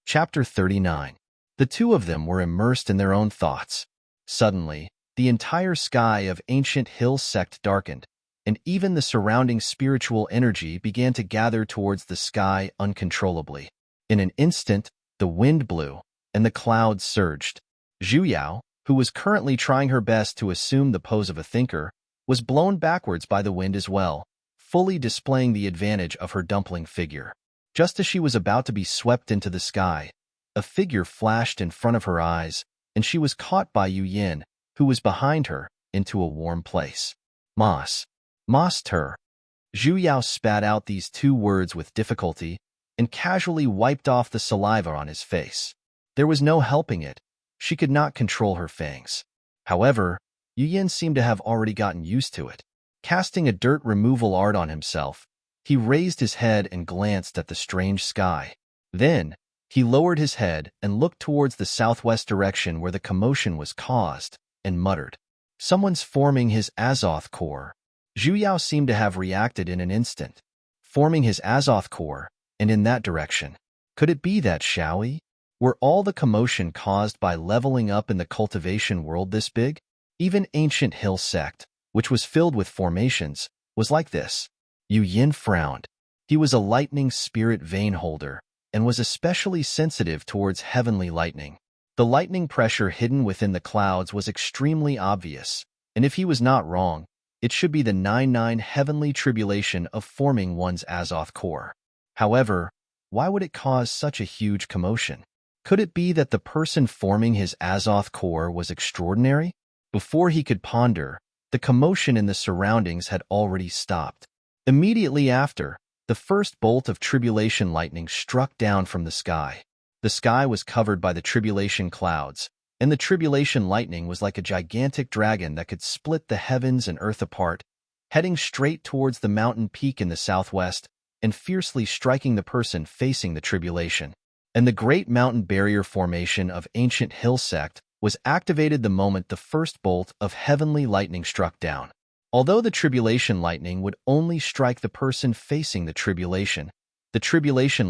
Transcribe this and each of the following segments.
Chapter 39. The two of them were immersed in their own thoughts. Suddenly, the entire sky of ancient hill sect darkened, and even the surrounding spiritual energy began to gather towards the sky uncontrollably. In an instant, the wind blew, and the clouds surged. Zhu Yao, who was currently trying her best to assume the pose of a thinker, was blown backwards by the wind as well, fully displaying the advantage of her dumpling figure. Just as she was about to be swept into the sky, a figure flashed in front of her eyes, and she was caught by Yu Yin, who was behind her, into a warm place. Mossed her. Zhu Yao spat out these two words with difficulty and casually wiped off the saliva on his face. There was no helping it. She could not control her fangs. However, Yu Yin seemed to have already gotten used to it. Casting a dirt removal art on himself, he raised his head and glanced at the strange sky. Then, he lowered his head and looked towards the southwest direction where the commotion was caused, and muttered, "Someone's forming his Azoth core." Zhu Yao seemed to have reacted in an instant, forming his Azoth core, and in that direction. Could it be that Shaoi? Were all the commotion caused by leveling up in the cultivation world this big? Even ancient hill sect, which was filled with formations, was like this. Yu Yin frowned. He was a lightning spirit vein holder, and was especially sensitive towards heavenly lightning. The lightning pressure hidden within the clouds was extremely obvious, and if he was not wrong, it should be the 9-9 heavenly tribulation of forming one's Azoth core. However, why would it cause such a huge commotion? Could it be that the person forming his Azoth core was extraordinary? Before he could ponder, the commotion in the surroundings had already stopped. Immediately after, the first bolt of tribulation lightning struck down from the sky. The sky was covered by the tribulation clouds, and the tribulation lightning was like a gigantic dragon that could split the heavens and earth apart, heading straight towards the mountain peak in the southwest and fiercely striking the person facing the tribulation. And the great mountain barrier formation of ancient hill sect was activated the moment the first bolt of heavenly lightning struck down. Although the tribulation lightning would only strike the person facing the tribulation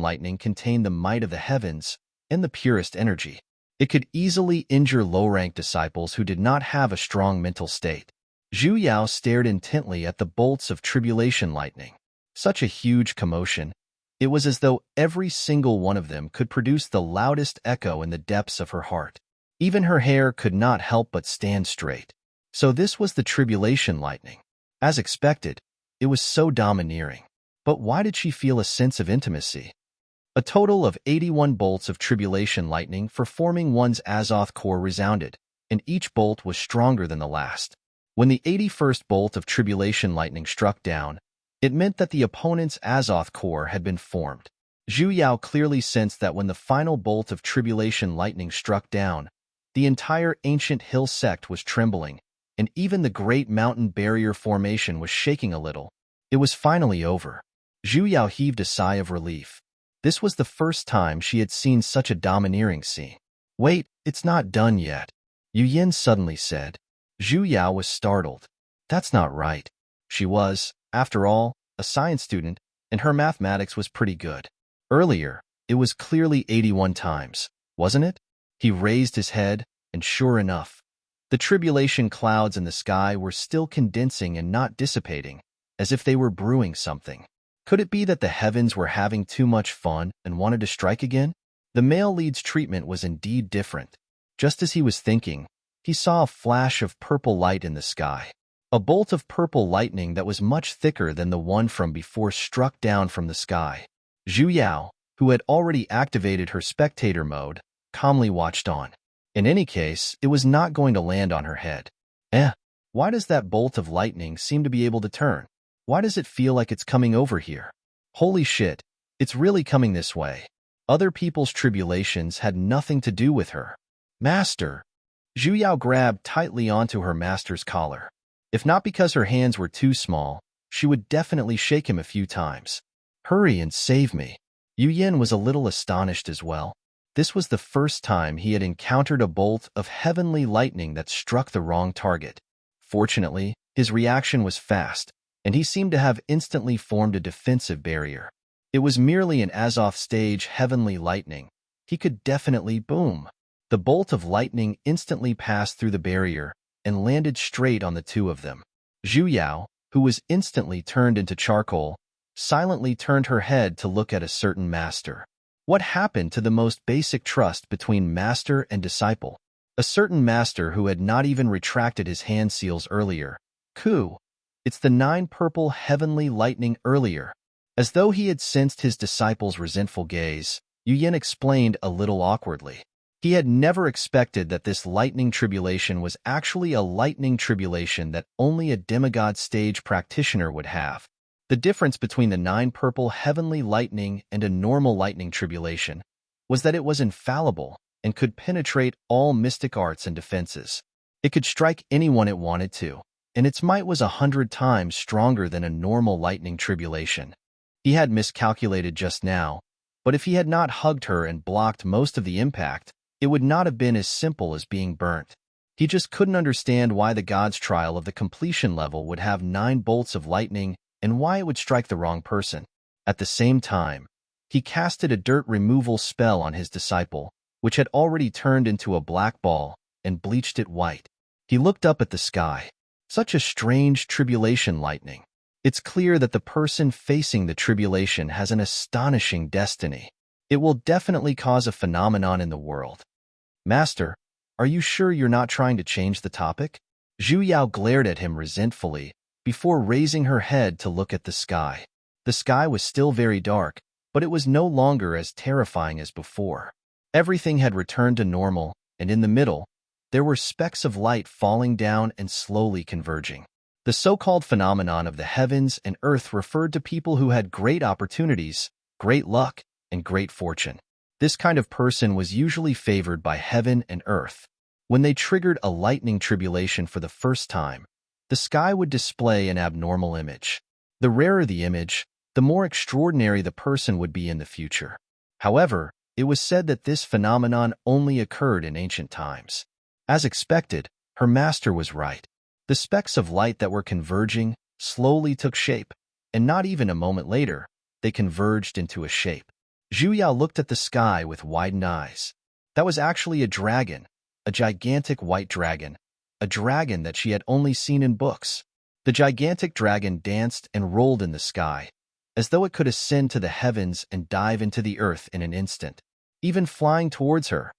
lightning contained the might of the heavens and the purest energy. It could easily injure low-ranked disciples who did not have a strong mental state. Zhu Yao stared intently at the bolts of tribulation lightning. Such a huge commotion. It was as though every single one of them could produce the loudest echo in the depths of her heart. Even her hair could not help but stand straight. So this was the tribulation lightning. As expected, it was so domineering. But why did she feel a sense of intimacy? A total of 81 bolts of tribulation lightning for forming one's Azoth core resounded, and each bolt was stronger than the last. When the 81st bolt of tribulation lightning struck down, it meant that the opponent's Azoth core had been formed. Zhu Yao clearly sensed that when the final bolt of tribulation lightning struck down, the entire ancient hill sect was trembling, and even the great mountain barrier formation was shaking a little. It was finally over. Zhu Yao heaved a sigh of relief. This was the first time she had seen such a domineering scene. "Wait, it's not done yet," Yu Yin suddenly said. Zhu Yao was startled. That's not right. She was, after all, a science student, and her mathematics was pretty good. Earlier, it was clearly 81 times, wasn't it? He raised his head, and sure enough, the tribulation clouds in the sky were still condensing and not dissipating, as if they were brewing something. Could it be that the heavens were having too much fun and wanted to strike again? The male lead's treatment was indeed different. Just as he was thinking, he saw a flash of purple light in the sky. A bolt of purple lightning that was much thicker than the one from before struck down from the sky. Zhu Yao, who had already activated her spectator mode, calmly watched on. In any case, it was not going to land on her head. Why does that bolt of lightning seem to be able to turn? Why does it feel like it's coming over here? Holy shit, it's really coming this way. Other people's tribulations had nothing to do with her. Master! Zhu Yao grabbed tightly onto her master's collar. If not because her hands were too small, she would definitely shake him a few times. Hurry and save me. Yu Yin was a little astonished as well. This was the first time he had encountered a bolt of heavenly lightning that struck the wrong target. Fortunately, his reaction was fast, and he seemed to have instantly formed a defensive barrier. It was merely an Azoth stage heavenly lightning, he could definitely boom. The bolt of lightning instantly passed through the barrier and landed straight on the two of them. Zhu Yao, who was instantly turned into charcoal, silently turned her head to look at a certain master. What happened to the most basic trust between master and disciple? A certain master who had not even retracted his hand seals earlier. Ku, it's the 9 purple heavenly lightning earlier. As though he had sensed his disciple's resentful gaze, Yu Yin explained a little awkwardly. He had never expected that this lightning tribulation was actually a lightning tribulation that only a demigod stage practitioner would have. The difference between the 9 purple heavenly lightning and a normal lightning tribulation was that it was infallible and could penetrate all mystic arts and defenses. It could strike anyone it wanted to, and its might was 100 times stronger than a normal lightning tribulation. He had miscalculated just now, but if he had not hugged her and blocked most of the impact, it would not have been as simple as being burnt. He just couldn't understand why the God's trial of the completion level would have 9 bolts of lightning and why it would strike the wrong person. At the same time, he casted a dirt removal spell on his disciple, which had already turned into a black ball, and bleached it white. He looked up at the sky. Such a strange tribulation lightning. It's clear that the person facing the tribulation has an astonishing destiny. It will definitely cause a phenomenon in the world. Master, are you sure you're not trying to change the topic? Zhu Yao glared at him resentfully before raising her head to look at the sky. The sky was still very dark, but it was no longer as terrifying as before. Everything had returned to normal, and in the middle, there were specks of light falling down and slowly converging. The so-called phenomenon of the heavens and earth referred to people who had great opportunities, great luck, and great fortune. This kind of person was usually favored by heaven and earth. When they triggered a lightning tribulation for the first time, the sky would display an abnormal image. The rarer the image, the more extraordinary the person would be in the future. However, it was said that this phenomenon only occurred in ancient times. As expected, her master was right. The specks of light that were converging slowly took shape, and not even a moment later, they converged into a shape. Zhu Yao looked at the sky with widened eyes. That was actually a dragon, a gigantic white dragon, a dragon that she had only seen in books. The gigantic dragon danced and rolled in the sky, as though it could ascend to the heavens and dive into the earth in an instant, even flying towards her.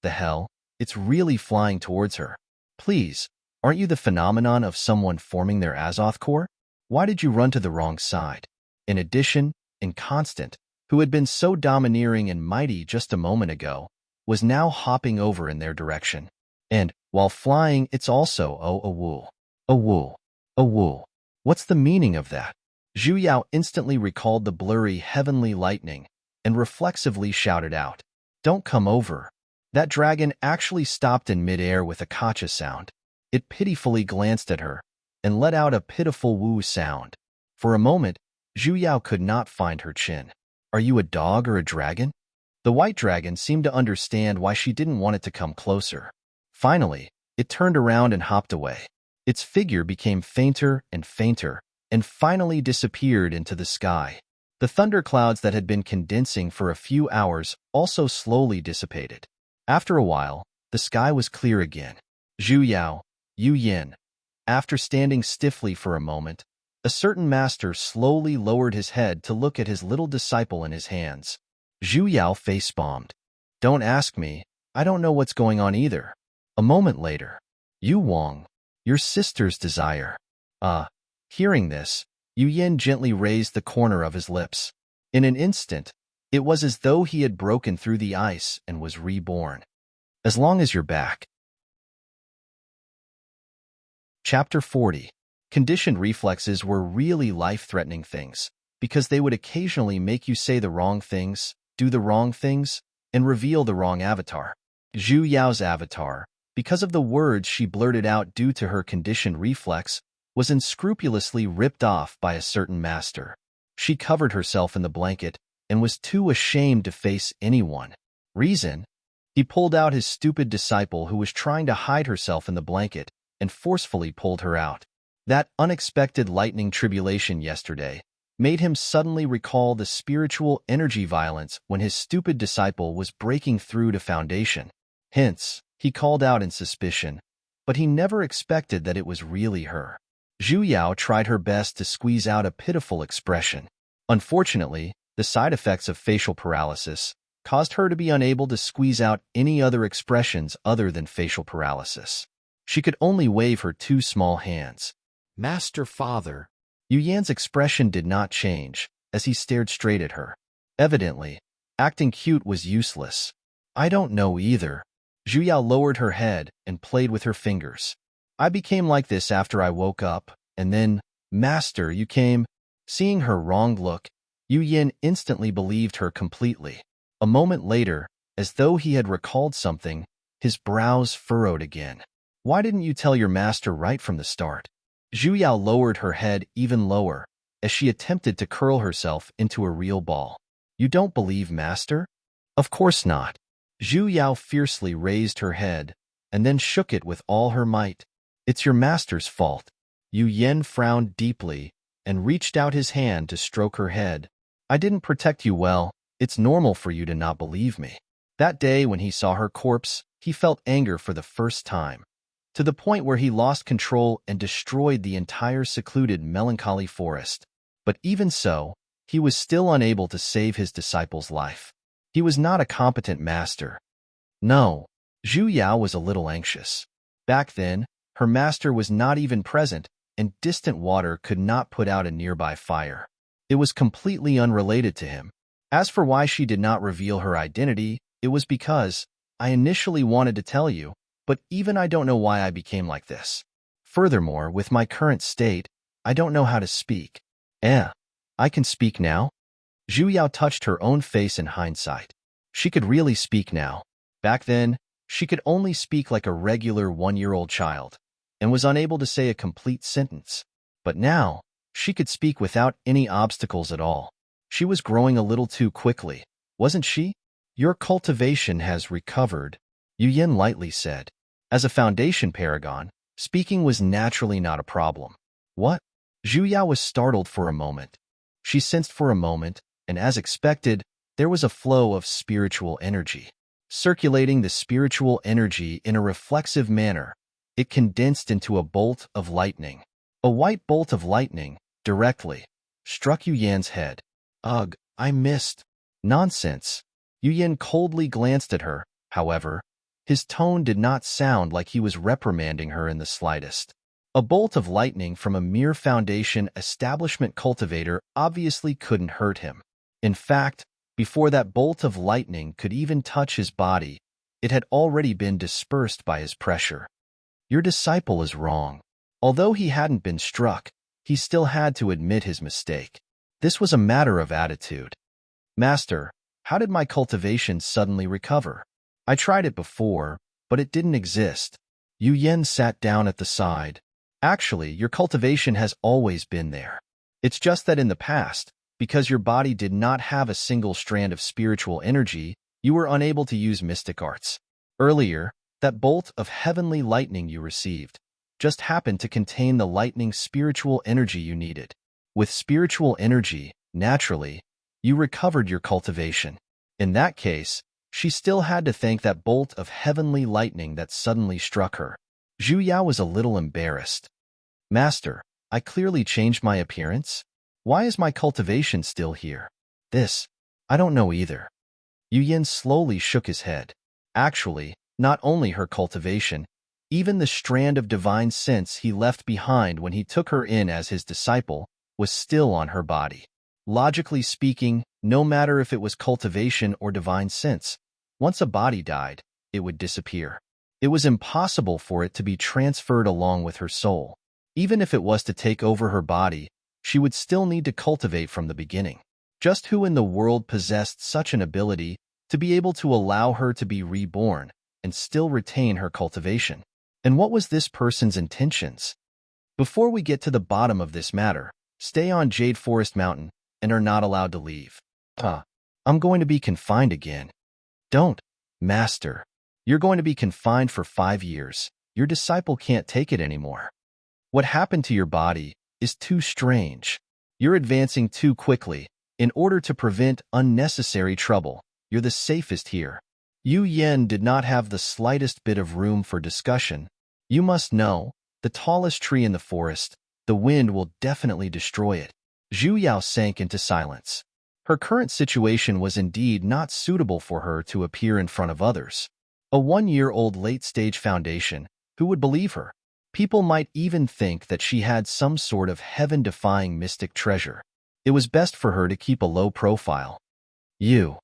The hell, it's really flying towards her. Please, aren't you the phenomenon of someone forming their Azoth core? Why did you run to the wrong side? In addition, Inconstant, who had been so domineering and mighty just a moment ago, was now hopping over in their direction. And, while flying, it's also a wool. A wool. A wool. What's the meaning of that? Zhu Yao instantly recalled the blurry heavenly lightning and reflexively shouted out, "Don't come over." That dragon actually stopped in midair with a kacha sound. It pitifully glanced at her and let out a pitiful woo sound. For a moment, Zhu Yao could not find her chin. Are you a dog or a dragon? The white dragon seemed to understand why she didn't want it to come closer. Finally, it turned around and hopped away. Its figure became fainter and fainter, and finally disappeared into the sky. The thunderclouds that had been condensing for a few hours also slowly dissipated. After a while, the sky was clear again. Zhu Yao, Yu Yin. After standing stiffly for a moment, a certain master slowly lowered his head to look at his little disciple in his hands. Zhu Yao face-bombed. Don't ask me, I don't know what's going on either. A moment later, Yu Wang, your sister's desire. Hearing this, Yu Yin gently raised the corner of his lips. In an instant, it was as though he had broken through the ice and was reborn. As long as you're back. Chapter 40. Conditioned reflexes were really life-threatening things, because they would occasionally make you say the wrong things, do the wrong things, and reveal the wrong avatar. Zhu Yao's avatar, because of the words she blurted out due to her conditioned reflex, was unscrupulously ripped off by a certain master. She covered herself in the blanket and was too ashamed to face anyone. Reason? He pulled out his stupid disciple who was trying to hide herself in the blanket and forcefully pulled her out. That unexpected lightning tribulation yesterday made him suddenly recall the spiritual energy violence when his stupid disciple was breaking through to foundation. Hence, he called out in suspicion, but he never expected that it was really her. Zhu Yao tried her best to squeeze out a pitiful expression. Unfortunately, the side effects of facial paralysis caused her to be unable to squeeze out any other expressions other than facial paralysis. She could only wave her two small hands. Master Father. Yu Yan's expression did not change as he stared straight at her. Evidently, acting cute was useless. I don't know either. Zhu Yao lowered her head and played with her fingers. I became like this after I woke up, and then, Master, you came. Seeing her wronged look, Yu Yan instantly believed her completely. A moment later, as though he had recalled something, his brows furrowed again. Why didn't you tell your master right from the start? Zhu Yao lowered her head even lower as she attempted to curl herself into a real ball. You don't believe master? Of course not. Zhu Yao fiercely raised her head and then shook it with all her might. It's your master's fault. Yu Yan frowned deeply and reached out his hand to stroke her head. I didn't protect you well. It's normal for you to not believe me. That day when he saw her corpse, he felt anger for the first time, to the point where he lost control and destroyed the entire secluded melancholy forest. But even so, he was still unable to save his disciple's life. He was not a competent master. No, Zhu Yao was a little anxious. Back then, her master was not even present, and distant water could not put out a nearby fire. It was completely unrelated to him. As for why she did not reveal her identity, it was because, I initially wanted to tell you, but even I don't know why I became like this. Furthermore, with my current state, I don't know how to speak. I can speak now? Zhu Yao touched her own face in hindsight. She could really speak now. Back then, she could only speak like a regular one-year-old child, and was unable to say a complete sentence. But now, she could speak without any obstacles at all. She was growing a little too quickly, wasn't she? Your cultivation has recovered, Yu Yan lightly said. As a foundation paragon, speaking was naturally not a problem. What? Zhu Yao was startled for a moment. She sensed for a moment, and as expected, there was a flow of spiritual energy. Circulating the spiritual energy in a reflexive manner, it condensed into a bolt of lightning. A white bolt of lightning, directly, struck Yu Yan's head. Ugh, I missed. Nonsense. Yu Yan coldly glanced at her, however. His tone did not sound like he was reprimanding her in the slightest. A bolt of lightning from a mere foundation establishment cultivator obviously couldn't hurt him. In fact, before that bolt of lightning could even touch his body, it had already been dispersed by his pressure. Your disciple is wrong. Although he hadn't been struck, he still had to admit his mistake. This was a matter of attitude. Master, how did my cultivation suddenly recover? I tried it before, but it didn't exist. Yu Yan sat down at the side. Actually, your cultivation has always been there. It's just that in the past, because your body did not have a single strand of spiritual energy, you were unable to use mystic arts. Earlier, that bolt of heavenly lightning you received just happened to contain the lightning spiritual energy you needed. With spiritual energy, naturally, you recovered your cultivation. In that case, she still had to thank that bolt of heavenly lightning that suddenly struck her. Zhu Yao was a little embarrassed. Master, I clearly changed my appearance. Why is my cultivation still here? I don't know either. Yu Yan slowly shook his head. Actually, not only her cultivation, even the strand of divine sense he left behind when he took her in as his disciple was still on her body. Logically speaking, no matter if it was cultivation or divine sense, once a body died, it would disappear. It was impossible for it to be transferred along with her soul. Even if it was to take over her body, she would still need to cultivate from the beginning. Just who in the world possessed such an ability to be able to allow her to be reborn and still retain her cultivation? And what was this person's intentions? Before we get to the bottom of this matter, stay on Jade Forest Mountain and are not allowed to leave. I'm going to be confined again. Don't, Master. You're going to be confined for 5 years. Your disciple can't take it anymore. What happened to your body is too strange. You're advancing too quickly. In order to prevent unnecessary trouble, you're the safest here. Yu Yen did not have the slightest bit of room for discussion. You must know, the tallest tree in the forest, the wind will definitely destroy it. Zhu Yao sank into silence. Her current situation was indeed not suitable for her to appear in front of others. A 1-year-old late-stage foundation, who would believe her? People might even think that she had some sort of heaven-defying mystic treasure. It was best for her to keep a low profile. Yu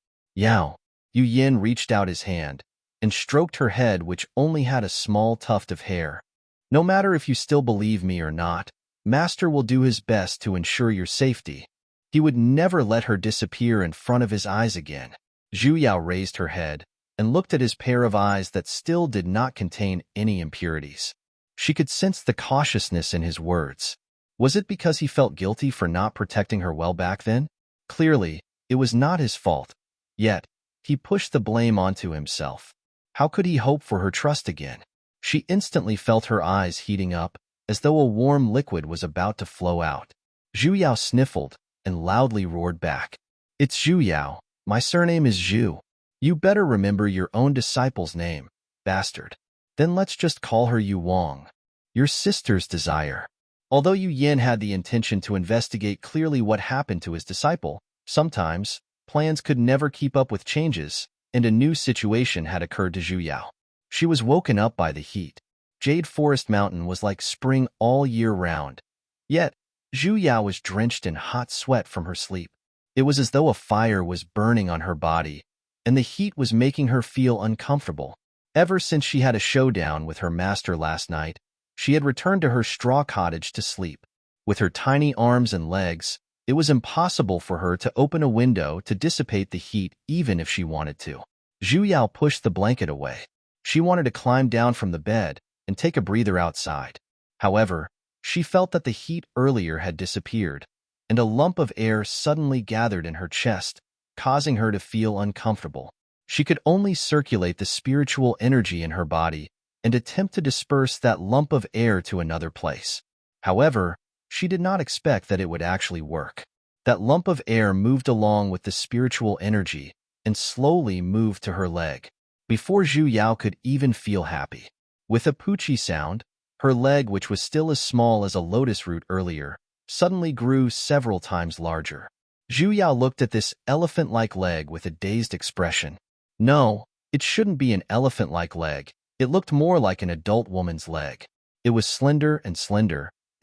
Yin reached out his hand and stroked her head, which only had a small tuft of hair. No matter if you still believe me or not, Master will do his best to ensure your safety. He would never let her disappear in front of his eyes again. Zhu Yao raised her head and looked at his pair of eyes that still did not contain any impurities. She could sense the cautiousness in his words. Was it because he felt guilty for not protecting her well back then? Clearly, it was not his fault. Yet, he pushed the blame onto himself. How could he hope for her trust again? She instantly felt her eyes heating up, as though a warm liquid was about to flow out. Zhu Yao sniffled and loudly roared back. It's Zhu Yao. My surname is Zhu. You better remember your own disciple's name, bastard. Then let's just call her Yu Wang. Your sister's desire. Although Yu Yin had the intention to investigate clearly what happened to his disciple, sometimes, plans could never keep up with changes, and a new situation had occurred to Zhu Yao. She was woken up by the heat. Jade Forest Mountain was like spring all year round. Yet, Zhu Yao was drenched in hot sweat from her sleep. It was as though a fire was burning on her body, and the heat was making her feel uncomfortable. Ever since she had a showdown with her master last night, she had returned to her straw cottage to sleep. With her tiny arms and legs, it was impossible for her to open a window to dissipate the heat even if she wanted to. Zhu Yao pushed the blanket away. She wanted to climb down from the bed and take a breather outside. However, she felt that the heat earlier had disappeared, and a lump of air suddenly gathered in her chest, causing her to feel uncomfortable. She could only circulate the spiritual energy in her body and attempt to disperse that lump of air to another place. However, she did not expect that it would actually work. That lump of air moved along with the spiritual energy and slowly moved to her leg, before Zhu Yao could even feel happy. With a poochie sound, her leg, which was still as small as a lotus root earlier, suddenly grew several times larger. Zhu Yao looked at this elephant-like leg with a dazed expression. No, it shouldn't be an elephant-like leg. It looked more like an adult woman's leg. It was slender,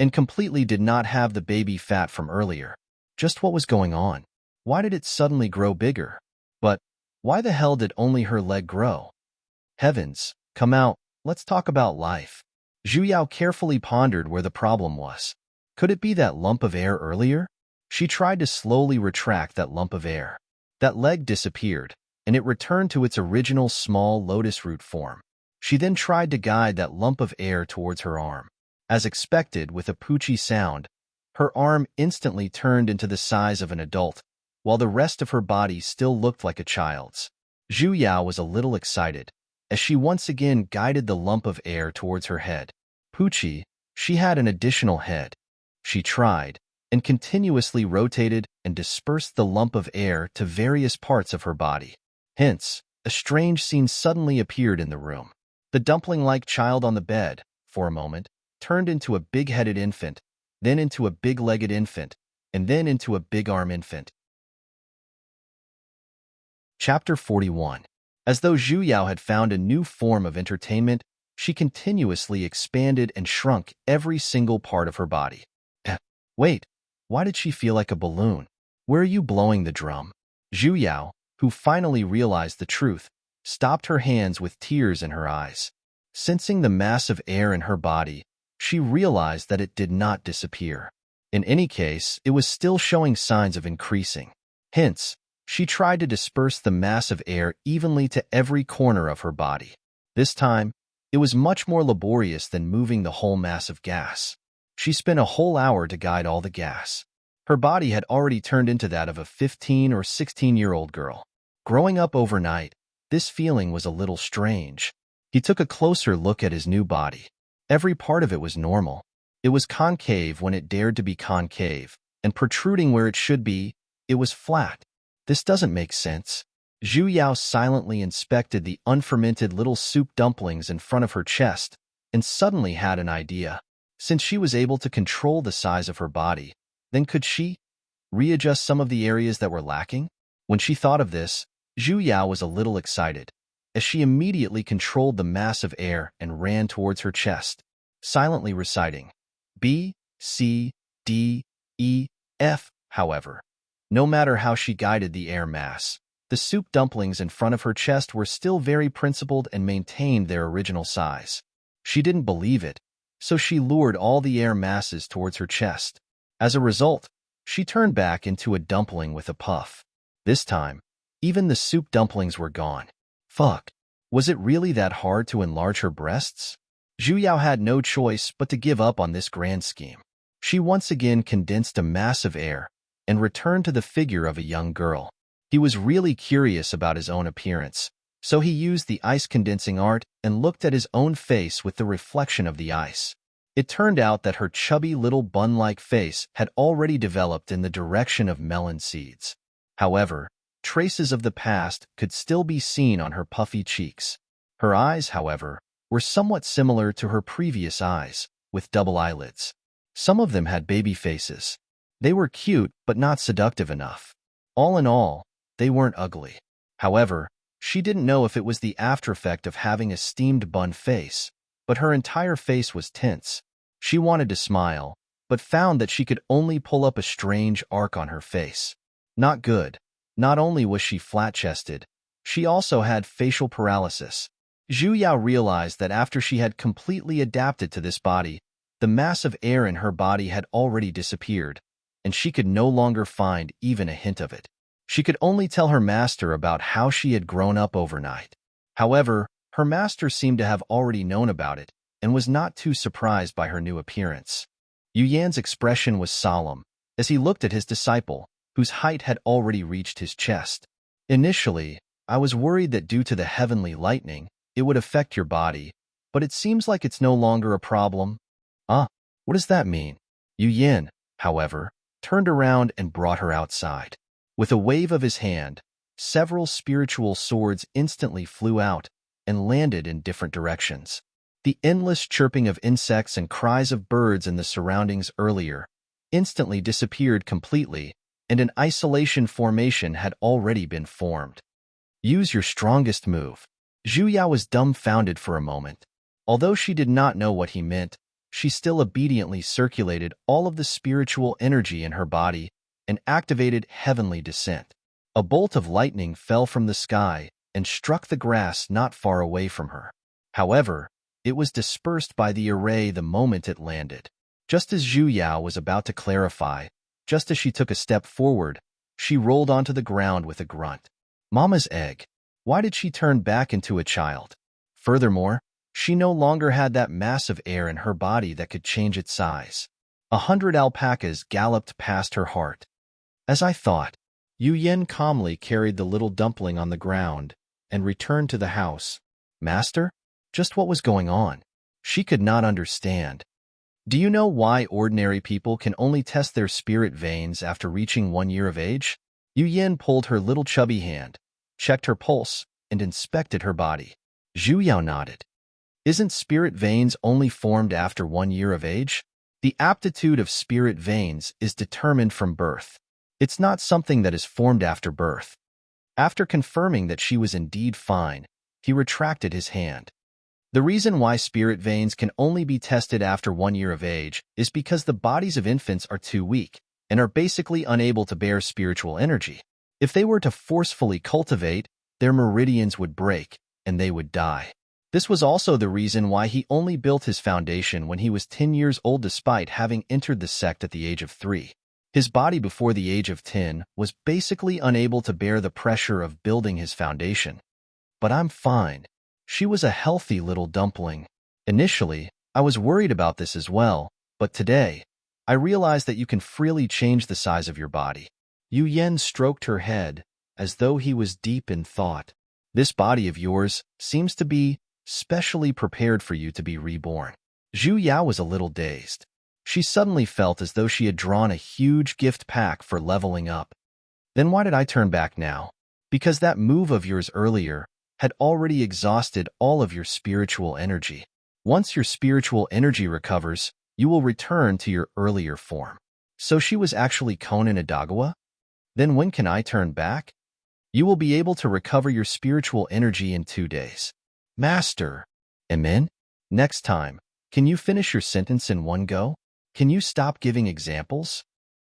and completely did not have the baby fat from earlier. Just what was going on? Why did it suddenly grow bigger? But why the hell did only her leg grow? Heavens, come out, let's talk about life. Zhu Yao carefully pondered where the problem was. Could it be that lump of air earlier? She tried to slowly retract that lump of air. That leg disappeared, and it returned to its original small lotus root form. She then tried to guide that lump of air towards her arm. As expected, with a poochie sound, her arm instantly turned into the size of an adult, while the rest of her body still looked like a child's. Zhu Yao was a little excited, as she once again guided the lump of air towards her head. Poochie, she had an additional head. She tried, and continuously rotated and dispersed the lump of air to various parts of her body. Hence, a strange scene suddenly appeared in the room. The dumpling-like child on the bed, for a moment, turned into a big-headed infant, then into a big-legged infant, and then into a big-arm infant. Chapter 41. As though Zhu Yao had found a new form of entertainment, she continuously expanded and shrunk every single part of her body. Wait, why did she feel like a balloon? Where are you blowing the drum? Zhu Yao, who finally realized the truth, stopped her hands with tears in her eyes. Sensing the mass of air in her body, she realized that it did not disappear. In any case, it was still showing signs of increasing. Hence, she tried to disperse the mass of air evenly to every corner of her body. This time, it was much more laborious than moving the whole mass of gas. She spent a whole hour to guide all the gas. Her body had already turned into that of a 15 or 16-year-old girl. Growing up overnight, this feeling was a little strange. He took a closer look at his new body. Every part of it was normal. It was concave when it dared to be concave, and protruding where it should be, it was flat. This doesn't make sense. Zhu Yao silently inspected the unfermented little soup dumplings in front of her chest and suddenly had an idea. Since she was able to control the size of her body, then could she readjust some of the areas that were lacking? When she thought of this, Zhu Yao was a little excited, as she immediately controlled the mass of air and ran towards her chest, silently reciting B, C, D, E, F. However, no matter how she guided the air mass, the soup dumplings in front of her chest were still very principled and maintained their original size. She didn't believe it, so she lured all the air masses towards her chest. As a result, she turned back into a dumpling with a puff. This time, even the soup dumplings were gone. Fuck. Was it really that hard to enlarge her breasts? Zhu Yao had no choice but to give up on this grand scheme. She once again condensed a mass of air and returned to the figure of a young girl. He was really curious about his own appearance, so he used the ice-condensing art and looked at his own face with the reflection of the ice. It turned out that her chubby little bun-like face had already developed in the direction of melon seeds. However, traces of the past could still be seen on her puffy cheeks. Her eyes, however, were somewhat similar to her previous eyes, with double eyelids. Some of them had baby faces. They were cute, but not seductive enough. All in all, they weren't ugly. However, she didn't know if it was the aftereffect of having a steamed bun face, but her entire face was tense. She wanted to smile, but found that she could only pull up a strange arc on her face. Not good. Not only was she flat-chested, she also had facial paralysis. Zhu Yao realized that after she had completely adapted to this body, the mass of air in her body had already disappeared, and she could no longer find even a hint of it. She could only tell her master about how she had grown up overnight. However, her master seemed to have already known about it and was not too surprised by her new appearance. Yu Yan's expression was solemn as he looked at his disciple, whose height had already reached his chest. Initially, I was worried that due to the heavenly lightning, it would affect your body, but it seems like it's no longer a problem. What does that mean? Yu Yan, however, turned around and brought her outside. With a wave of his hand, several spiritual swords instantly flew out and landed in different directions. The endless chirping of insects and cries of birds in the surroundings earlier instantly disappeared completely, and an isolation formation had already been formed. Use your strongest move. Zhu Yao was dumbfounded for a moment. Although she did not know what he meant, she still obediently circulated all of the spiritual energy in her body and activated heavenly descent. A bolt of lightning fell from the sky and struck the grass not far away from her. However, it was dispersed by the array the moment it landed. Just as Zhu Yao was about to clarify, just as she took a step forward, she rolled onto the ground with a grunt. Mama's egg. Why did she turn back into a child? Furthermore, she no longer had that mass of air in her body that could change its size. 100 alpacas galloped past her heart. As I thought, Yu Yan calmly carried the little dumpling on the ground and returned to the house. Master? Just what was going on? She could not understand. Do you know why ordinary people can only test their spirit veins after reaching 1 year of age? Yu Yan pulled her little chubby hand, checked her pulse, and inspected her body. Zhu Yao nodded. Isn't spirit veins only formed after 1 year of age? The aptitude of spirit veins is determined from birth. It's not something that is formed after birth. After confirming that she was indeed fine, he retracted his hand. The reason why spirit veins can only be tested after 1 year of age is because the bodies of infants are too weak and are basically unable to bear spiritual energy. If they were to forcefully cultivate, their meridians would break and they would die. This was also the reason why he only built his foundation when he was 10 years old despite having entered the sect at the age of 3. His body before the age of 10 was basically unable to bear the pressure of building his foundation. But I'm fine. She was a healthy little dumpling. Initially, I was worried about this as well, but today, I realized that you can freely change the size of your body. Yu Yan stroked her head, as though he was deep in thought. This body of yours seems to be specially prepared for you to be reborn. Zhu Yao was a little dazed. She suddenly felt as though she had drawn a huge gift pack for leveling up. Then why did I turn back now? Because that move of yours earlier had already exhausted all of your spiritual energy. Once your spiritual energy recovers, you will return to your earlier form. So she was actually Konan Adagawa? Then when can I turn back? You will be able to recover your spiritual energy in 2 days. Master. Amen? Next time, can you finish your sentence in one go? Can you stop giving examples?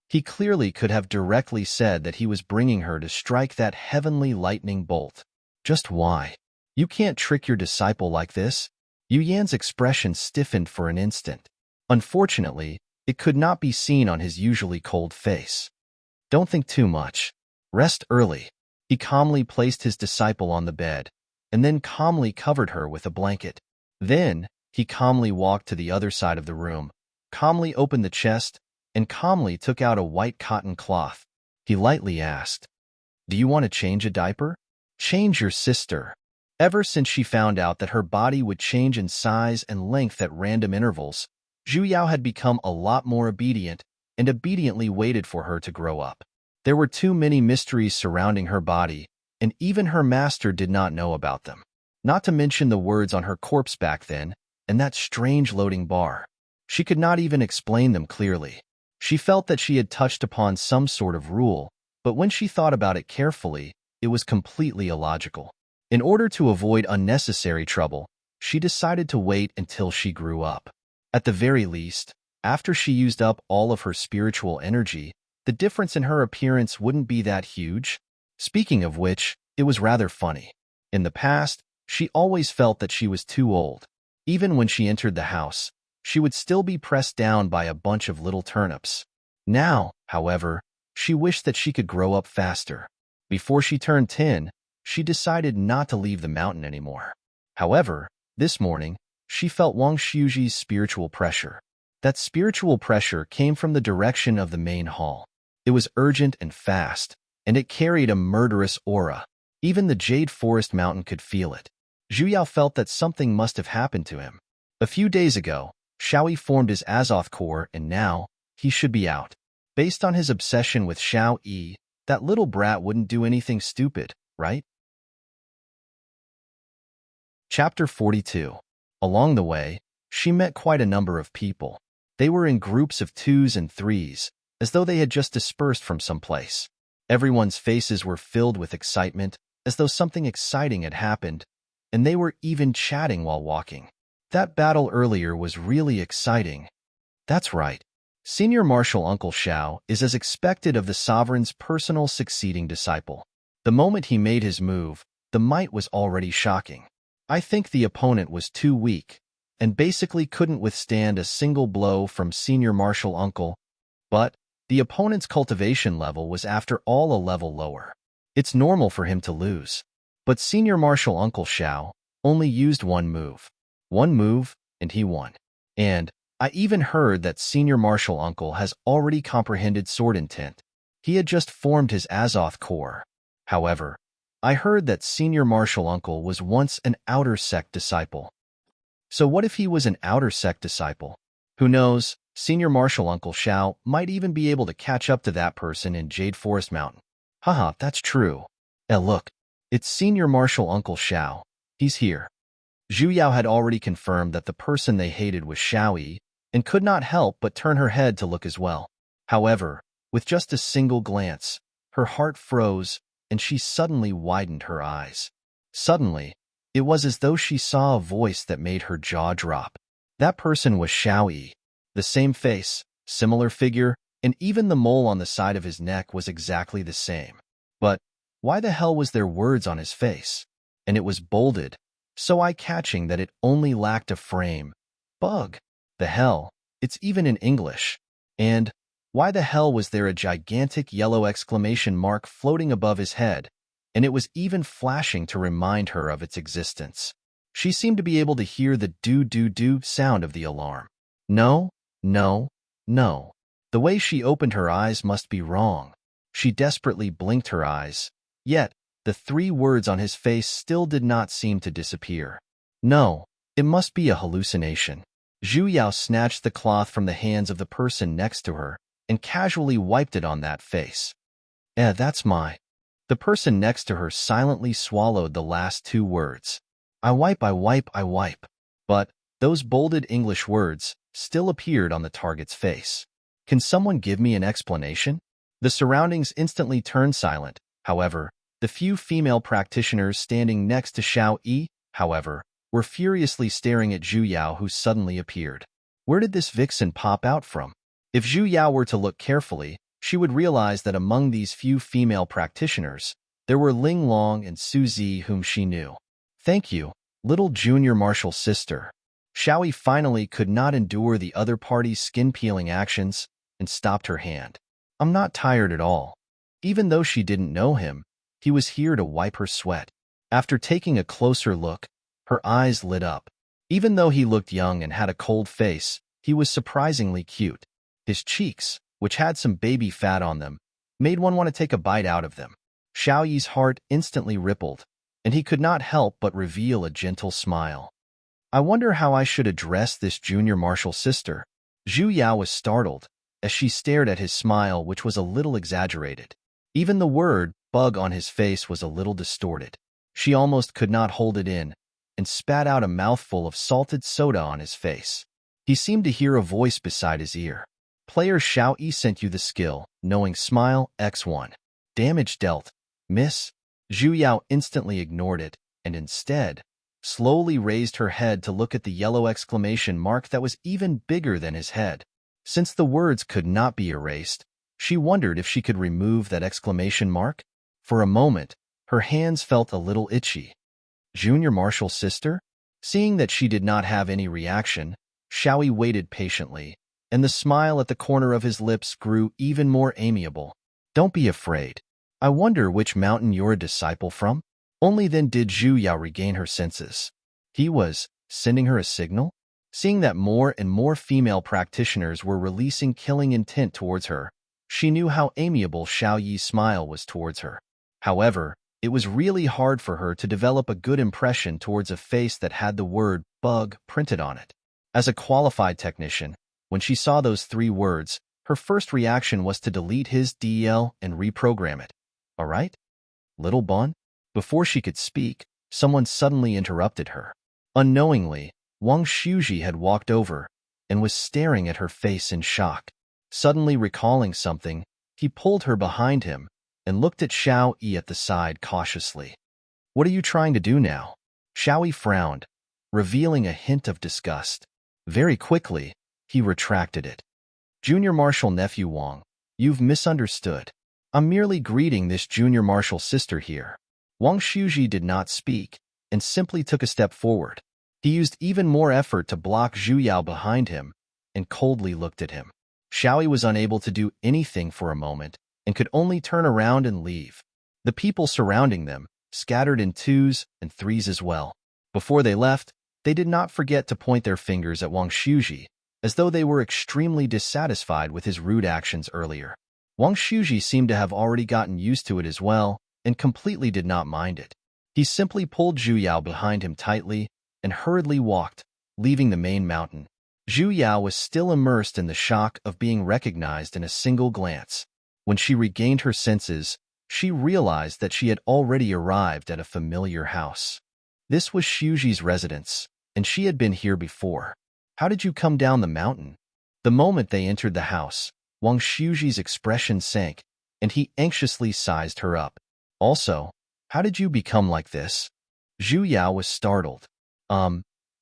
He clearly could have directly said that he was bringing her to strike that heavenly lightning bolt. Just why? You can't trick your disciple like this. Yu Yan's expression stiffened for an instant. Unfortunately, it could not be seen on his usually cold face. Don't think too much. Rest early. He calmly placed his disciple on the bed, and then calmly covered her with a blanket. Then, he calmly walked to the other side of the room, calmly opened the chest, and calmly took out a white cotton cloth. He lightly asked, "Do you want to change a diaper?" Change your sister. Ever since she found out that her body would change in size and length at random intervals, Zhu Yao had become a lot more obedient and obediently waited for her to grow up. There were too many mysteries surrounding her body, and even her master did not know about them. Not to mention the words on her corpse back then, and that strange loading bar. She could not even explain them clearly. She felt that she had touched upon some sort of rule, but when she thought about it carefully, it was completely illogical. In order to avoid unnecessary trouble, she decided to wait until she grew up. At the very least, after she used up all of her spiritual energy, the difference in her appearance wouldn't be that huge. Speaking of which, it was rather funny. In the past, she always felt that she was too old. Even when she entered the house, she would still be pressed down by a bunch of little turnips. Now, however, she wished that she could grow up faster. Before she turned 10, she decided not to leave the mountain anymore. However, this morning, she felt Wang Xiuji's spiritual pressure. That spiritual pressure came from the direction of the main hall. It was urgent and fast, and it carried a murderous aura. Even the Jade Forest Mountain could feel it. Zhu Yao felt that something must have happened to him. A few days ago, Xiaoyi formed his Azoth core, and now, he should be out. Based on his obsession with Xiao Yi, that little brat wouldn't do anything stupid, right? Chapter 42. Along the way, she met quite a number of people. They were in groups of 2s and 3s, as though they had just dispersed from someplace. Everyone's faces were filled with excitement, as though something exciting had happened, and they were even chatting while walking. That battle earlier was really exciting. That's right. Senior Marshal Uncle Xiao is as expected of the sovereign's personal succeeding disciple. The moment he made his move, the might was already shocking. I think the opponent was too weak, and basically couldn't withstand a single blow from Senior Marshal Uncle, but the opponent's cultivation level was after all a level lower. It's normal for him to lose. But Senior Marshal Uncle Xiao only used one move. One move, and he won. And I even heard that Senior Marshal Uncle has already comprehended sword intent. He had just formed his Azoth core. However, I heard that Senior Marshal Uncle was once an outer sect disciple. So what if he was an outer sect disciple? Who knows, Senior Marshal Uncle Xiao might even be able to catch up to that person in Jade Forest Mountain. Haha, that's true. Look, it's Senior Marshal Uncle Xiao. He's here. Zhu Yao had already confirmed that the person they hated was Xiaoyi, and could not help but turn her head to look as well. However, with just a single glance, her heart froze, and she suddenly widened her eyes. Suddenly, it was as though she saw a voice that made her jaw drop. That person was Xiaoyi. The same face, similar figure, and even the mole on the side of his neck was exactly the same. But why the hell was there words on his face? And it was bolded, so eye-catching that it only lacked a frame. Bug. The hell, it's even in English. And why the hell was there a gigantic yellow exclamation mark floating above his head, and it was even flashing to remind her of its existence? She seemed to be able to hear the do-do-do sound of the alarm. No, no, no. The way she opened her eyes must be wrong. She desperately blinked her eyes, yet the 3 words on his face still did not seem to disappear. No, it must be a hallucination. Zhu Yao snatched the cloth from the hands of the person next to her and casually wiped it on that face. That's my. The person next to her silently swallowed the last two words. I wipe, I wipe, I wipe. But those bolded English words still appeared on the target's face. Can someone give me an explanation? The surroundings instantly turned silent. However, the few female practitioners standing next to Xiao Yi, however, were furiously staring at Zhu Yao, who suddenly appeared. Where did this vixen pop out from? If Zhu Yao were to look carefully, she would realize that among these few female practitioners, there were Ling Long and Su Zi, whom she knew. Thank you, little junior martial sister. Xiao Yi finally could not endure the other party's skin-peeling actions and stopped her hand. I'm not tired at all. Even though she didn't know him, he was here to wipe her sweat. After taking a closer look, her eyes lit up. Even though he looked young and had a cold face, he was surprisingly cute. His cheeks, which had some baby fat on them, made one want to take a bite out of them. Xiao Yi's heart instantly rippled, and he could not help but reveal a gentle smile. I wonder how I should address this junior martial sister. Zhu Yao was startled as she stared at his smile, which was a little exaggerated. Even the word bug on his face was a little distorted. She almost could not hold it in and spat out a mouthful of salted soda on his face. He seemed to hear a voice beside his ear. Player Xiao Yi sent you the skill, knowing smile, X1. Damage dealt, miss. Zhu Yao instantly ignored it and instead slowly raised her head to look at the yellow exclamation mark that was even bigger than his head. Since the words could not be erased, she wondered if she could remove that exclamation mark. For a moment, her hands felt a little itchy. Junior martial sister? Seeing that she did not have any reaction, Xiao Yi waited patiently, and the smile at the corner of his lips grew even more amiable. Don't be afraid. I wonder which mountain you're a disciple from? Only then did Zhu Yao regain her senses. He was sending her a signal? Seeing that more and more female practitioners were releasing killing intent towards her, she knew how amiable Xiao Yi's smile was towards her. However, it was really hard for her to develop a good impression towards a face that had the word bug printed on it. As a qualified technician, when she saw those three words, her first reaction was to delete his DL and reprogram it. All right? Little Bun? Before she could speak, someone suddenly interrupted her. Unknowingly, Wang Shuji had walked over and was staring at her face in shock. Suddenly recalling something, he pulled her behind him and looked at Xiao Yi at the side cautiously. What are you trying to do now? Xiao Yi frowned, revealing a hint of disgust. Very quickly, he retracted it. Junior Martial Nephew Wang, you've misunderstood. I'm merely greeting this junior martial sister here. Wang Shuji did not speak and simply took a step forward. He used even more effort to block Zhu Yao behind him and coldly looked at him. Xiao Yi was unable to do anything for a moment and could only turn around and leave. The people surrounding them scattered in twos and threes as well. Before they left, they did not forget to point their fingers at Wang Shuji, as though they were extremely dissatisfied with his rude actions earlier. Wang Shuji seemed to have already gotten used to it as well and completely did not mind it. He simply pulled Zhu Yao behind him tightly and hurriedly walked, leaving the main mountain. Zhu Yao was still immersed in the shock of being recognized in a single glance. When she regained her senses, she realized that she had already arrived at a familiar house. This was Shuji's residence, and she had been here before. How did you come down the mountain? The moment they entered the house, Wang Shuji's expression sank, and he anxiously sized her up. Also, how did you become like this? Zhu Yao was startled.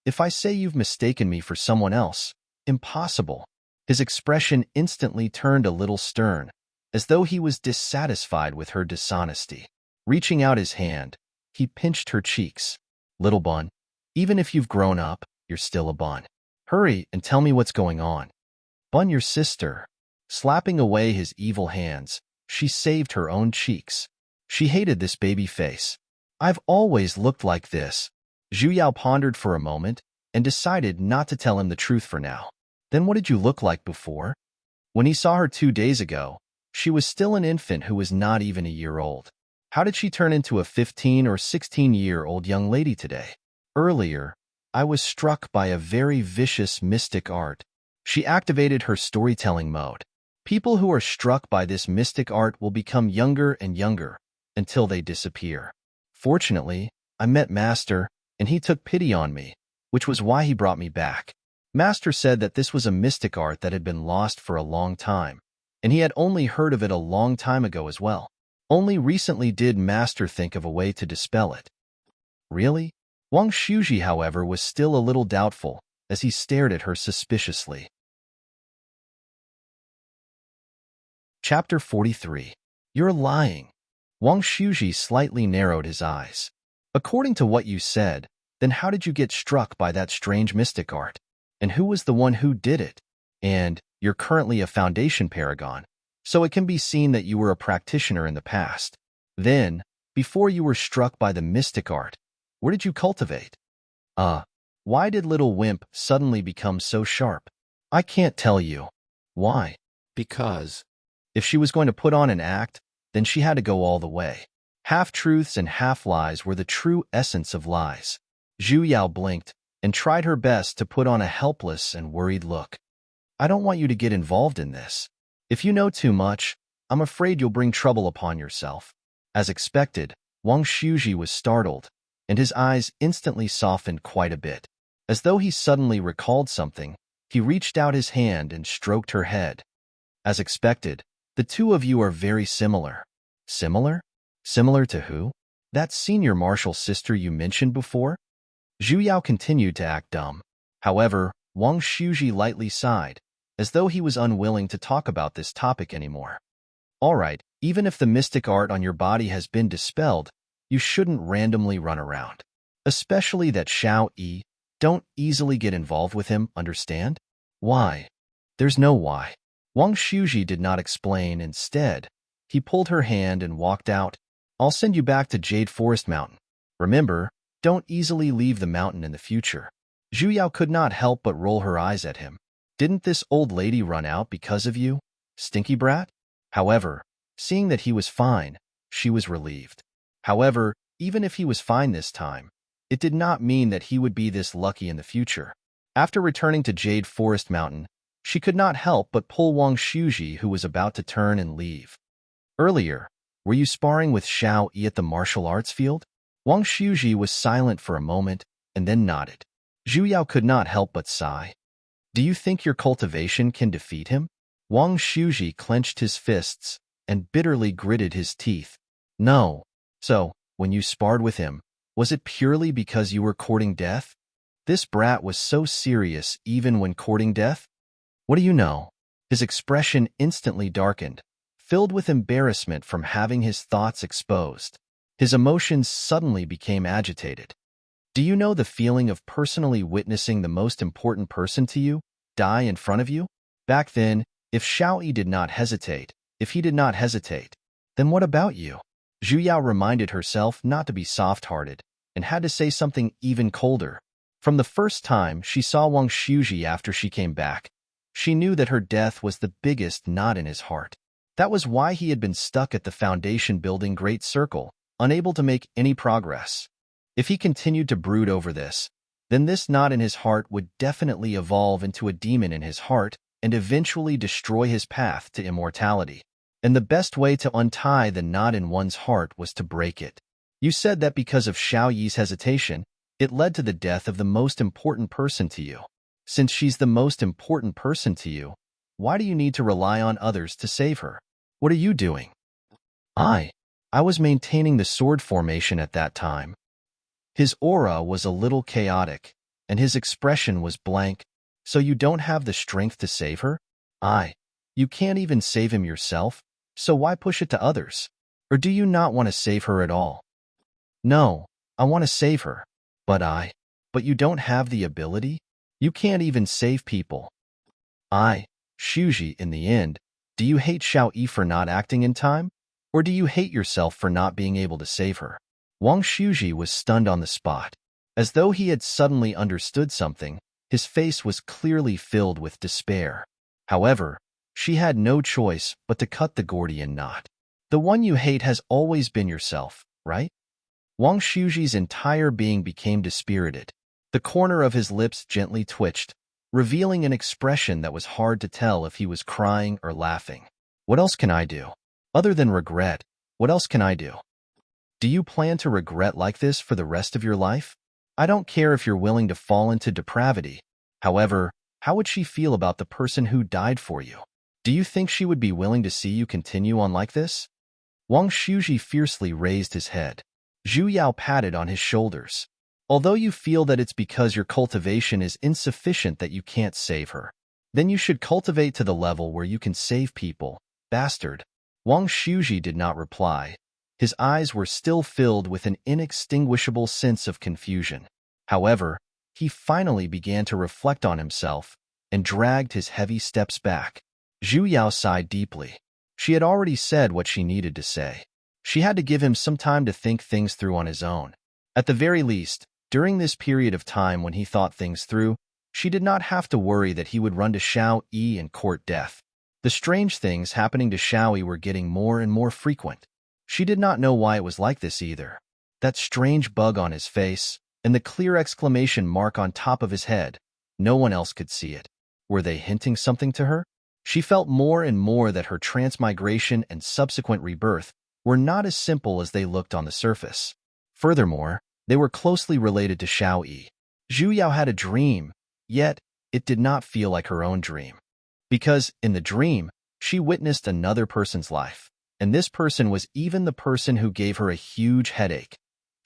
If I say you've mistaken me for someone else, impossible. His expression instantly turned a little stern, as though he was dissatisfied with her dishonesty. Reaching out his hand, he pinched her cheeks. Little Bun, even if you've grown up, you're still a Bun. Hurry and tell me what's going on. Bun, your sister. Slapping away his evil hands, she saved her own cheeks. She hated this baby face. I've always looked like this. Zhu Yao pondered for a moment and decided not to tell him the truth for now. Then what did you look like before? When he saw her 2 days ago, she was still an infant who was not even a year old. How did she turn into a 15 or 16-year-old young lady today? Earlier, I was struck by a very vicious mystic art. She activated her storytelling mode. People who are struck by this mystic art will become younger and younger until they disappear. Fortunately, I met Master, and he took pity on me, which was why he brought me back. Master said that this was a mystic art that had been lost for a long time, and he had only heard of it a long time ago as well. Only recently did Master think of a way to dispel it. Really? Wang Shuji, however, was still a little doubtful as he stared at her suspiciously. Chapter 43. You're lying. Wang Shuji slightly narrowed his eyes. According to what you said, then how did you get struck by that strange mystic art? And who was the one who did it? And you're currently a Foundation Paragon, so it can be seen that you were a practitioner in the past. Then, before you were struck by the mystic art, where did you cultivate? Why did little Wimp suddenly become so sharp? I can't tell you. Why? Because. If she was going to put on an act, then she had to go all the way. Half-truths and half-lies were the true essence of lies. Zhu Yao blinked and tried her best to put on a helpless and worried look. I don't want you to get involved in this. If you know too much, I'm afraid you'll bring trouble upon yourself. As expected, Wang Shuji was startled, and his eyes instantly softened quite a bit. As though he suddenly recalled something, he reached out his hand and stroked her head. As expected, the two of you are very similar. Similar? Similar to who? That senior martial sister you mentioned before? Zhu Yao continued to act dumb. However, Wang Shuji lightly sighed, as though he was unwilling to talk about this topic anymore. All right, even if the mystic art on your body has been dispelled, you shouldn't randomly run around. Especially that Xiao Yi. Don't easily get involved with him, understand? Why? There's no why. Wang Shuji did not explain. Instead, he pulled her hand and walked out. I'll send you back to Jade Forest Mountain. Remember, don't easily leave the mountain in the future. Zhu Yao could not help but roll her eyes at him. Didn't this old lady run out because of you, stinky brat? However, seeing that he was fine, she was relieved. However, even if he was fine this time, it did not mean that he would be this lucky in the future. After returning to Jade Forest Mountain, she could not help but pull Wang Shuji, who was about to turn and leave. Earlier, were you sparring with Xiao Yi at the martial arts field? Wang Shuji was silent for a moment and then nodded. Zhu Yao could not help but sigh. Do you think your cultivation can defeat him? Wang Shuji clenched his fists and bitterly gritted his teeth. No. So, when you sparred with him, was it purely because you were courting death? This brat was so serious even when courting death? What do you know? His expression instantly darkened, filled with embarrassment from having his thoughts exposed. His emotions suddenly became agitated. Do you know the feeling of personally witnessing the most important person to you die in front of you? Back then, if Xiao Yi did not hesitate, then what about you? Zhu Yao reminded herself not to be soft-hearted and had to say something even colder. From the first time she saw Wang Shuji after she came back, she knew that her death was the biggest knot in his heart. That was why he had been stuck at the Foundation building Great Circle, unable to make any progress. If he continued to brood over this, then this knot in his heart would definitely evolve into a demon in his heart and eventually destroy his path to immortality. And the best way to untie the knot in one's heart was to break it. You said that because of Xiao Yi's hesitation, it led to the death of the most important person to you. Since she's the most important person to you, why do you need to rely on others to save her? What are you doing? I was maintaining the sword formation at that time. His aura was a little chaotic, and his expression was blank. So you don't have the strength to save her? You can't even save him yourself, so why push it to others? Or do you not want to save her at all? No, I want to save her. But you don't have the ability? You can't even save people. Shuji, in the end, do you hate Xiao Yi for not acting in time? Or do you hate yourself for not being able to save her? Wang Shuji was stunned on the spot. As though he had suddenly understood something, his face was clearly filled with despair. However, she had no choice but to cut the Gordian knot. The one you hate has always been yourself, right? Wang Shuji's entire being became dispirited. The corner of his lips gently twitched, revealing an expression that was hard to tell if he was crying or laughing. What else can I do? Other than regret, what else can I do? Do you plan to regret like this for the rest of your life? I don't care if you're willing to fall into depravity. However, how would she feel about the person who died for you? Do you think she would be willing to see you continue on like this? Wang Shuji fiercely raised his head. Zhu Yao patted on his shoulders. Although you feel that it's because your cultivation is insufficient that you can't save her, then you should cultivate to the level where you can save people, bastard. Wang Shuji did not reply. His eyes were still filled with an inextinguishable sense of confusion. However, he finally began to reflect on himself and dragged his heavy steps back. Zhu Yao sighed deeply. She had already said what she needed to say. She had to give him some time to think things through on his own. At the very least, during this period of time when he thought things through, she did not have to worry that he would run to Xiao Yi and court death. The strange things happening to Xiao Yi were getting more and more frequent. She did not know why it was like this either. That strange bug on his face, and the clear exclamation mark on top of his head, no one else could see it. Were they hinting something to her? She felt more and more that her transmigration and subsequent rebirth were not as simple as they looked on the surface. Furthermore, they were closely related to Xiao Yi. Zhu Yao had a dream, yet it did not feel like her own dream. Because, in the dream, she witnessed another person's life, and this person was even the person who gave her a huge headache.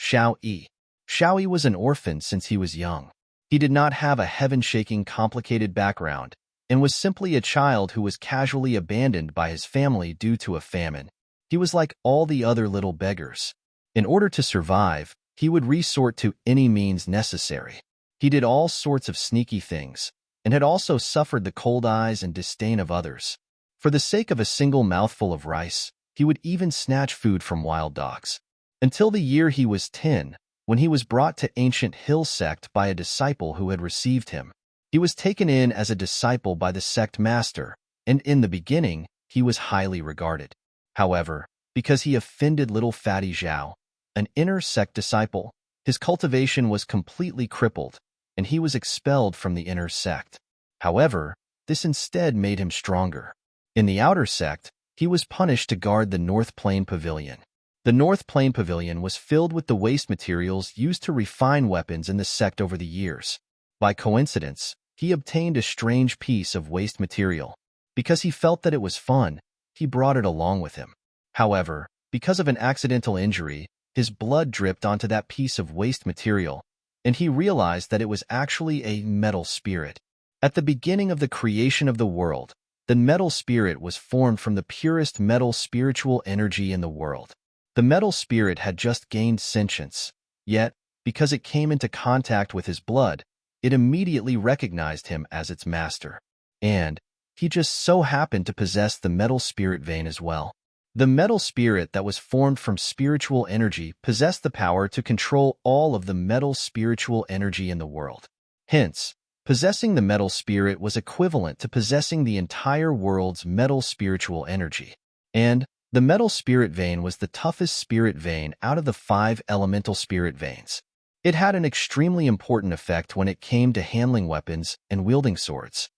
Xiao Yi. Xiao Yi was an orphan since he was young. He did not have a heaven-shaking, complicated background, and was simply a child who was casually abandoned by his family due to a famine. He was like all the other little beggars. In order to survive, he would resort to any means necessary. He did all sorts of sneaky things, and had also suffered the cold eyes and disdain of others. For the sake of a single mouthful of rice, he would even snatch food from wild dogs. Until the year he was 10, when he was brought to ancient Hill sect by a disciple who had received him. He was taken in as a disciple by the sect master, and in the beginning, he was highly regarded. However, because he offended little fatty Zhao, an inner sect disciple, his cultivation was completely crippled, and he was expelled from the inner sect. However, this instead made him stronger. In the outer sect, he was punished to guard the North Plain Pavilion. The North Plain Pavilion was filled with the waste materials used to refine weapons in the sect over the years. By coincidence, he obtained a strange piece of waste material. Because he felt that it was fun, he brought it along with him. However, because of an accidental injury, his blood dripped onto that piece of waste material, and he realized that it was actually a metal spirit. At the beginning of the creation of the world, the metal spirit was formed from the purest metal spiritual energy in the world. The metal spirit had just gained sentience, yet, because it came into contact with his blood, it immediately recognized him as its master. And he just so happened to possess the metal spirit vein as well. The metal spirit that was formed from spiritual energy possessed the power to control all of the metal spiritual energy in the world. Hence, possessing the metal spirit was equivalent to possessing the entire world's metal spiritual energy. And the metal spirit vein was the toughest spirit vein out of the 5 elemental spirit veins. It had an extremely important effect when it came to handling weapons and wielding swords.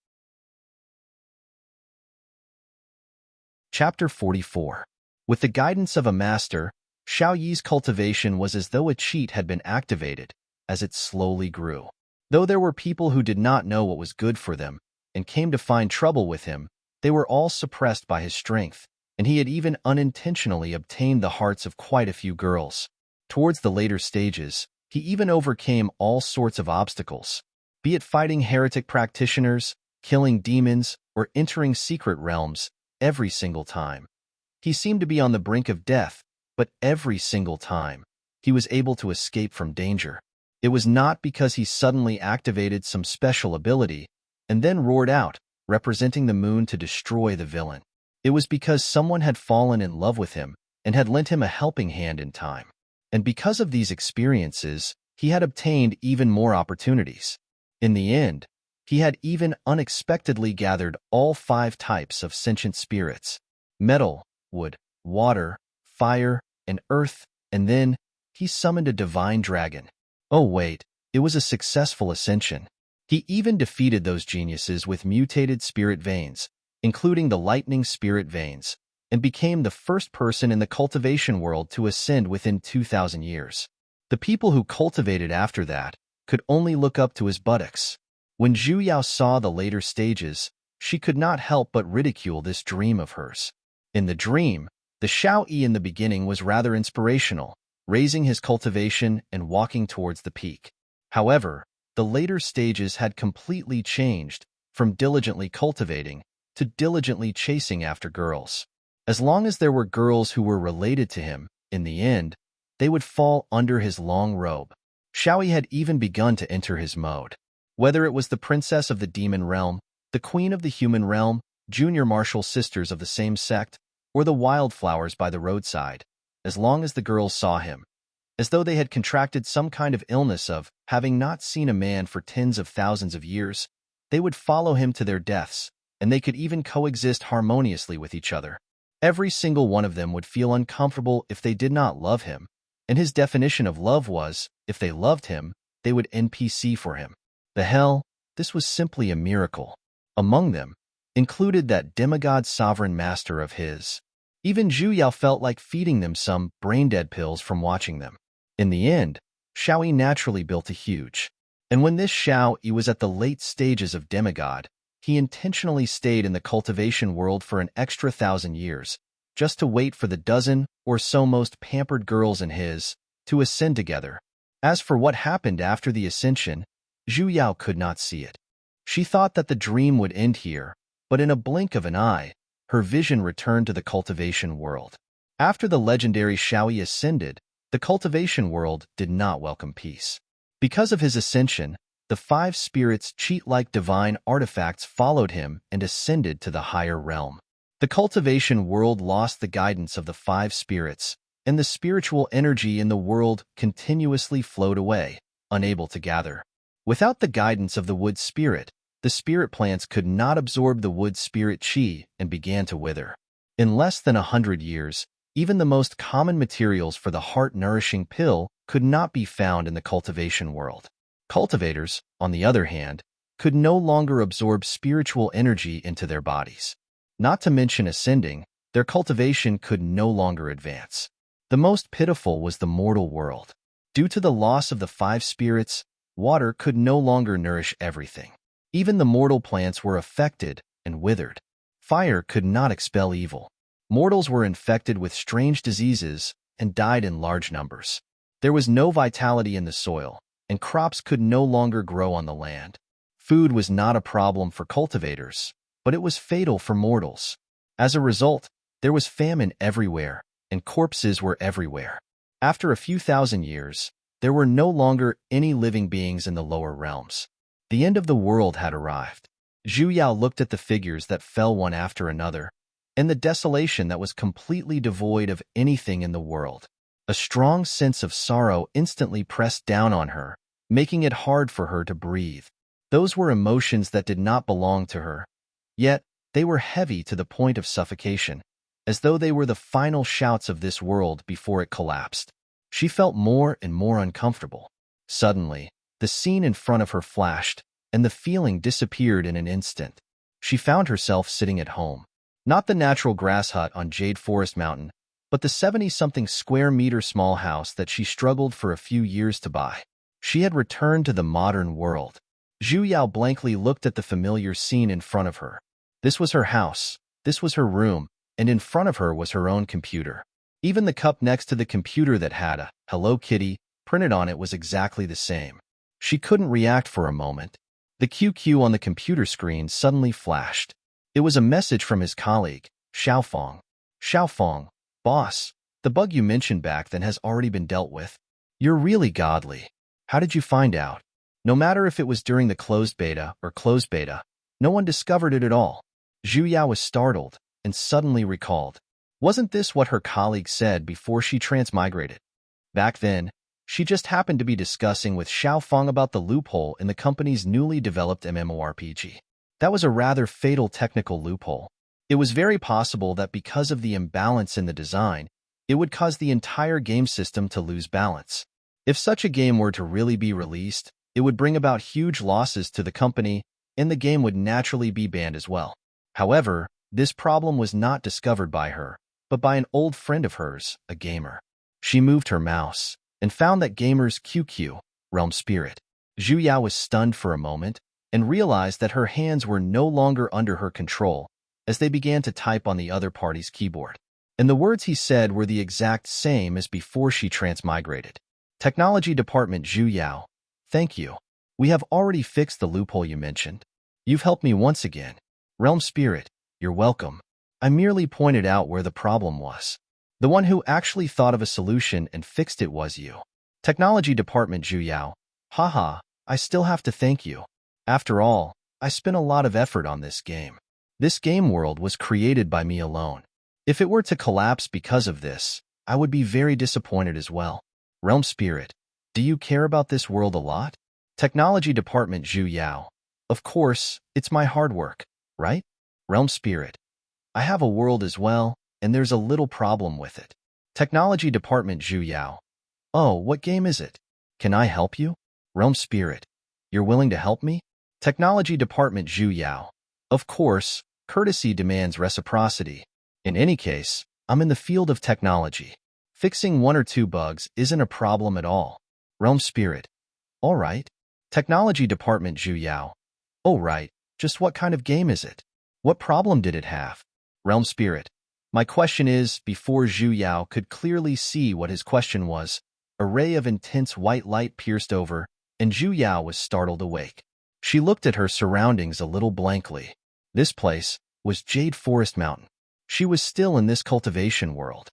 Chapter 44. With the guidance of a master, Xiao Yi's cultivation was as though a cheat had been activated, as it slowly grew. Though there were people who did not know what was good for them, and came to find trouble with him, they were all suppressed by his strength, and he had even unintentionally obtained the hearts of quite a few girls. Towards the later stages, he even overcame all sorts of obstacles, be it fighting heretic practitioners, killing demons, or entering secret realms. Every single time, he seemed to be on the brink of death, but every single time, he was able to escape from danger. It was not because he suddenly activated some special ability and then roared out, representing the moon to destroy the villain. It was because someone had fallen in love with him and had lent him a helping hand in time. And because of these experiences, he had obtained even more opportunities. In the end, he had even unexpectedly gathered all 5 types of sentient spirits: metal, wood, water, fire, and earth, and then he summoned a divine dragon. Oh wait, It was a successful ascension. He even defeated those geniuses with mutated spirit veins, including the lightning spirit veins, and became the first person in the cultivation world to ascend within 2,000 years. The people who cultivated after that could only look up to his buttocks. When Zhu Yao saw the later stages, she could not help but ridicule this dream of hers. In the dream, the Shao Yi in the beginning was rather inspirational, raising his cultivation and walking towards the peak. However, the later stages had completely changed from diligently cultivating to diligently chasing after girls. As long as there were girls who were related to him, in the end, they would fall under his long robe. Shaoyi had even begun to enter his mode. Whether it was the princess of the demon realm, the queen of the human realm, junior martial sisters of the same sect, or the wildflowers by the roadside, as long as the girls saw him, as though they had contracted some kind of illness of having not seen a man for tens of thousands of years, they would follow him to their deaths, and they could even coexist harmoniously with each other. Every single one of them would feel uncomfortable if they did not love him, and his definition of love was, if they loved him, they would NPC for him. The hell, this was simply a miracle. Among them, included that demigod sovereign master of his. Even Zhu Yao felt like feeding them some brain-dead pills from watching them. In the end, Shao Yi naturally built a huge. And when this Shao Yi was at the late stages of demigod, he intentionally stayed in the cultivation world for an extra 1,000 years, just to wait for the dozen or so most pampered girls in his to ascend together. As for what happened after the ascension, Zhu Yao could not see it. She thought that the dream would end here, but in a blink of an eye, her vision returned to the cultivation world. After the legendary Shao Yi ascended, the cultivation world did not welcome peace. Because of his ascension, the 5 spirits cheat-like divine artifacts followed him and ascended to the higher realm. The cultivation world lost the guidance of the 5 spirits, and the spiritual energy in the world continuously flowed away, unable to gather. Without the guidance of the wood spirit, the spirit plants could not absorb the wood spirit chi and began to wither. In less than 100 years, even the most common materials for the heart-nourishing pill could not be found in the cultivation world. Cultivators, on the other hand, could no longer absorb spiritual energy into their bodies. Not to mention ascending, their cultivation could no longer advance. The most pitiful was the mortal world. Due to the loss of the 5 spirits, water could no longer nourish everything. Even the mortal plants were affected and withered. Fire could not expel evil. Mortals were infected with strange diseases and died in large numbers. There was no vitality in the soil, and crops could no longer grow on the land. Food was not a problem for cultivators, but it was fatal for mortals. As a result, there was famine everywhere, and corpses were everywhere. After a few thousand years, there were no longer any living beings in the lower realms. The end of the world had arrived. Zhu Yao looked at the figures that fell one after another, and the desolation that was completely devoid of anything in the world. A strong sense of sorrow instantly pressed down on her, making it hard for her to breathe. Those were emotions that did not belong to her, yet they were heavy to the point of suffocation, as though they were the final shouts of this world before it collapsed. She felt more and more uncomfortable. Suddenly, the scene in front of her flashed, and the feeling disappeared in an instant. She found herself sitting at home. Not the natural grass hut on Jade Forest Mountain, but the 70-something square meter small house that she struggled for a few years to buy. She had returned to the modern world. Zhu Yao blankly looked at the familiar scene in front of her. This was her house, this was her room, and in front of her was her own computer. Even the cup next to the computer that had a Hello Kitty printed on it was exactly the same. She couldn't react for a moment. The QQ on the computer screen suddenly flashed. It was a message from his colleague, Xiaofeng. Xiaofeng, boss, the bug you mentioned back then has already been dealt with. You're really godly. How did you find out? No matter if it was during the closed beta or closed beta, no one discovered it at all. Zhu Yao was startled and suddenly recalled. Wasn't this what her colleague said before she transmigrated? Back then, she just happened to be discussing with Xiaofeng about the loophole in the company's newly developed MMORPG. That was a rather fatal technical loophole. It was very possible that because of the imbalance in the design, it would cause the entire game system to lose balance. If such a game were to really be released, It would bring about huge losses to the company, and the game would naturally be banned as well. However, this problem was not discovered by her, but by an old friend of hers, a gamer. She moved her mouse and found that gamer's QQ, realm spirit. Zhu Yao was stunned for a moment and realized that her hands were no longer under her control as they began to type on the other party's keyboard. And the words he said were the exact same as before she transmigrated. Technology Department Zhu Yao, thank you. We have already fixed the loophole you mentioned. You've helped me once again. Realm Spirit, you're welcome. I merely pointed out where the problem was. The one who actually thought of a solution and fixed it was you. Technology Department Zhu Yao, haha, I still have to thank you. After all, I spent a lot of effort on this game. This game world was created by me alone. If it were to collapse because of this, I would be very disappointed as well. Realm Spirit, do you care about this world a lot? Technology Department Zhu Yao, of course, it's my hard work, right? Realm Spirit, I have a world as well, and there's a little problem with it. Technology Department Zhu Yao, oh, what game is it? Can I help you? Realm Spirit, you're willing to help me? Technology Department Zhu Yao, of course, courtesy demands reciprocity. In any case, I'm in the field of technology. Fixing 1 or 2 bugs isn't a problem at all. Realm Spirit, all right. Technology Department Zhu Yao, oh right, just what kind of game is it? What problem did it have? Realm Spirit, my question is, before Zhu Yao could clearly see what his question was, a ray of intense white light pierced over, and Zhu Yao was startled awake. She looked at her surroundings a little blankly. This place was Jade Forest Mountain. She was still in this cultivation world.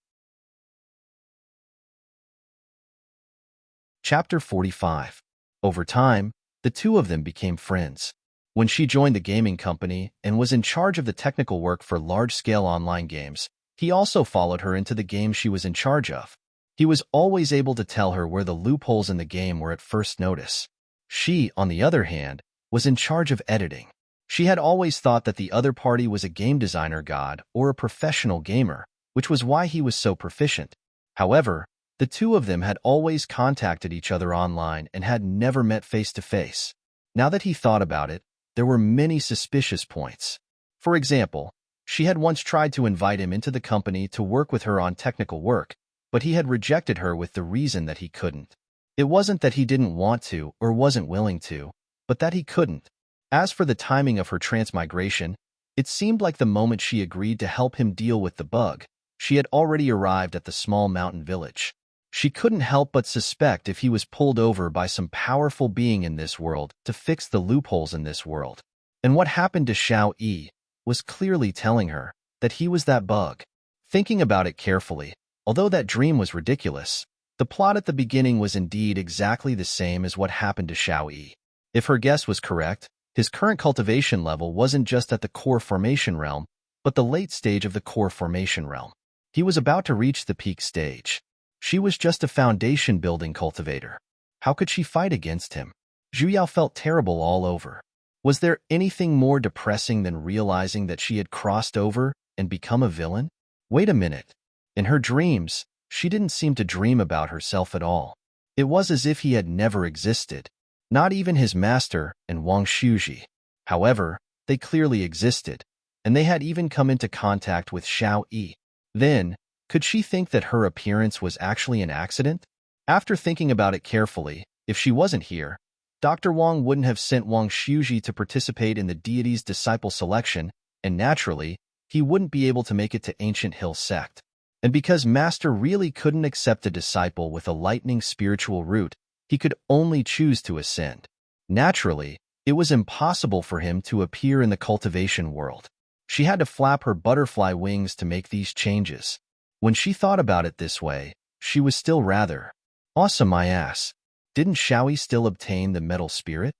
Chapter 45. Over time, the two of them became friends. When she joined the gaming company and was in charge of the technical work for large-scale online games, he also followed her into the game she was in charge of. He was always able to tell her where the loopholes in the game were at first notice. She, on the other hand, was in charge of editing. She had always thought that the other party was a game designer god or a professional gamer, which was why he was so proficient. However, the two of them had always contacted each other online and had never met face-to-face. Now that he thought about it, there were many suspicious points. For example, she had once tried to invite him into the company to work with her on technical work, but he had rejected her with the reason that he couldn't. It wasn't that he didn't want to or wasn't willing to, but that he couldn't. As for the timing of her transmigration, it seemed like the moment she agreed to help him deal with the bug, she had already arrived at the small mountain village. She couldn't help but suspect if he was pulled over by some powerful being in this world to fix the loopholes in this world. And what happened to Xiao Yi was clearly telling her that he was that bug. Thinking about it carefully, although that dream was ridiculous, the plot at the beginning was indeed exactly the same as what happened to Xiao Yi. If her guess was correct, his current cultivation level wasn't just at the core formation realm, but the late stage of the core formation realm. He was about to reach the peak stage. She was just a foundation-building cultivator. How could she fight against him? Zhu Yao felt terrible all over. Was there anything more depressing than realizing that she had crossed over and become a villain? Wait a minute. In her dreams, she didn't seem to dream about herself at all. It was as if he had never existed. Not even his master and Wang Shuji. However, they clearly existed, and they had even come into contact with Xiao Yi. Then, could she think that her appearance was actually an accident? After thinking about it carefully, if she wasn't here, Dr. Wang wouldn't have sent Wang Shuji to participate in the deity's disciple selection, and naturally, he wouldn't be able to make it to Ancient Hill Sect. And because Master really couldn't accept a disciple with a lightning spiritual root, he could only choose to ascend. Naturally, it was impossible for him to appear in the cultivation world. She had to flap her butterfly wings to make these changes. When she thought about it this way, she was still rather awesome, my ass. Didn't Xiaoyi still obtain the metal spirit?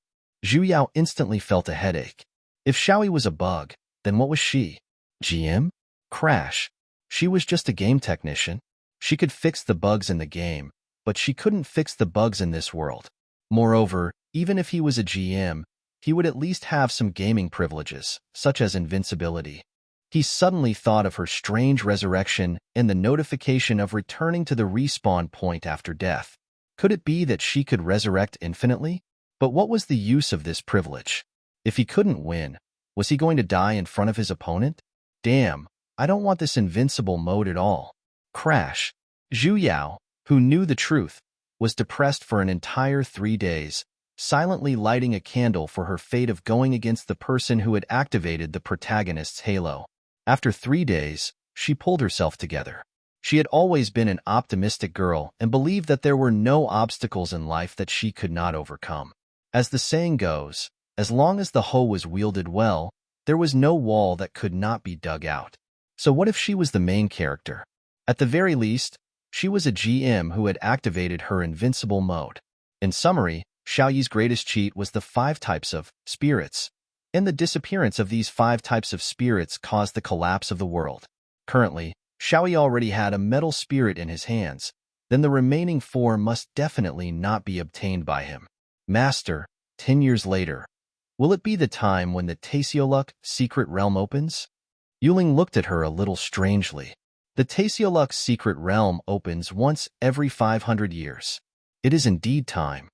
Zhu Yao instantly felt a headache. If Xiaoyi was a bug, then what was she? GM? Crash. She was just a game technician. She could fix the bugs in the game, but she couldn't fix the bugs in this world. Moreover, even if he was a GM, he would at least have some gaming privileges, such as invincibility. He suddenly thought of her strange resurrection and the notification of returning to the respawn point after death. Could it be that she could resurrect infinitely? But what was the use of this privilege? If he couldn't win, was he going to die in front of his opponent? Damn, I don't want this invincible mode at all. Crash. Zhu Yao, who knew the truth, was depressed for an entire 3 days, silently lighting a candle for her fate of going against the person who had activated the protagonist's halo. After 3 days, she pulled herself together. She had always been an optimistic girl and believed that there were no obstacles in life that she could not overcome. As the saying goes, as long as the hoe was wielded well, there was no wall that could not be dug out. So what if she was the main character? At the very least, she was a GM who had activated her invincible mode. In summary, Xiaoyi's greatest cheat was the 5 types of spirits, and the disappearance of these 5 types of spirits caused the collapse of the world. Currently, Xiaoyi already had a metal spirit in his hands, then the remaining 4 must definitely not be obtained by him. Master, 10 years later, will it be the time when the Taesioluk secret realm opens? Yuling looked at her a little strangely. The Taesioluk secret realm opens once every 500 years. It is indeed time.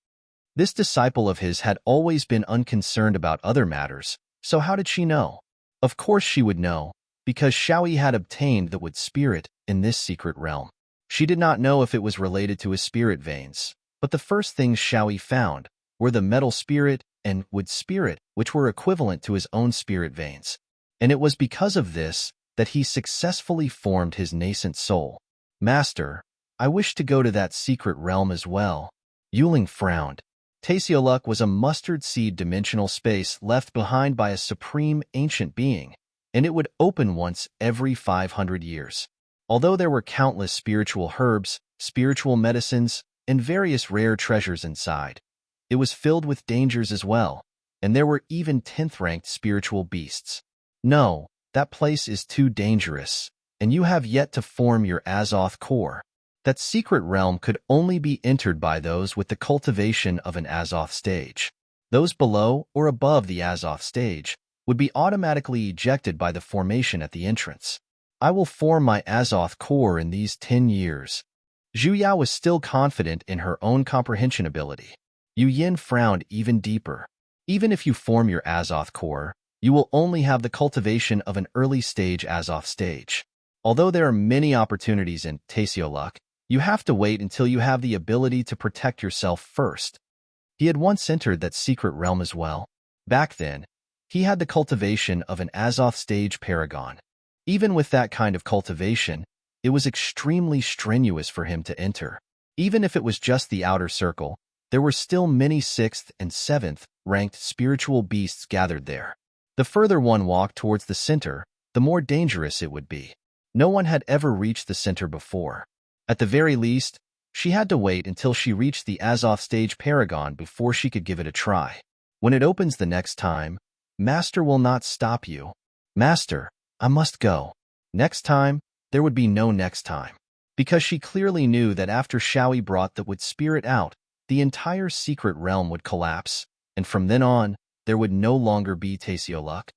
This disciple of his had always been unconcerned about other matters, so how did she know? Of course she would know, because Xiaoyi had obtained the wood spirit in this secret realm. She did not know if it was related to his spirit veins, but the first things Xiaoyi found were the metal spirit and wood spirit, which were equivalent to his own spirit veins. And it was because of this that he successfully formed his nascent soul. Master, I wish to go to that secret realm as well. Yuling frowned. Taesioluk was a mustard seed dimensional space left behind by a supreme ancient being, and it would open once every 500 years. Although there were countless spiritual herbs, spiritual medicines, and various rare treasures inside, it was filled with dangers as well, and there were even 10th-ranked spiritual beasts. No, that place is too dangerous, and you have yet to form your Azoth core. That secret realm could only be entered by those with the cultivation of an Azoth stage. Those below or above the Azoth stage would be automatically ejected by the formation at the entrance. I will form my Azoth core in these 10 years. Zhu Yao was still confident in her own comprehension ability. Yu Yin frowned even deeper. Even if you form your Azoth core, you will only have the cultivation of an early-stage Azoth stage. Although there are many opportunities in Taesioluk, you have to wait until you have the ability to protect yourself first. He had once entered that secret realm as well. Back then, he had the cultivation of an Azoth stage paragon. Even with that kind of cultivation, it was extremely strenuous for him to enter. Even if it was just the outer circle, there were still many 6th and 7th ranked spiritual beasts gathered there. The further one walked towards the center, the more dangerous it would be. No one had ever reached the center before. At the very least, she had to wait until she reached the Azoth stage paragon before she could give it a try. When it opens the next time, Master will not stop you. Master, I must go. Next time, there would be no next time. Because she clearly knew that after Xiaoyi brought the wood spirit out, the entire secret realm would collapse, and from then on, there would no longer be Taesioluk.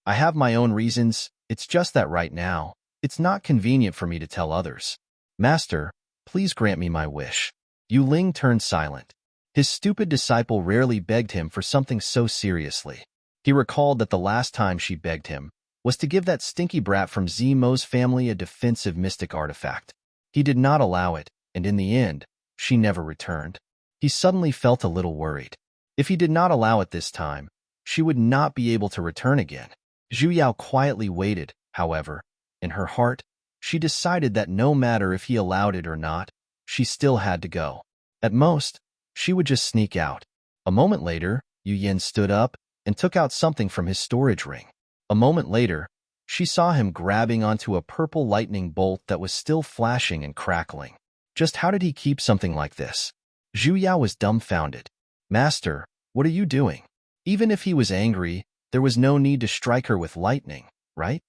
I have my own reasons, it's just that right now, it's not convenient for me to tell others. Master, please grant me my wish. Yu Ling turned silent. His stupid disciple rarely begged him for something so seriously. He recalled that the last time she begged him was to give that stinky brat from Zemo's family a defensive mystic artifact. He did not allow it, and in the end, she never returned. He suddenly felt a little worried. If he did not allow it this time, she would not be able to return again. Zhu Yao quietly waited, however. In her heart, she decided that no matter if he allowed it or not, she still had to go. At most, she would just sneak out. A moment later, Yu Yin stood up and took out something from his storage ring. A moment later, she saw him grabbing onto a purple lightning bolt that was still flashing and crackling. Just how did he keep something like this? Zhu Yao was dumbfounded. Master, what are you doing? Even if he was angry, there was no need to strike her with lightning, right?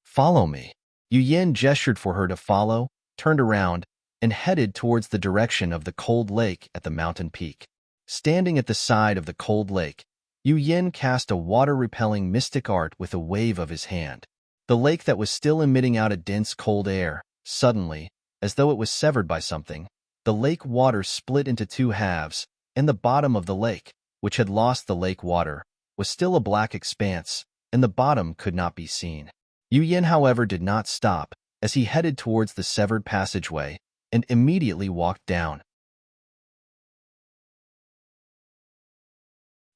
Follow me. Yu Yin gestured for her to follow, turned around, and headed towards the direction of the cold lake at the mountain peak. Standing at the side of the cold lake, Yu Yin cast a water-repelling mystic art with a wave of his hand. The lake that was still emitting out a dense cold air, suddenly, as though it was severed by something, the lake water split into 2 halves, and the bottom of the lake, which had lost the lake water, was still a black expanse, and the bottom could not be seen. Yu Yin, however, did not stop, as he headed towards the severed passageway and immediately walked down.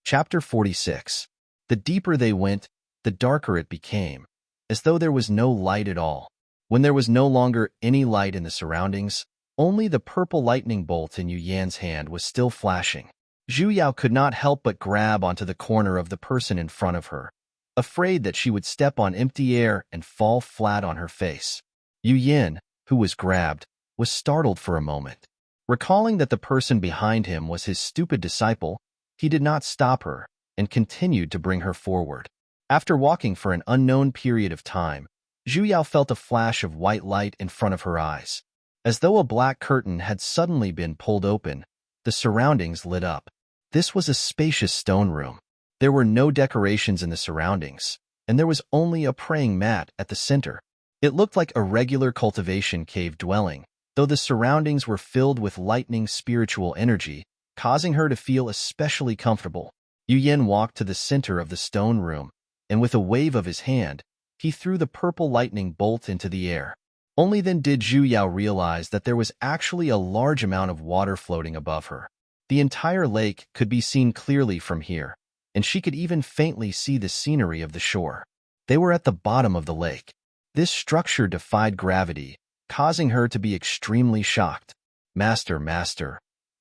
Chapter 46. The deeper they went, the darker it became, as though there was no light at all. When there was no longer any light in the surroundings, only the purple lightning bolt in Yu Yan's hand was still flashing. Zhu Yao could not help but grab onto the corner of the person in front of her, afraid that she would step on empty air and fall flat on her face. Yu Yin, who was grabbed, was startled for a moment. Recalling that the person behind him was his stupid disciple, he did not stop her and continued to bring her forward. After walking for an unknown period of time, Zhu Yao felt a flash of white light in front of her eyes. As though a black curtain had suddenly been pulled open, the surroundings lit up. This was a spacious stone room. There were no decorations in the surroundings, and there was only a praying mat at the center. It looked like a regular cultivation cave dwelling, though the surroundings were filled with lightning spiritual energy, causing her to feel especially comfortable. Yu Yin walked to the center of the stone room, and with a wave of his hand, he threw the purple lightning bolt into the air. Only then did Zhu Yao realize that there was actually a large amount of water floating above her. The entire lake could be seen clearly from here, and she could even faintly see the scenery of the shore. They were at the bottom of the lake. This structure defied gravity, causing her to be extremely shocked. Master,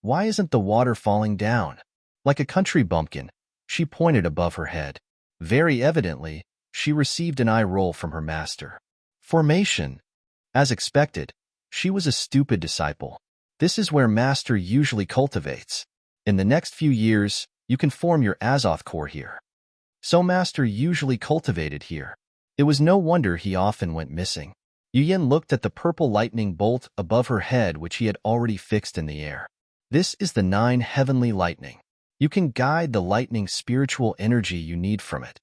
why isn't the water falling down? Like a country bumpkin, she pointed above her head. Very evidently, she received an eye roll from her master. Formation. As expected, she was a stupid disciple. This is where master usually cultivates. In the next few years, you can form your Azoth core here. So master usually cultivated here. It was no wonder he often went missing. Yu Yin looked at the purple lightning bolt above her head, which he had already fixed in the air. This is the 9 heavenly lightning. You can guide the lightning spiritual energy you need from it.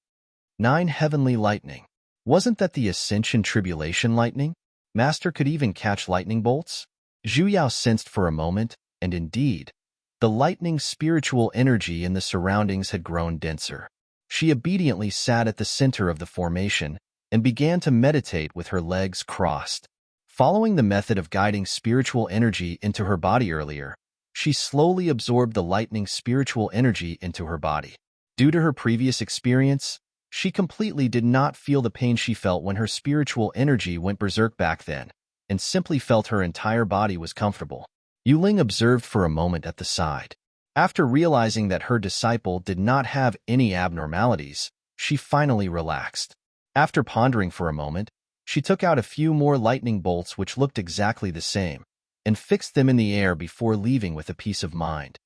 9 heavenly lightning. Wasn't that the ascension tribulation lightning? Master could even catch lightning bolts? Zhu Yao sensed for a moment, and indeed, the lightning spiritual energy in the surroundings had grown denser. She obediently sat at the center of the formation and began to meditate with her legs crossed. Following the method of guiding spiritual energy into her body earlier, she slowly absorbed the lightning spiritual energy into her body. Due to her previous experience, she completely did not feel the pain she felt when her spiritual energy went berserk back then, and simply felt her entire body was comfortable. Yu Ling observed for a moment at the side. After realizing that her disciple did not have any abnormalities, she finally relaxed. After pondering for a moment, she took out a few more lightning bolts which looked exactly the same, and fixed them in the air before leaving with a peace of mind.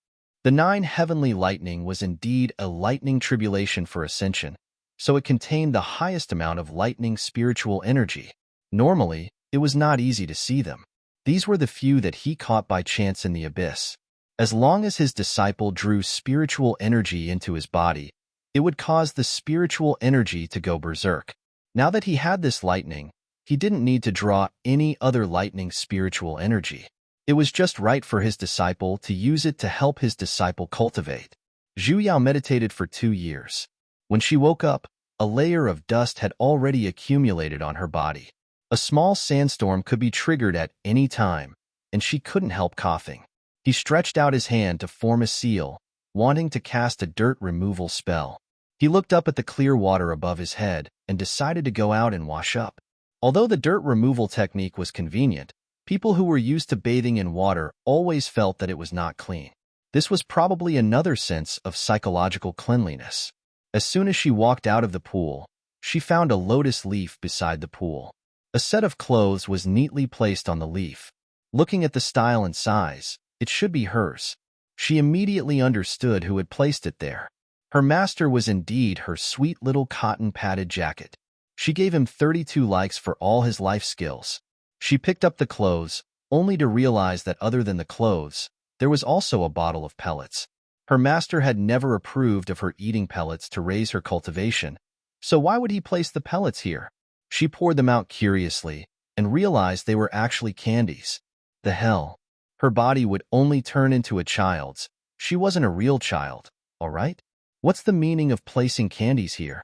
The 9 heavenly lightning was indeed a lightning tribulation for ascension, so it contained the highest amount of lightning spiritual energy. Normally, it was not easy to see them. These were the few that he caught by chance in the abyss. As long as his disciple drew spiritual energy into his body, it would cause the spiritual energy to go berserk. Now that he had this lightning, he didn't need to draw any other lightning spiritual energy. It was just right for his disciple to use it to help his disciple cultivate. Zhu Yao meditated for 2 years. When she woke up, a layer of dust had already accumulated on her body. A small sandstorm could be triggered at any time, and she couldn't help coughing. He stretched out his hand to form a seal, wanting to cast a dirt removal spell. He looked up at the clear water above his head and decided to go out and wash up. Although the dirt removal technique was convenient, people who were used to bathing in water always felt that it was not clean. This was probably another sense of psychological cleanliness. As soon as she walked out of the pool, she found a lotus leaf beside the pool. A set of clothes was neatly placed on the leaf. Looking at the style and size, it should be hers. She immediately understood who had placed it there. Her master was indeed her sweet little cotton-padded jacket. She gave him 32 likes for all his life skills. She picked up the clothes, only to realize that other than the clothes, there was also a bottle of pellets. Her master had never approved of her eating pellets to raise her cultivation, so why would he place the pellets here? She poured them out curiously and realized they were actually candies. The hell? Her body would only turn into a child's. She wasn't a real child. all right? What's the meaning of placing candies here?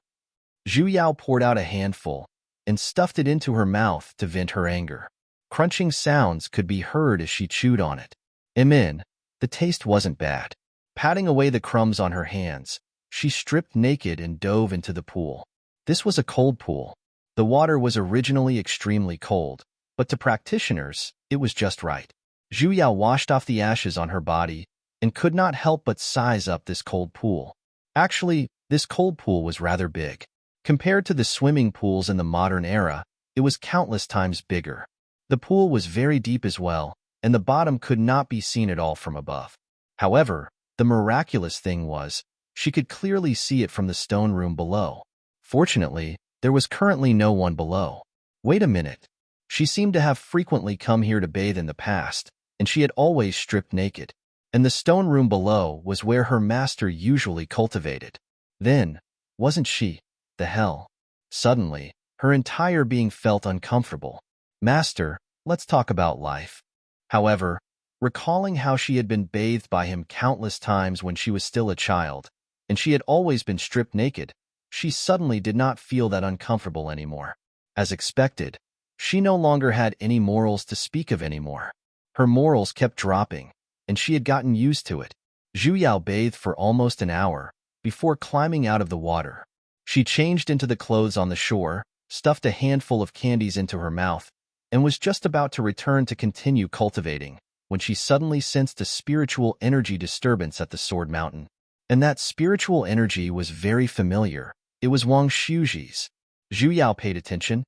Zhu Yao poured out a handful and stuffed it into her mouth to vent her anger. Crunching sounds could be heard as she chewed on it. The taste wasn't bad. Patting away the crumbs on her hands, she stripped naked and dove into the pool. This was a cold pool. The water was originally extremely cold, but to practitioners, it was just right. Zhu Yao washed off the ashes on her body and could not help but size up this cold pool. Actually, this cold pool was rather big. Compared to the swimming pools in the modern era, it was countless times bigger. The pool was very deep as well, and the bottom could not be seen at all from above. However, the miraculous thing was, she could clearly see it from the stone room below. Fortunately, there was currently no one below. Wait a minute. She seemed to have frequently come here to bathe in the past, and she had always stripped naked. And the stone room below was where her master usually cultivated. Then, wasn't she? The hell? Suddenly, her entire being felt uncomfortable. Master, let's talk about life. However, recalling how she had been bathed by him countless times when she was still a child, and she had always been stripped naked, she suddenly did not feel that uncomfortable anymore. As expected, she no longer had any morals to speak of anymore. Her morals kept dropping, and she had gotten used to it. Zhu Yao bathed for almost an hour before climbing out of the water. She changed into the clothes on the shore, stuffed a handful of candies into her mouth, and was just about to return to continue cultivating when she suddenly sensed a spiritual energy disturbance at the Sword Mountain. And that spiritual energy was very familiar. It was Wang Xiuji's. Zhu Yao paid attention,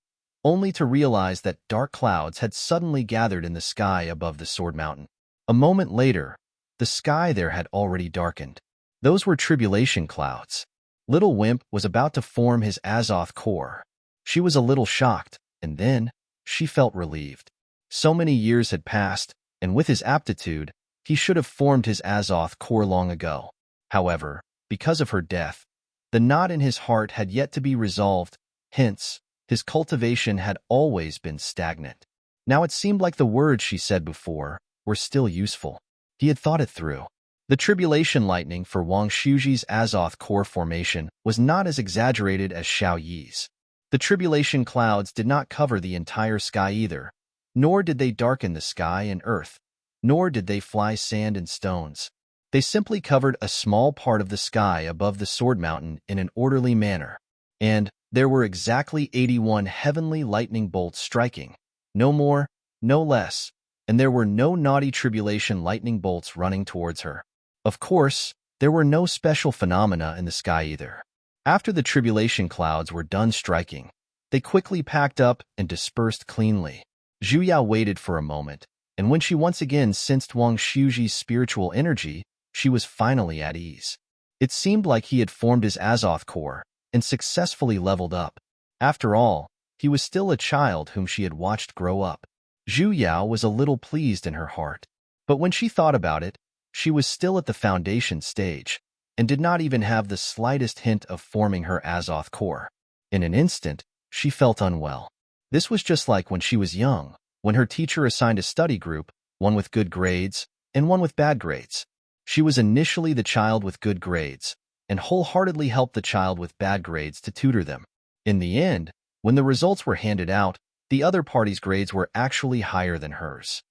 only to realize that dark clouds had suddenly gathered in the sky above the Sword Mountain. A moment later, the sky there had already darkened. Those were tribulation clouds. Little Wimp was about to form his Azoth core. She was a little shocked, and then she felt relieved. So many years had passed, and with his aptitude, he should have formed his Azoth core long ago. However, because of her death, the knot in his heart had yet to be resolved, hence, his cultivation had always been stagnant. Now it seemed like the words she said before were still useful. He had thought it through. The tribulation lightning for Wang Xiuji's Azoth core formation was not as exaggerated as Xiao Yi's. The tribulation clouds did not cover the entire sky either, nor did they darken the sky and earth, nor did they fly sand and stones. They simply covered a small part of the sky above the Sword Mountain in an orderly manner. And there were exactly 81 heavenly lightning bolts striking, no more, no less, and there were no naughty tribulation lightning bolts running towards her. Of course, there were no special phenomena in the sky either. After the tribulation clouds were done striking, they quickly packed up and dispersed cleanly. Zhu Yao waited for a moment, and when she once again sensed Wang Xiuji's spiritual energy, she was finally at ease. It seemed like he had formed his Azoth core and successfully leveled up. After all, he was still a child whom she had watched grow up. Zhu Yao was a little pleased in her heart. But when she thought about it, she was still at the foundation stage and did not even have the slightest hint of forming her Azoth core. In an instant, she felt unwell. This was just like when she was young, when her teacher assigned a study group, one with good grades and one with bad grades. She was initially the child with good grades and wholeheartedly helped the child with bad grades to tutor them. In the end, when the results were handed out, the other party's grades were actually higher than hers.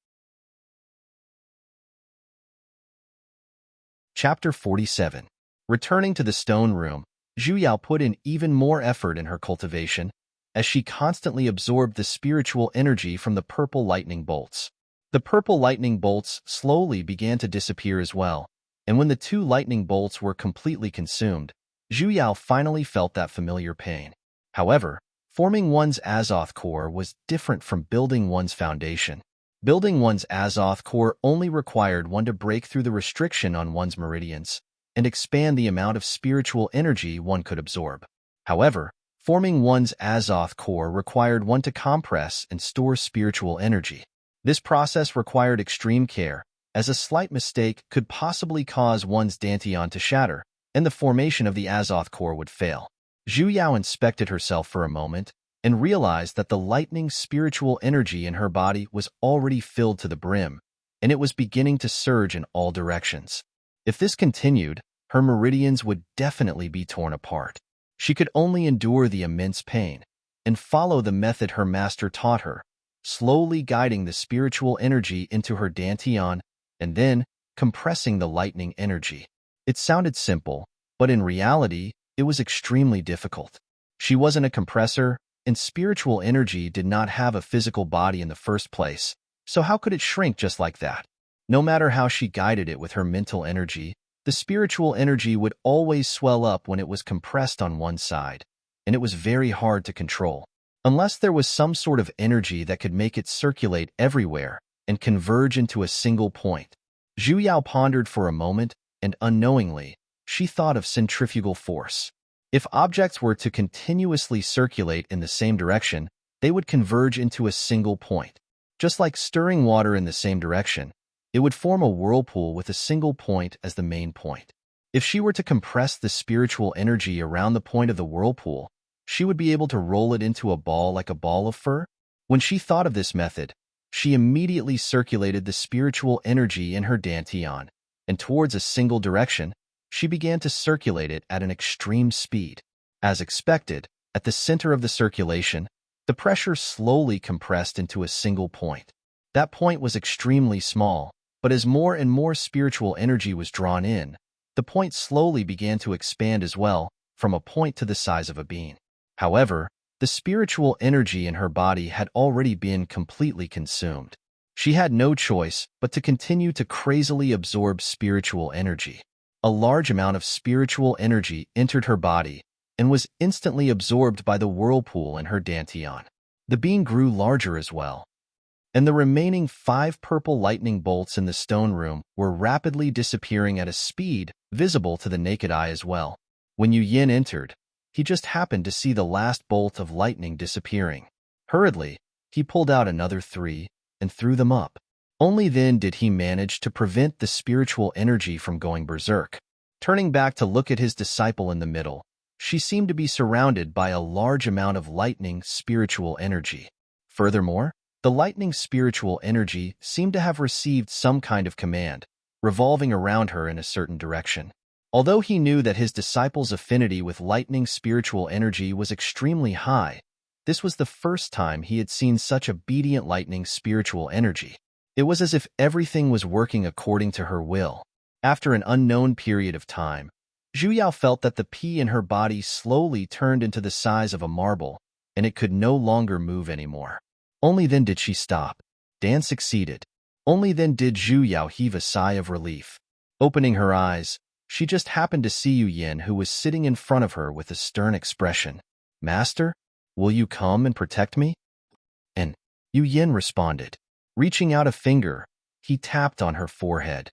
Chapter 47. Returning to the stone room, Zhu Yao put in even more effort in her cultivation, as she constantly absorbed the spiritual energy from the purple lightning bolts. The purple lightning bolts slowly began to disappear as well, and when the two lightning bolts were completely consumed, Zhu Yao finally felt that familiar pain. However, forming one's Azoth core was different from building one's foundation. Building one's Azoth core only required one to break through the restriction on one's meridians and expand the amount of spiritual energy one could absorb. However, forming one's Azoth core required one to compress and store spiritual energy. This process required extreme care, as a slight mistake could possibly cause one's dantian to shatter, and the formation of the Azoth core would fail. Zhu Yao inspected herself for a moment and realized that the lightning spiritual energy in her body was already filled to the brim, and it was beginning to surge in all directions. If this continued, her meridians would definitely be torn apart. She could only endure the immense pain and follow the method her master taught her, slowly guiding the spiritual energy into her dantian and then compressing the lightning energy. It sounded simple, but in reality, it was extremely difficult. She wasn't a compressor, and spiritual energy did not have a physical body in the first place, so how could it shrink just like that? No matter how she guided it with her mental energy, the spiritual energy would always swell up when it was compressed on one side, and it was very hard to control. Unless there was some sort of energy that could make it circulate everywhere and converge into a single point. Zhu Yao pondered for a moment, and unknowingly, she thought of centrifugal force. If objects were to continuously circulate in the same direction, they would converge into a single point. Just like stirring water in the same direction, it would form a whirlpool with a single point as the main point. If she were to compress the spiritual energy around the point of the whirlpool, she would be able to roll it into a ball like a ball of fur. When she thought of this method, she immediately circulated the spiritual energy in her dantian, and towards a single direction, she began to circulate it at an extreme speed. As expected, at the center of the circulation, the pressure slowly compressed into a single point. That point was extremely small, but as more and more spiritual energy was drawn in, the point slowly began to expand as well, from a point to the size of a bean. However, the spiritual energy in her body had already been completely consumed. She had no choice but to continue to crazily absorb spiritual energy. A large amount of spiritual energy entered her body and was instantly absorbed by the whirlpool in her dantian. The bean grew larger as well, and the remaining 5 purple lightning bolts in the stone room were rapidly disappearing at a speed visible to the naked eye as well. When Yu Yin entered, he just happened to see the last bolt of lightning disappearing. Hurriedly, he pulled out another 3 and threw them up. Only then did he manage to prevent the spiritual energy from going berserk. Turning back to look at his disciple in the middle, she seemed to be surrounded by a large amount of lightning spiritual energy. Furthermore, the lightning spiritual energy seemed to have received some kind of command, revolving around her in a certain direction. Although he knew that his disciple's affinity with lightning spiritual energy was extremely high, this was the first time he had seen such obedient lightning spiritual energy. It was as if everything was working according to her will. After an unknown period of time, Zhu Yao felt that the pea in her body slowly turned into the size of a marble, and it could no longer move anymore. Only then did she stop. Dan succeeded. Only then did Zhu Yao heave a sigh of relief. Opening her eyes, she just happened to see Yu Yin, who was sitting in front of her with a stern expression. "Master, will you come and protect me?" And Yu Yin responded. Reaching out a finger, he tapped on her forehead.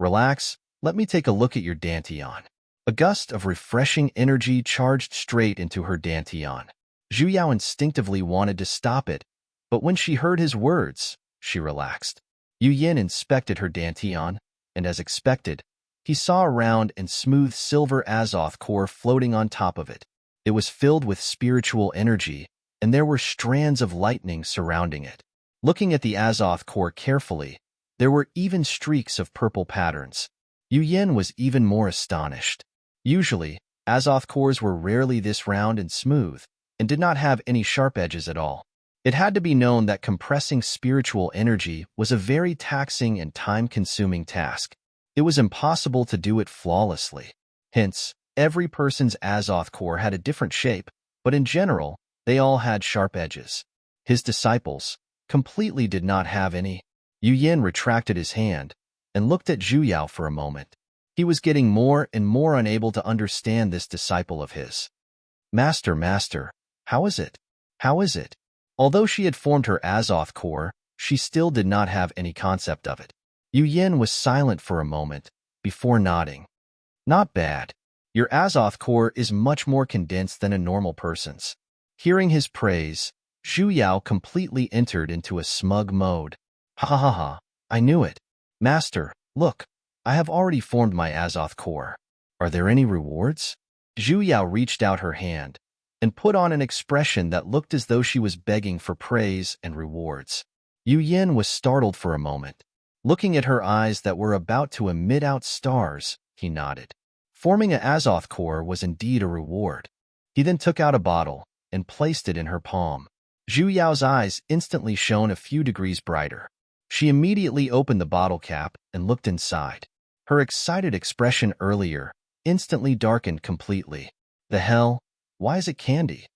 "Relax, let me take a look at your dantian." A gust of refreshing energy charged straight into her dantian. Zhu Yao instinctively wanted to stop it, but when she heard his words, she relaxed. Yu Yin inspected her dantian, and as expected, he saw a round and smooth silver Azoth core floating on top of it. It was filled with spiritual energy, and there were strands of lightning surrounding it. Looking at the Azoth core carefully, there were even streaks of purple patterns. Yu Yin was even more astonished. Usually, Azoth cores were rarely this round and smooth, and did not have any sharp edges at all. It had to be known that compressing spiritual energy was a very taxing and time-consuming task. It was impossible to do it flawlessly. Hence, every person's Azoth core had a different shape, but in general, they all had sharp edges. His disciples completely did not have any. Yu Yin retracted his hand and looked at Zhu Yao for a moment. He was getting more and more unable to understand this disciple of his. Master, how is it? How is it?" Although she had formed her Azoth core, she still did not have any concept of it. Yu Yin was silent for a moment, before nodding. "Not bad. Your Azoth core is much more condensed than a normal person's." Hearing his praise, Zhu Yao completely entered into a smug mode. "Ha ha ha, I knew it. Master, look, I have already formed my Azoth core. Are there any rewards?" Zhu Yao reached out her hand and put on an expression that looked as though she was begging for praise and rewards. Yu Yin was startled for a moment. Looking at her eyes that were about to emit out stars, he nodded. Forming a Azoth core was indeed a reward. He then took out a bottle and placed it in her palm. Zhu Yao's eyes instantly shone a few degrees brighter. She immediately opened the bottle cap and looked inside. Her excited expression earlier instantly darkened completely. The hell? Why is it candy?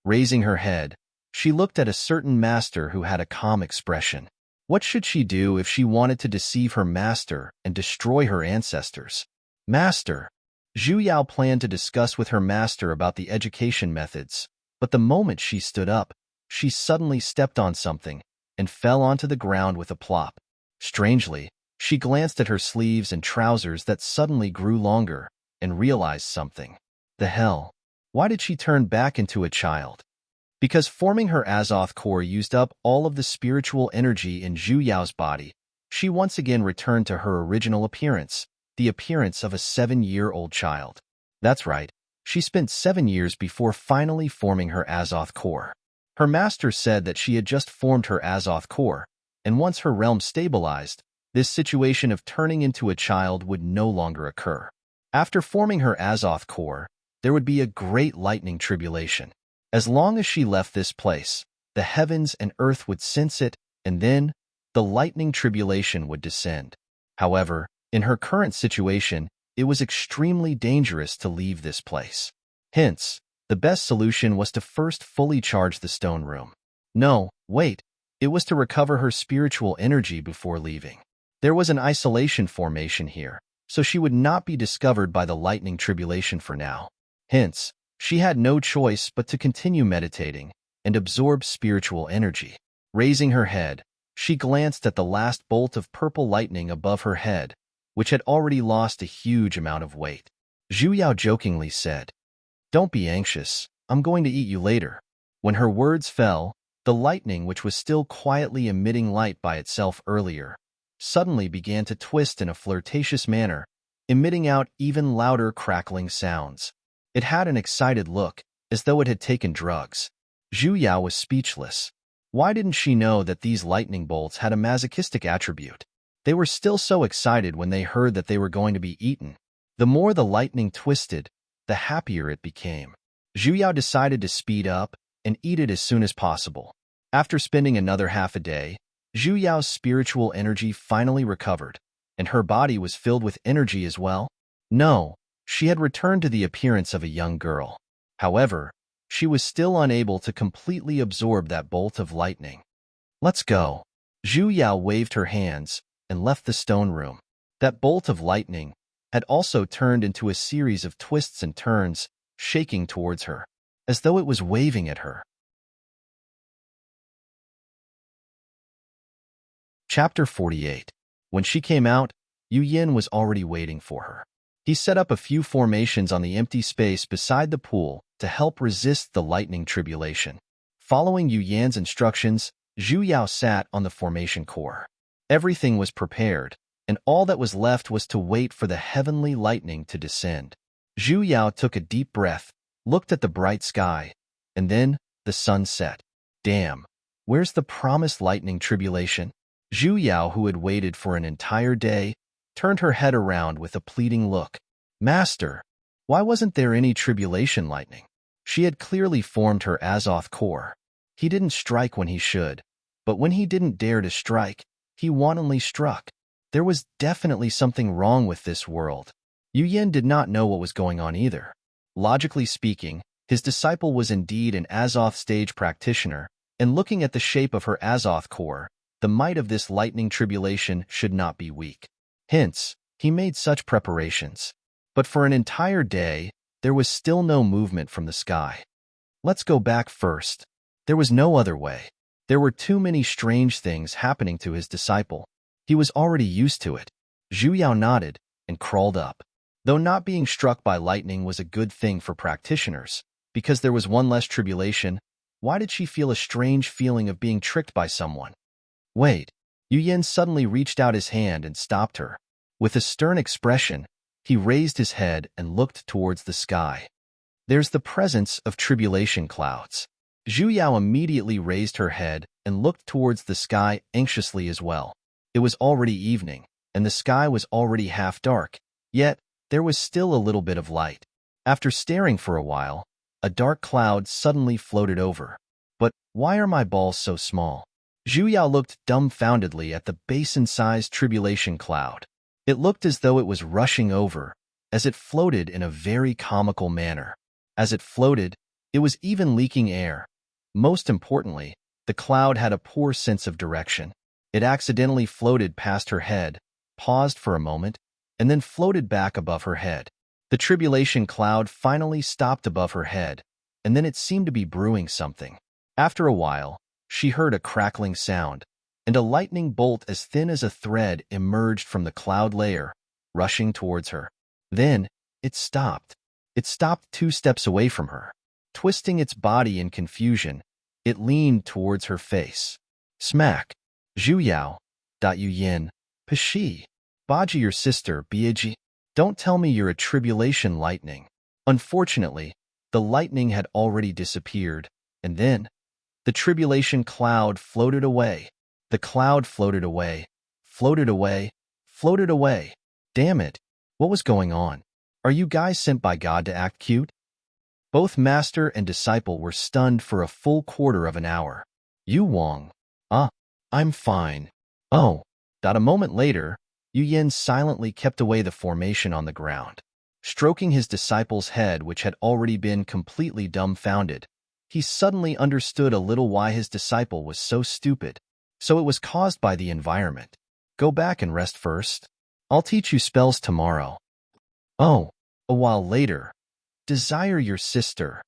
Raising her head, she looked at a certain master who had a calm expression. What should she do if she wanted to deceive her master and destroy her ancestors? Master! Zhu Yao planned to discuss with her master about the education methods, but the moment she stood up, she suddenly stepped on something and fell onto the ground with a plop. Strangely, she glanced at her sleeves and trousers that suddenly grew longer and realized something. The hell? Why did she turn back into a child? Because forming her Azoth core used up all of the spiritual energy in Zhu Yao's body, she once again returned to her original appearance, the appearance of a 7-year-old child. That's right, she spent 7 years before finally forming her Azoth core. Her master said that she had just formed her Azoth core, and once her realm stabilized, this situation of turning into a child would no longer occur. After forming her Azoth core, there would be a great lightning tribulation. As long as she left this place, the heavens and earth would sense it, and then the lightning tribulation would descend. However, in her current situation, it was extremely dangerous to leave this place. Hence, the best solution was to first fully charge the stone room. No, wait, it was to recover her spiritual energy before leaving. There was an isolation formation here, so she would not be discovered by the lightning tribulation for now. Hence, she had no choice but to continue meditating and absorb spiritual energy. Raising her head, she glanced at the last bolt of purple lightning above her head, which had already lost a huge amount of weight. Zhu Yao jokingly said, "Don't be anxious, I'm going to eat you later." When her words fell, the lightning, which was still quietly emitting light by itself earlier, suddenly began to twist in a flirtatious manner, emitting out even louder crackling sounds. It had an excited look, as though it had taken drugs. Zhu Yao was speechless. Why didn't she know that these lightning bolts had a masochistic attribute? They were still so excited when they heard that they were going to be eaten. The more the lightning twisted, the happier it became. Zhu Yao decided to speed up and eat it as soon as possible. After spending another half a day, Zhu Yao's spiritual energy finally recovered, and her body was filled with energy as well. No, she had returned to the appearance of a young girl. However, she was still unable to completely absorb that bolt of lightning. "Let's go." Zhu Yao waved her hands and left the stone room. That bolt of lightning had also turned into a series of twists and turns, shaking towards her, as though it was waving at her. Chapter 48. When she came out, Yu Yin was already waiting for her. He set up a few formations on the empty space beside the pool to help resist the lightning tribulation. Following Yu Yan's instructions, Zhu Yao sat on the formation core. Everything was prepared, and all that was left was to wait for the heavenly lightning to descend. Zhu Yao took a deep breath, looked at the bright sky, and then the sun set. Damn, where's the promised lightning tribulation? Zhu Yao, who had waited for an entire day, turned her head around with a pleading look. "Master, why wasn't there any tribulation lightning?" She had clearly formed her Azoth core. He didn't strike when he should, but when he didn't dare to strike, he wantonly struck. There was definitely something wrong with this world. Yu Yin did not know what was going on either. Logically speaking, his disciple was indeed an Azoth stage practitioner, and looking at the shape of her Azoth core, the might of this lightning tribulation should not be weak. Hence, he made such preparations. But for an entire day, there was still no movement from the sky. Let's go back first. There was no other way. There were too many strange things happening to his disciple. He was already used to it. Zhu Yao nodded and crawled up. Though not being struck by lightning was a good thing for practitioners, because there was one less tribulation, why did she feel a strange feeling of being tricked by someone? Wait. Yu Yin suddenly reached out his hand and stopped her. With a stern expression, he raised his head and looked towards the sky. "There's the presence of tribulation clouds." Zhu Yao immediately raised her head and looked towards the sky anxiously as well. It was already evening, and the sky was already half dark, yet there was still a little bit of light. After staring for a while, a dark cloud suddenly floated over. But why are my balls so small? Zhu Yao looked dumbfoundedly at the basin-sized tribulation cloud. It looked as though it was rushing over, as it floated in a very comical manner. As it floated, it was even leaking air. Most importantly, the cloud had a poor sense of direction. It accidentally floated past her head, paused for a moment, and then floated back above her head. The tribulation cloud finally stopped above her head, and then it seemed to be brewing something. After a while, she heard a crackling sound, and a lightning bolt as thin as a thread emerged from the cloud layer, rushing towards her. Then, it stopped. It stopped 2 steps away from her. Twisting its body in confusion, it leaned towards her face. Smack! Zhu Yao, Yu Yin, Pishi. Baji your sister, Biaji. Don't tell me you're a tribulation lightning. Unfortunately, the lightning had already disappeared, and then the tribulation cloud floated away. The cloud floated away, floated away, floated away. Damn it, what was going on? Are you guys sent by God to act cute? Both master and disciple were stunned for a full quarter of an hour. Yu Wang. I'm fine. Oh. A moment later, Yu Yin silently kept away the formation on the ground. Stroking his disciple's head, which had already been completely dumbfounded, he suddenly understood a little why his disciple was so stupid. So it was caused by the environment. Go back and rest first. I'll teach you spells tomorrow. Oh. A while later. Desire your sister.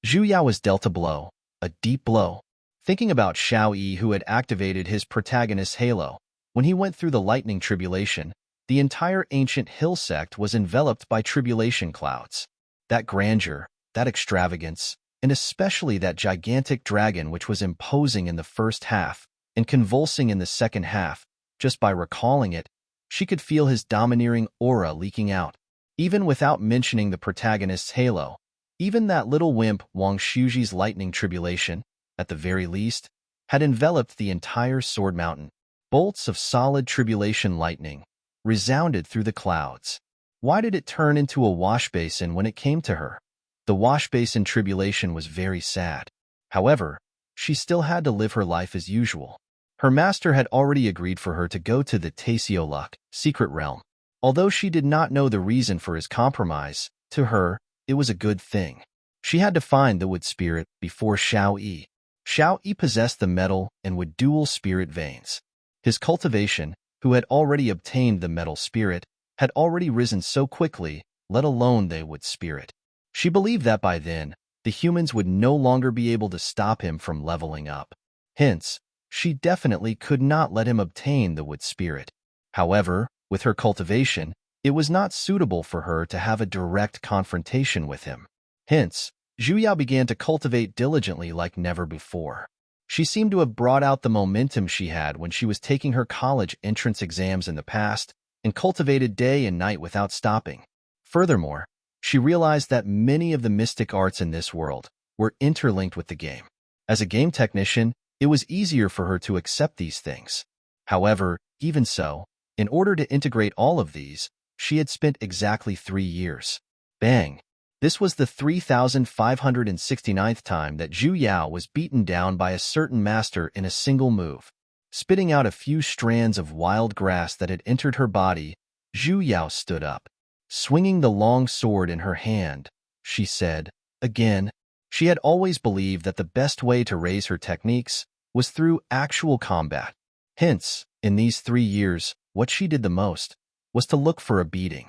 Zhu Yao was dealt a blow, a deep blow. Thinking about Xiao Yi, who had activated his protagonist's halo, when he went through the lightning tribulation, the entire ancient hill sect was enveloped by tribulation clouds. That grandeur, that extravagance, and especially that gigantic dragon which was imposing in the first half and convulsing in the second half, just by recalling it, she could feel his domineering aura leaking out. Even without mentioning the protagonist's halo, even that little wimp Wang Shuji's lightning tribulation, at the very least, had enveloped the entire Sword Mountain. Bolts of solid tribulation lightning resounded through the clouds. Why did it turn into a wash basin when it came to her? The wash basin tribulation was very sad. However, she still had to live her life as usual. Her master had already agreed for her to go to the Taesioluk, secret realm. Although she did not know the reason for his compromise, to her, it was a good thing. She had to find the wood spirit before Xiao Yi. Xiao Yi possessed the metal and wood dual spirit veins. His cultivation, who had already obtained the metal spirit, had already risen so quickly, let alone the wood spirit. She believed that by then, the humans would no longer be able to stop him from leveling up. Hence, she definitely could not let him obtain the wood spirit. However, with her cultivation, it was not suitable for her to have a direct confrontation with him. Hence, Zhu Yao began to cultivate diligently like never before. She seemed to have brought out the momentum she had when she was taking her college entrance exams in the past and cultivated day and night without stopping. Furthermore, she realized that many of the mystic arts in this world were interlinked with the game. As a game technician, it was easier for her to accept these things. However, even so, in order to integrate all of these, she had spent exactly 3 years. Bang! This was the 3,569th time that Zhu Yao was beaten down by a certain master in a single move. Spitting out a few strands of wild grass that had entered her body, Zhu Yao stood up. Swinging the long sword in her hand, she said, again, she had always believed that the best way to raise her techniques was through actual combat. Hence, in these 3 years, what she did the most was to look for a beating.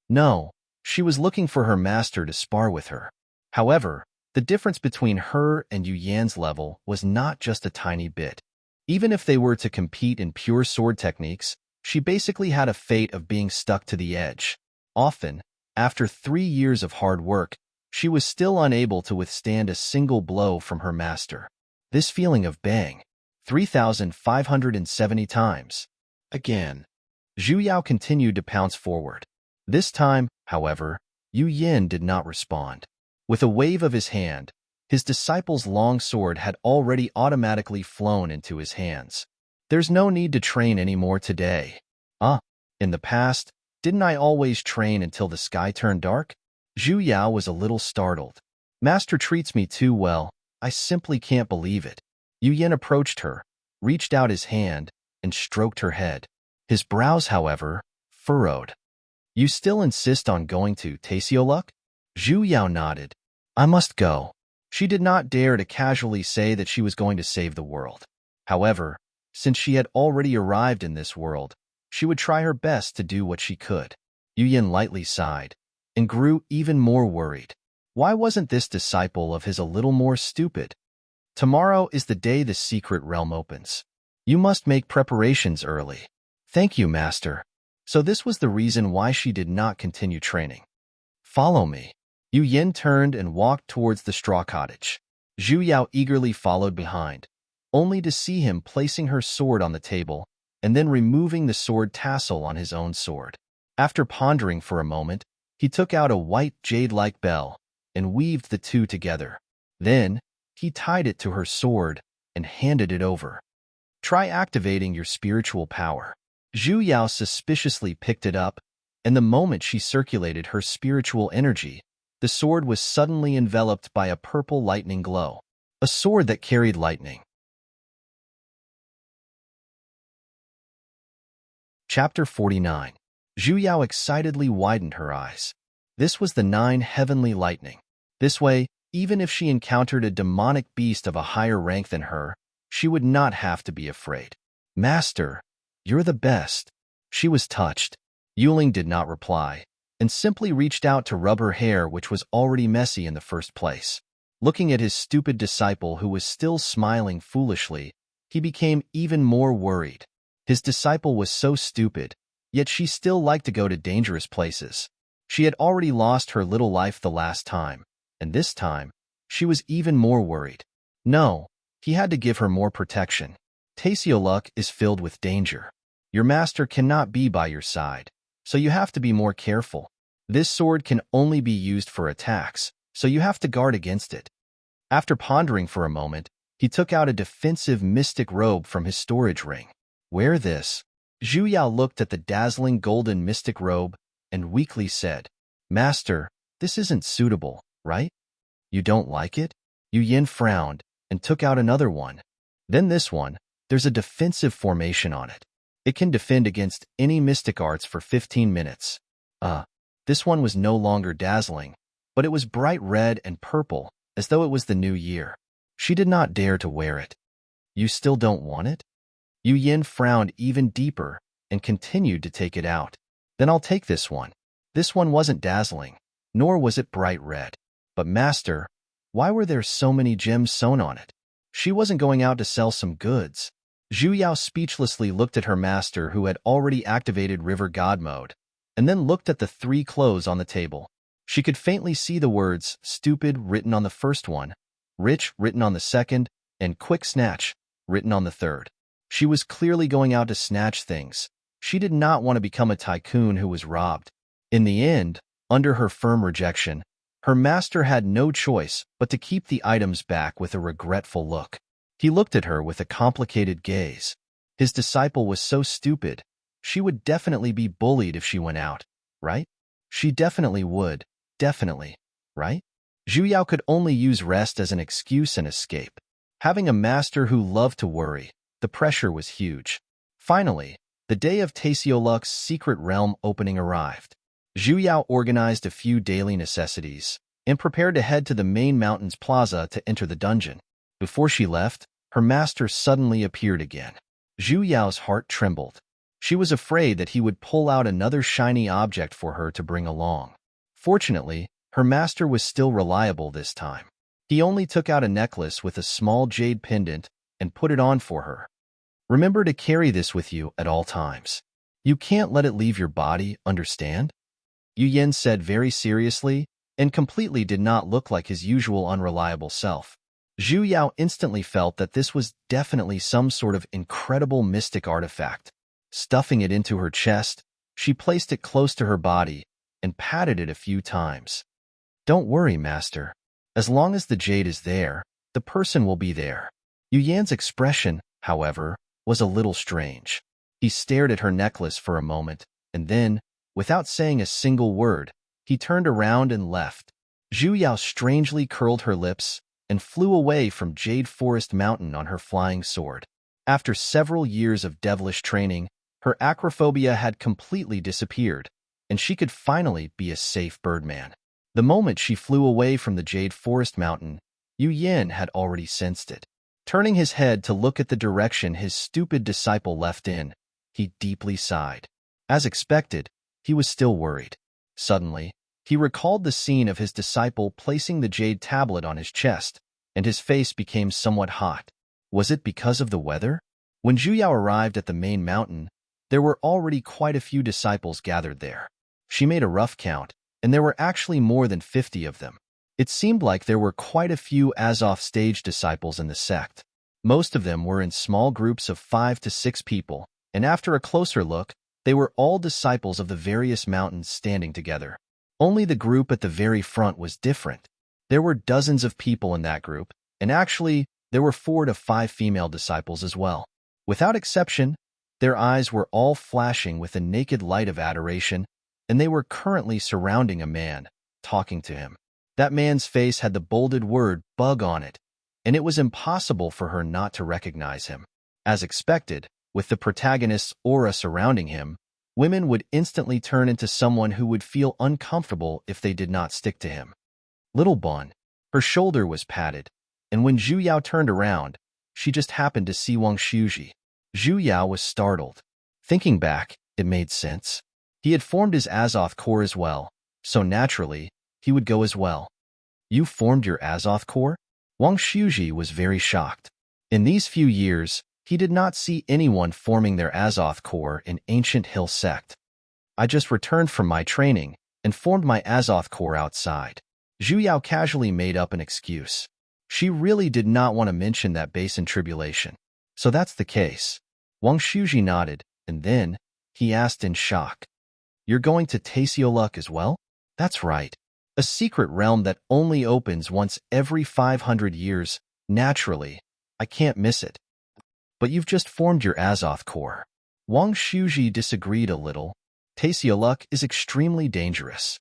No. She was looking for her master to spar with her. However, the difference between her and Yu Yan's level was not just a tiny bit. Even if they were to compete in pure sword techniques, she basically had a fate of being stuck to the edge. Often, after 3 years of hard work, she was still unable to withstand a single blow from her master. This feeling of bang, 3,570 times. Again. Zhu Yao continued to pounce forward. This time, however, Yu Yin did not respond. With a wave of his hand, his disciple's long sword had already automatically flown into his hands. There's no need to train anymore today. In the past, Didn't I always train until the sky turned dark? Zhu Yao was a little startled. Master treats me too well. I simply can't believe it. Yu Yin approached her, reached out his hand, and stroked her head. His brows, however, furrowed. You still insist on going to Taesioluk? Zhu Yao nodded. I must go. She did not dare to casually say that she was going to save the world. However, since she had already arrived in this world, she would try her best to do what she could. Yu Yin lightly sighed and grew even more worried. Why wasn't this disciple of his a little more stupid? Tomorrow is the day the secret realm opens. You must make preparations early. Thank you, Master. So this was the reason why she did not continue training. Follow me. Yu Yin turned and walked towards the straw cottage. Zhu Yao eagerly followed behind, only to see him placing her sword on the table and then removing the sword tassel on his own sword. After pondering for a moment, he took out a white jade-like bell and weaved the two together. Then, he tied it to her sword and handed it over. Try activating your spiritual power. Zhu Yao suspiciously picked it up, and the moment she circulated her spiritual energy, the sword was suddenly enveloped by a purple lightning glow. A sword that carried lightning. Chapter 49. Zhu Yao excitedly widened her eyes. This was the 9 heavenly lightning. This way, even if she encountered a demonic beast of a higher rank than her, she would not have to be afraid. Master, you're the best. She was touched. Yuling did not reply, and simply reached out to rub her hair, which was already messy in the first place. Looking at his stupid disciple who was still smiling foolishly, he became even more worried. His disciple was so stupid, yet she still liked to go to dangerous places. She had already lost her little life the last time, and this time, she was even more worried. No, he had to give her more protection. Taesioluk is filled with danger. Your master cannot be by your side, so you have to be more careful. This sword can only be used for attacks, so you have to guard against it. After pondering for a moment, he took out a defensive mystic robe from his storage ring. Wear this. Zhu Yao looked at the dazzling golden mystic robe and weakly said, Master, this isn't suitable, right? You don't like it? Yu Yin frowned and took out another one. Then this one, there's a defensive formation on it. It can defend against any mystic arts for 15 minutes. This one was no longer dazzling, but it was bright red and purple, as though it was the new year. She did not dare to wear it. You still don't want it? Yu Yin frowned even deeper and continued to take it out. Then I'll take this one. This one wasn't dazzling, nor was it bright red. But Master, why were there so many gems sewn on it? She wasn't going out to sell some goods. Zhu Yao speechlessly looked at her master who had already activated River God mode, and then looked at the 3 clothes on the table. She could faintly see the words stupid written on the first one, rich written on the second, and quick snatch written on the third. She was clearly going out to snatch things. She did not want to become a tycoon who was robbed. In the end, under her firm rejection, her master had no choice but to keep the items back with a regretful look. He looked at her with a complicated gaze. His disciple was so stupid. She would definitely be bullied if she went out, right? She definitely would, definitely, right? Zhu Yao could only use rest as an excuse and escape. Having a master who loved to worry, the pressure was huge. Finally, the day of Taesioluk's secret realm opening arrived. Zhu Yao organized a few daily necessities and prepared to head to the main mountain's plaza to enter the dungeon. Before she left, her master suddenly appeared again. Zhu Yao's heart trembled. She was afraid that he would pull out another shiny object for her to bring along. Fortunately, her master was still reliable this time. He only took out a necklace with a small jade pendant and put it on for her. Remember to carry this with you at all times. You can't let it leave your body, understand? Yu Yin said very seriously and completely did not look like his usual unreliable self. Zhu Yao instantly felt that this was definitely some sort of incredible mystic artifact. Stuffing it into her chest, she placed it close to her body and patted it a few times. Don't worry, Master. As long as the jade is there, the person will be there. Yu Yan's expression, however, was a little strange. He stared at her necklace for a moment and then, Without saying a single word, he turned around and left. Zhu Yao strangely curled her lips and flew away from Jade Forest Mountain on her flying sword. After several years of devilish training, her acrophobia had completely disappeared, and she could finally be a safe birdman. The moment she flew away from the Jade Forest Mountain, Yu Yin had already sensed it. Turning his head to look at the direction his stupid disciple left in, he deeply sighed. As expected, he was still worried. Suddenly, he recalled the scene of his disciple placing the jade tablet on his chest, and his face became somewhat hot. Was it because of the weather? When Zhu Yao arrived at the main mountain, there were already quite a few disciples gathered there. She made a rough count, and there were actually more than 50 of them. It seemed like there were quite a few as-off stage disciples in the sect. Most of them were in small groups of 5 to 6 people, and after a closer look, they were all disciples of the various mountains standing together. Only the group at the very front was different. There were dozens of people in that group, and actually, there were 4 to 5 female disciples as well. Without exception, their eyes were all flashing with the naked light of adoration, and they were currently surrounding a man, talking to him. That man's face had the bolded word "bug" on it, and it was impossible for her not to recognize him. As expected, with the protagonist's aura surrounding him, women would instantly turn into someone who would feel uncomfortable if they did not stick to him. Little Bun. Her shoulder was patted, and when Zhu Yao turned around, she just happened to see Wang Shuji. Zhu Yao was startled. Thinking back, it made sense. He had formed his Azoth core as well, so naturally, he would go as well. You formed your Azoth core? Wang Shuji was very shocked. In these few years, he did not see anyone forming their Azoth core in Ancient Hill Sect. I just returned from my training and formed my Azoth core outside. Zhu Yao casually made up an excuse. She really did not want to mention that base in tribulation. So that's the case. Wang Shuji nodded, and then he asked in shock. You're going to Taesioluk as well? That's right. A secret realm that only opens once every 500 years. Naturally, I can't miss it. But you've just formed your Azoth core. Wang Shuji disagreed a little. Taesioluk is extremely dangerous.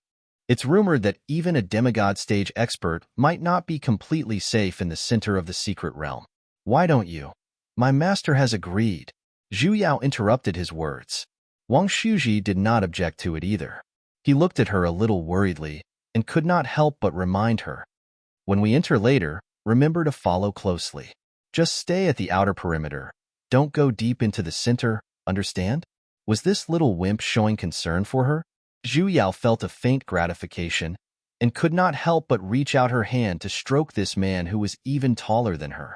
It's rumored that even a demigod stage expert might not be completely safe in the center of the secret realm. Why don't you? My master has agreed. Zhu Yao interrupted his words. Wang Shuji did not object to it either. He looked at her a little worriedly and could not help but remind her. When we enter later, remember to follow closely. Just stay at the outer perimeter. Don't go deep into the center, understand? Was this little wimp showing concern for her? Zhu Yao felt a faint gratification and could not help but reach out her hand to stroke this man who was even taller than her.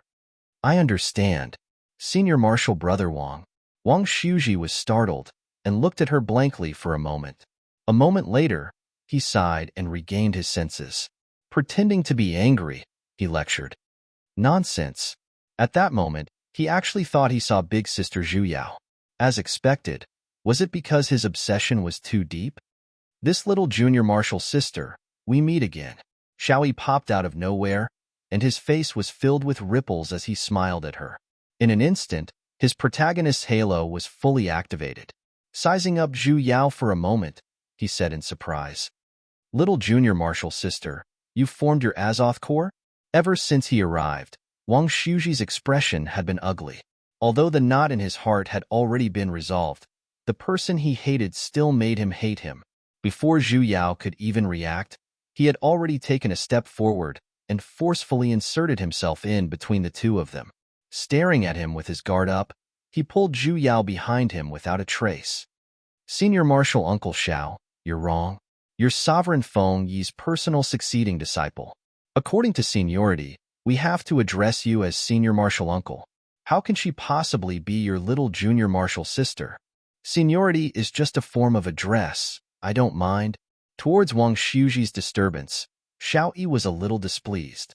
I understand. Senior Marshal Brother Wang. Wang Shuji was startled and looked at her blankly for a moment. A moment later, he sighed and regained his senses. Pretending to be angry, he lectured. Nonsense. At that moment, he actually thought he saw Big Sister Zhu Yao. As expected, was it because his obsession was too deep? This little junior marshal sister, we meet again. Xiaoyi popped out of nowhere, and his face was filled with ripples as he smiled at her. In an instant, his protagonist's halo was fully activated. Sizing up Zhu Yao for a moment, he said in surprise. Little junior marshal sister, you've formed your Azoth core? Ever since he arrived, Wang Shuji's expression had been ugly. Although the knot in his heart had already been resolved, the person he hated still made him hate him. Before Zhu Yao could even react, he had already taken a step forward and forcefully inserted himself in between the two of them. Staring at him with his guard up, he pulled Zhu Yao behind him without a trace. Senior Marshal Uncle Xiao, you're wrong. You're Sovereign Feng Yi's personal succeeding disciple. According to seniority, we have to address you as Senior Marshal Uncle. How can she possibly be your little junior marshal sister? Seniority is just a form of address. I don't mind. Towards Wang Shuji's disturbance, Xiao Yi was a little displeased.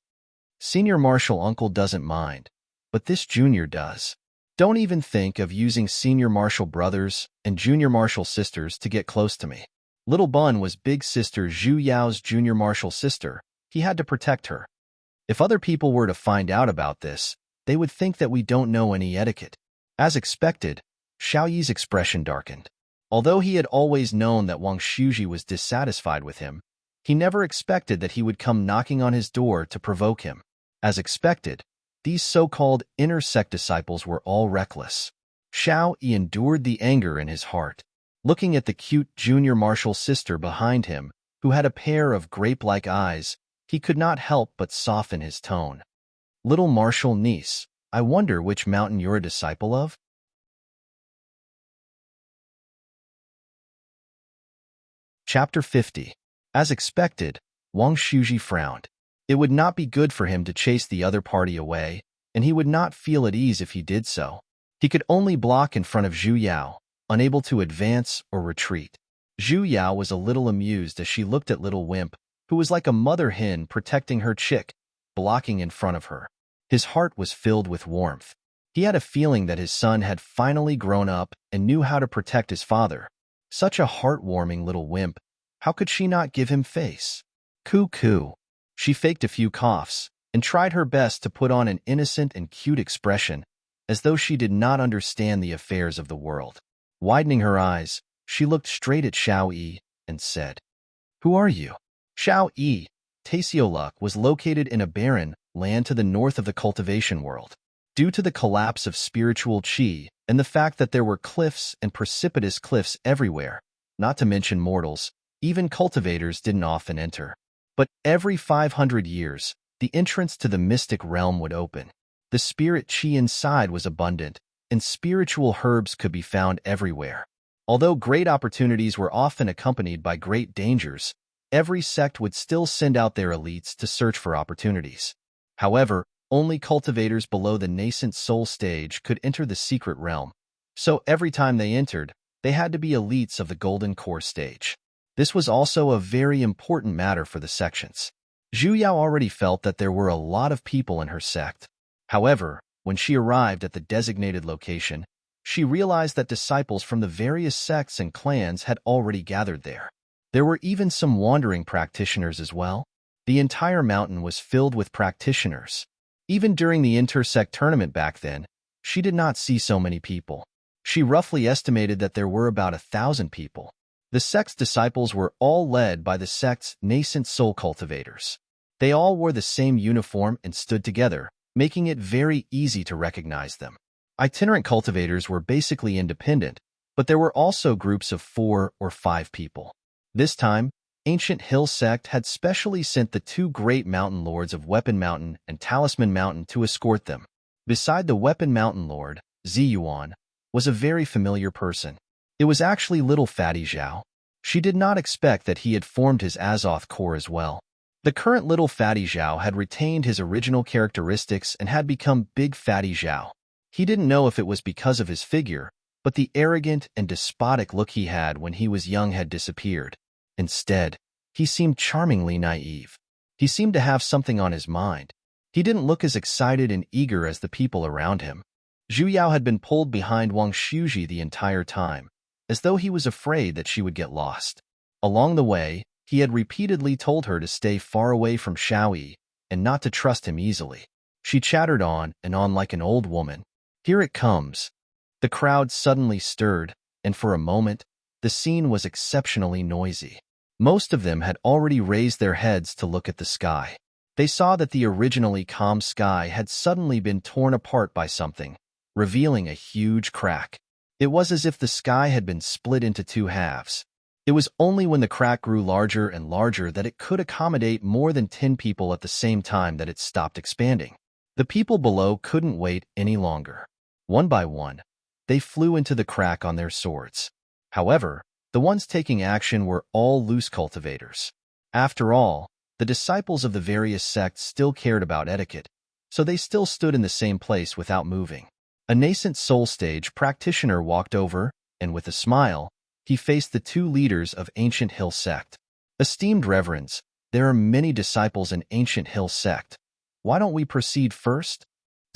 Senior Marshal Uncle doesn't mind, but this junior does. Don't even think of using Senior Marshal brothers and Junior Marshal sisters to get close to me. Little Bun was Big Sister Zhu Yao's Junior Marshal sister. He had to protect her. If other people were to find out about this, they would think that we don't know any etiquette. As expected, Xiao Yi's expression darkened. Although he had always known that Wang Shuji was dissatisfied with him, he never expected that he would come knocking on his door to provoke him. As expected, these so-called inner sect disciples were all reckless. Xiao Yi endured the anger in his heart. Looking at the cute junior martial sister behind him, who had a pair of grape-like eyes, he could not help but soften his tone. Little martial niece, I wonder which mountain you're a disciple of? Chapter 50. As expected, Wang Shuji frowned. It would not be good for him to chase the other party away, and he would not feel at ease if he did so. He could only block in front of Zhu Yao, unable to advance or retreat. Zhu Yao was a little amused as she looked at little Wimp, who was like a mother hen protecting her chick, blocking in front of her. His heart was filled with warmth. He had a feeling that his son had finally grown up and knew how to protect his father. Such a heartwarming little Wimp. How could she not give him face? Coo. She faked a few coughs and tried her best to put on an innocent and cute expression, as though she did not understand the affairs of the world. Widening her eyes, she looked straight at Xiao Yi and said, "Who are you?" Xiao Yi, Taesioluk, was located in a barren land to the north of the cultivation world. Due to the collapse of spiritual qi and the fact that there were cliffs and precipitous cliffs everywhere, not to mention mortals, even cultivators didn't often enter. But every 500 years, the entrance to the mystic realm would open. The spirit qi inside was abundant, and spiritual herbs could be found everywhere. Although great opportunities were often accompanied by great dangers, every sect would still send out their elites to search for opportunities. However, only cultivators below the nascent soul stage could enter the secret realm, so every time they entered, they had to be elites of the golden core stage. This was also a very important matter for the sections. Zhu Yao already felt that there were a lot of people in her sect. However, when she arrived at the designated location, she realized that disciples from the various sects and clans had already gathered there. There were even some wandering practitioners as well. The entire mountain was filled with practitioners. Even during the inter-sect tournament back then, she did not see so many people. She roughly estimated that there were about 1,000 people. The sect's disciples were all led by the sect's nascent soul cultivators. They all wore the same uniform and stood together, making it very easy to recognize them. Itinerant cultivators were basically independent, but there were also groups of 4 or 5 people. This time, Ancient Hill Sect had specially sent the 2 great mountain lords of Weapon Mountain and Talisman Mountain to escort them. Beside the Weapon Mountain Lord, Ziyuan, was a very familiar person. It was actually little Fatty Zhao. She did not expect that he had formed his Azoth core as well. The current little Fatty Zhao had retained his original characteristics and had become Big Fatty Zhao. He didn't know if it was because of his figure, but the arrogant and despotic look he had when he was young had disappeared. Instead, he seemed charmingly naive. He seemed to have something on his mind. He didn't look as excited and eager as the people around him. Zhu Yao had been pulled behind Wang Shuji the entire time, as though he was afraid that she would get lost. Along the way, he had repeatedly told her to stay far away from Xiao Yi and not to trust him easily. She chattered on and on like an old woman. Here it comes. The crowd suddenly stirred, and for a moment, the scene was exceptionally noisy. Most of them had already raised their heads to look at the sky. They saw that the originally calm sky had suddenly been torn apart by something, revealing a huge crack. It was as if the sky had been split into 2 halves. It was only when the crack grew larger and larger that it could accommodate more than 10 people at the same time that it stopped expanding. The people below couldn't wait any longer. One by one, they flew into the crack on their swords. However, the ones taking action were all loose cultivators. After all, the disciples of the various sects still cared about etiquette, so they still stood in the same place without moving. A nascent soul stage practitioner walked over, and with a smile, he faced the 2 leaders of Ancient Hill Sect. Esteemed reverends, there are many disciples in Ancient Hill Sect. Why don't we proceed first?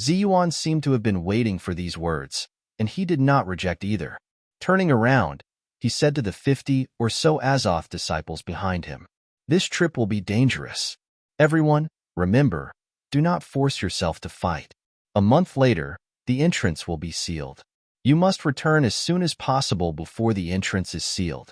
Ziyuan seemed to have been waiting for these words, and he did not reject either. Turning around, he said to the 50 or so Azoth disciples behind him, "This trip will be dangerous. Everyone, remember, do not force yourself to fight. A month later, the entrance will be sealed. You must return as soon as possible before the entrance is sealed.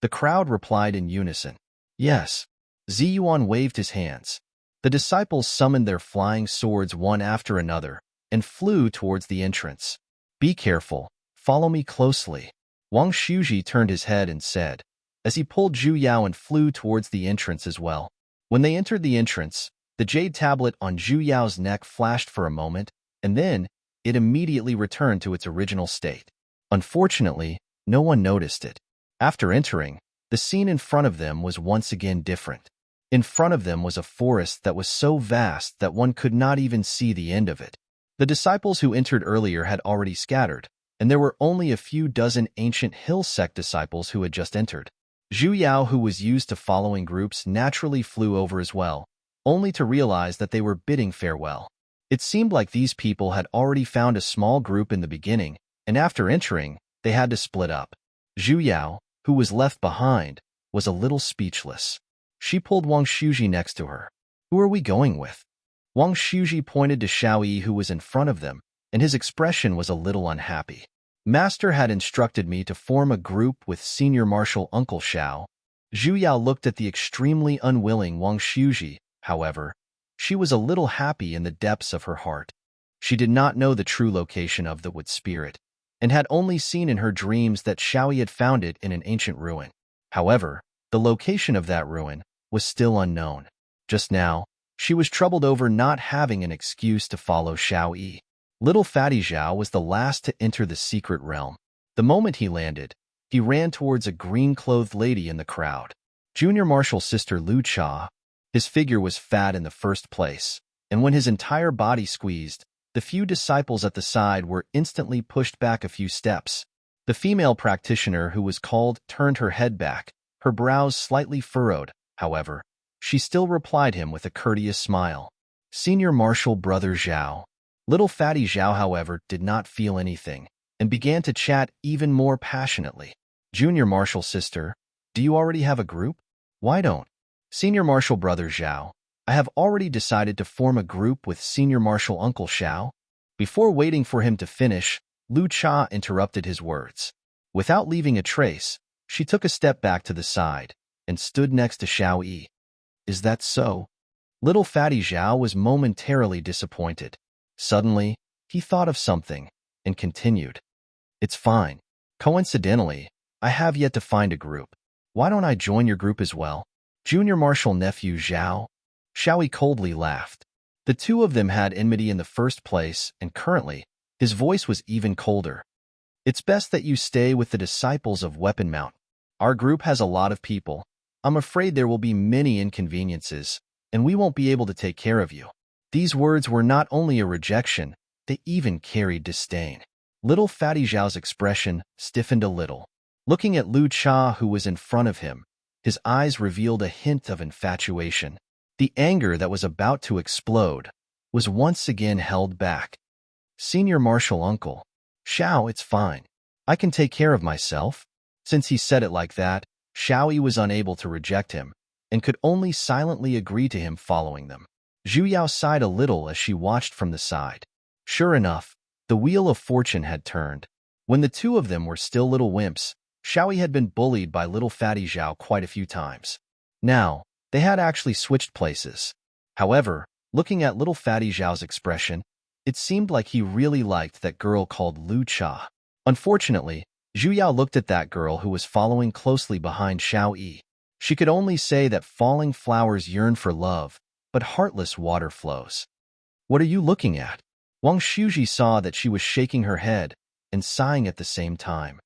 The crowd replied in unison. Yes. Ziyuan waved his hands. The disciples summoned their flying swords one after another and flew towards the entrance. Be careful. Follow me closely. Wang Shuji turned his head and said, as he pulled Zhu Yao and flew towards the entrance as well. When they entered the entrance, the jade tablet on Zhu Yao's neck flashed for a moment, and then it immediately returned to its original state. Unfortunately, no one noticed it. After entering, the scene in front of them was once again different. In front of them was a forest that was so vast that one could not even see the end of it. The disciples who entered earlier had already scattered, and there were only a few dozen ancient hill sect disciples who had just entered. Zhu Yao, who was used to following groups, naturally flew over as well, only to realize that they were bidding farewell. It seemed like these people had already found a small group in the beginning, and after entering, they had to split up. Zhu Yao, who was left behind, was a little speechless. She pulled Wang Shuji next to her. Who are we going with? Wang Shuji pointed to Xiao Yi, who was in front of them, and his expression was a little unhappy. Master had instructed me to form a group with Senior Marshal Uncle Xiao. Zhu Yao looked at the extremely unwilling Wang Shuji. However, she was a little happy in the depths of her heart. She did not know the true location of the wood spirit, and had only seen in her dreams that Xiao Yi had found it in an ancient ruin. However, the location of that ruin was still unknown. Just now, she was troubled over not having an excuse to follow Xiao Yi. Little Fatty Zhao was the last to enter the secret realm. The moment he landed, he ran towards a green-clothed lady in the crowd. Junior Marshal Sister Lu Cha. His figure was fat in the first place, and when his entire body squeezed, the few disciples at the side were instantly pushed back a few steps. The female practitioner who was called turned her head back, her brows slightly furrowed. However, she still replied him with a courteous smile. Senior Marshal Brother Zhao. Little Fatty Zhao, however, did not feel anything, and began to chat even more passionately. Junior Marshal Sister, do you already have a group? Why don't? Senior Marshal Brother Zhao, I have already decided to form a group with Senior Marshal Uncle Xiao. Before waiting for him to finish, Lu Cha interrupted his words. Without leaving a trace, she took a step back to the side and stood next to Xiao Yi. Is that so? Little Fatty Zhao was momentarily disappointed. Suddenly, he thought of something and continued. It's fine. Coincidentally, I have yet to find a group. Why don't I join your group as well? Junior Marshal Nephew Zhao. Xiao Yi coldly laughed. The two of them had enmity in the first place, and currently, his voice was even colder. It's best that you stay with the disciples of Weapon Mount. Our group has a lot of people. I'm afraid there will be many inconveniences, and we won't be able to take care of you. These words were not only a rejection, they even carried disdain. Little Fatty Zhao's expression stiffened a little. Looking at Lu Cha, who was in front of him, his eyes revealed a hint of infatuation. The anger that was about to explode was once again held back. Senior Marshal Uncle Xiao, it's fine. I can take care of myself. Since he said it like that, Xiao Yi was unable to reject him, and could only silently agree to him following them. Zhu Yao sighed a little as she watched from the side. Sure enough, the wheel of fortune had turned. When the two of them were still little wimps, Xiao Yi had been bullied by little Fatty Zhao quite a few times. Now, they had actually switched places. However, looking at little Fatty Zhao's expression, it seemed like he really liked that girl called Lu Cha. Unfortunately, Zhu Yao looked at that girl who was following closely behind Xiao Yi. She could only say that falling flowers yearn for love, but heartless water flows. What are you looking at? Wang Shuji saw that she was shaking her head and sighing at the same time.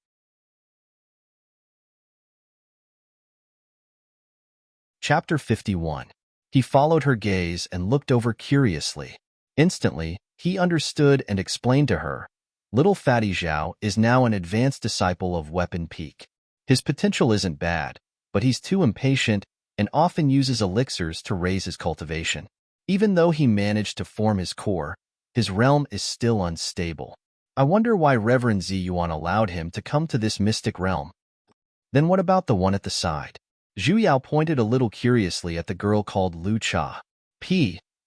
Chapter 51. He followed her gaze and looked over curiously. Instantly, he understood and explained to her. Little Fatty Zhao is now an advanced disciple of Weapon Peak. His potential isn't bad, but he's too impatient and often uses elixirs to raise his cultivation. Even though he managed to form his core, his realm is still unstable. I wonder why Reverend Ziyuan allowed him to come to this mystic realm. Then what about the one at the side? Zhu Yao pointed a little curiously at the girl called Lu Cha.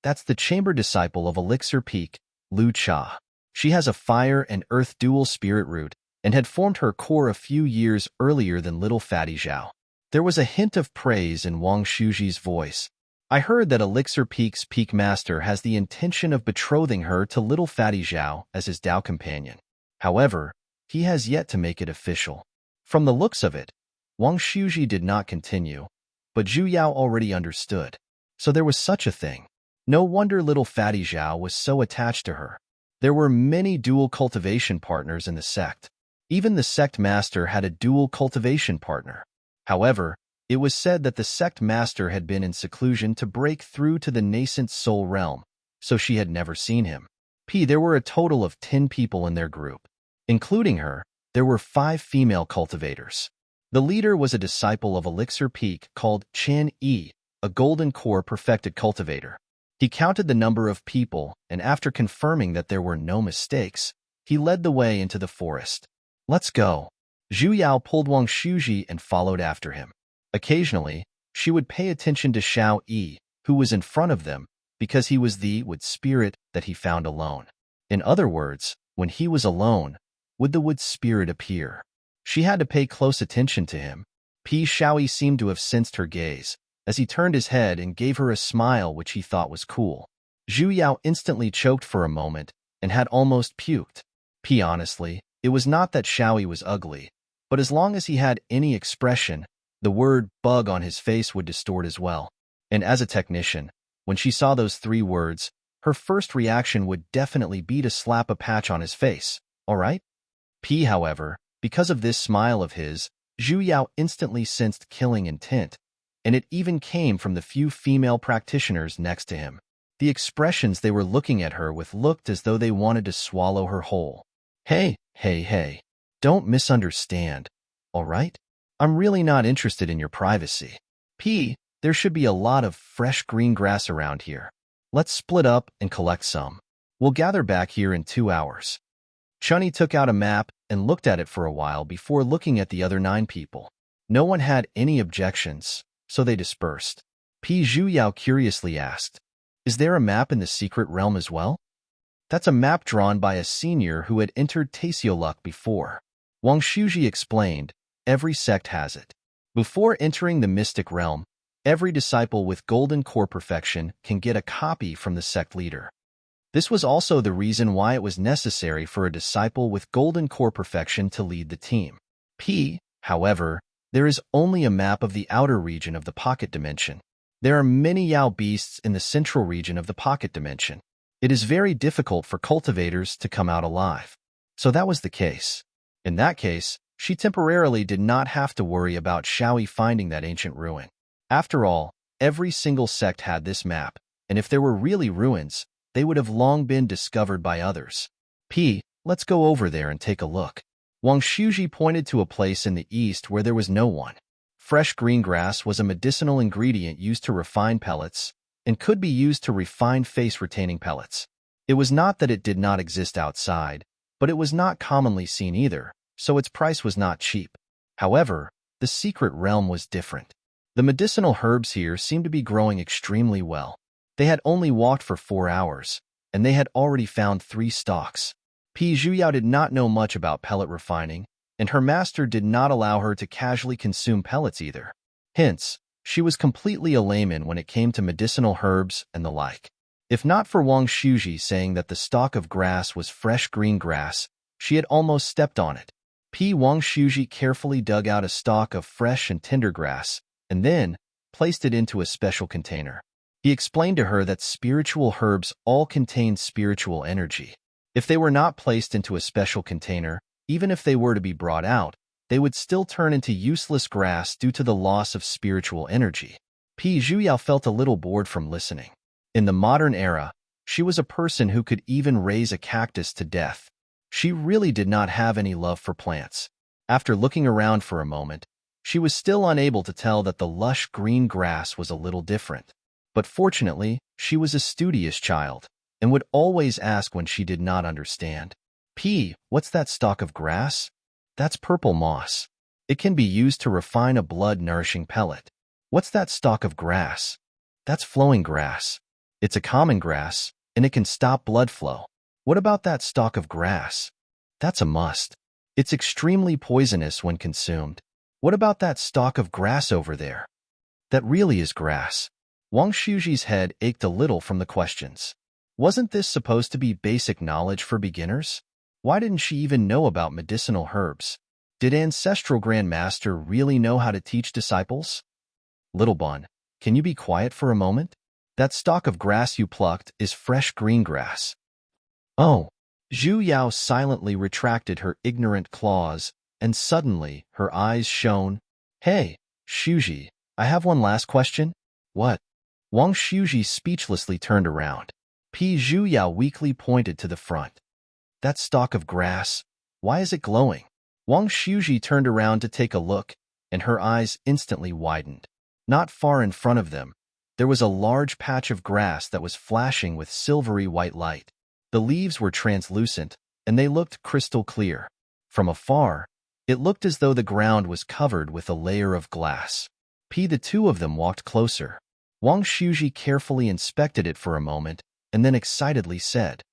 That's the chamber disciple of Elixir Peak, Lu Cha. She has a fire and earth dual spirit root and had formed her core a few years earlier than little Fatty Zhao. There was a hint of praise in Wang Shuji's voice. I heard that Elixir Peak's Peak Master has the intention of betrothing her to little Fatty Zhao as his Dao companion. However, he has yet to make it official. From the looks of it, Wang Shuji did not continue, but Zhu Yao already understood. So there was such a thing. No wonder little Fatty Zhao was so attached to her. There were many dual cultivation partners in the sect. Even the sect master had a dual cultivation partner. However, it was said that the sect master had been in seclusion to break through to the nascent soul realm, so she had never seen him. There were a total of 10 people in their group. Including her, there were 5 female cultivators. The leader was a disciple of Elixir Peak called Chen Yi, a golden core perfected cultivator. He counted the number of people, and after confirming that there were no mistakes, he led the way into the forest. Let's go. Zhu Yao pulled Wang Shuji and followed after him. Occasionally, she would pay attention to Xiao Yi, who was in front of them, because he was the wood spirit that he found alone. In other words, when he was alone, would the wood spirit appear? She had to pay close attention to him. Xiaoyi seemed to have sensed her gaze, as he turned his head and gave her a smile which he thought was cool. Zhu Yao instantly choked for a moment and had almost puked. Honestly, it was not that Xiaoyi was ugly, but as long as he had any expression, the word bug on his face would distort as well. And as a technician, when she saw those 3 words, her first reaction would definitely be to slap a patch on his face, alright? However, because of this smile of his, Zhu Yao instantly sensed killing intent, and it even came from the few female practitioners next to him. The expressions they were looking at her with looked as though they wanted to swallow her whole. Hey, don't misunderstand, alright? I'm really not interested in your privacy. There should be a lot of fresh green grass around here. Let's split up and collect some. We'll gather back here in 2 hours. Chunny took out a map and looked at it for a while before looking at the other 9 people. No one had any objections, so they dispersed. Zhu Yao curiously asked, "Is there a map in the secret realm as well?" "That's a map drawn by a senior who had entered Taesioluk before." Wang Shuji explained, "Every sect has it. Before entering the mystic realm, every disciple with golden core perfection can get a copy from the sect leader. This was also the reason why it was necessary for a disciple with golden core perfection to lead the team. However, there is only a map of the outer region of the pocket dimension. There are many Yao beasts in the central region of the pocket dimension. It is very difficult for cultivators to come out alive." So that was the case. In that case, she temporarily did not have to worry about Xiaoyi finding that ancient ruin. After all, every single sect had this map, and if there were really ruins, they would have long been discovered by others. Let's go over there and take a look." Wang Shuji pointed to a place in the east where there was no one. Fresh green grass was a medicinal ingredient used to refine pellets, and could be used to refine face-retaining pellets. It was not that it did not exist outside, but it was not commonly seen either, so its price was not cheap. However, the secret realm was different. The medicinal herbs here seemed to be growing extremely well. They had only walked for 4 hours, and they had already found 3 stalks. Zhu Yao did not know much about pellet refining, and her master did not allow her to casually consume pellets either. Hence, she was completely a layman when it came to medicinal herbs and the like. If not for Wang Shuji saying that the stalk of grass was fresh green grass, she had almost stepped on it. Wang Shuji carefully dug out a stalk of fresh and tender grass, and then placed it into a special container. He explained to her that spiritual herbs all contain spiritual energy. If they were not placed into a special container, even if they were to be brought out, they would still turn into useless grass due to the loss of spiritual energy. Zhu Yao felt a little bored from listening. In the modern era, she was a person who could even raise a cactus to death. She really did not have any love for plants. After looking around for a moment, she was still unable to tell that the lush green grass was a little different. But fortunately, she was a studious child, and would always ask when she did not understand. What's that stalk of grass? That's purple moss. It can be used to refine a blood-nourishing pellet. What's that stalk of grass? That's flowing grass. It's a common grass, and it can stop blood flow. What about that stalk of grass? That's a must. It's extremely poisonous when consumed. What about that stalk of grass over there? That really is grass. Wang Shuji's head ached a little from the questions. Wasn't this supposed to be basic knowledge for beginners? Why didn't she even know about medicinal herbs? Did Ancestral Grand Master really know how to teach disciples? Little Bun, can you be quiet for a moment? That stalk of grass you plucked is fresh green grass. Oh. Zhu Yao silently retracted her ignorant claws, and suddenly her eyes shone. Hey, Shuji, I have one last question. What? Wang Shuji speechlessly turned around. Zhu Yao weakly pointed to the front. That stalk of grass, why is it glowing? Wang Shuji turned around to take a look, and her eyes instantly widened. Not far in front of them, there was a large patch of grass that was flashing with silvery white light. The leaves were translucent, and they looked crystal clear. From afar, it looked as though the ground was covered with a layer of glass. The two of them walked closer. Wang Shuji carefully inspected it for a moment, and then excitedly said,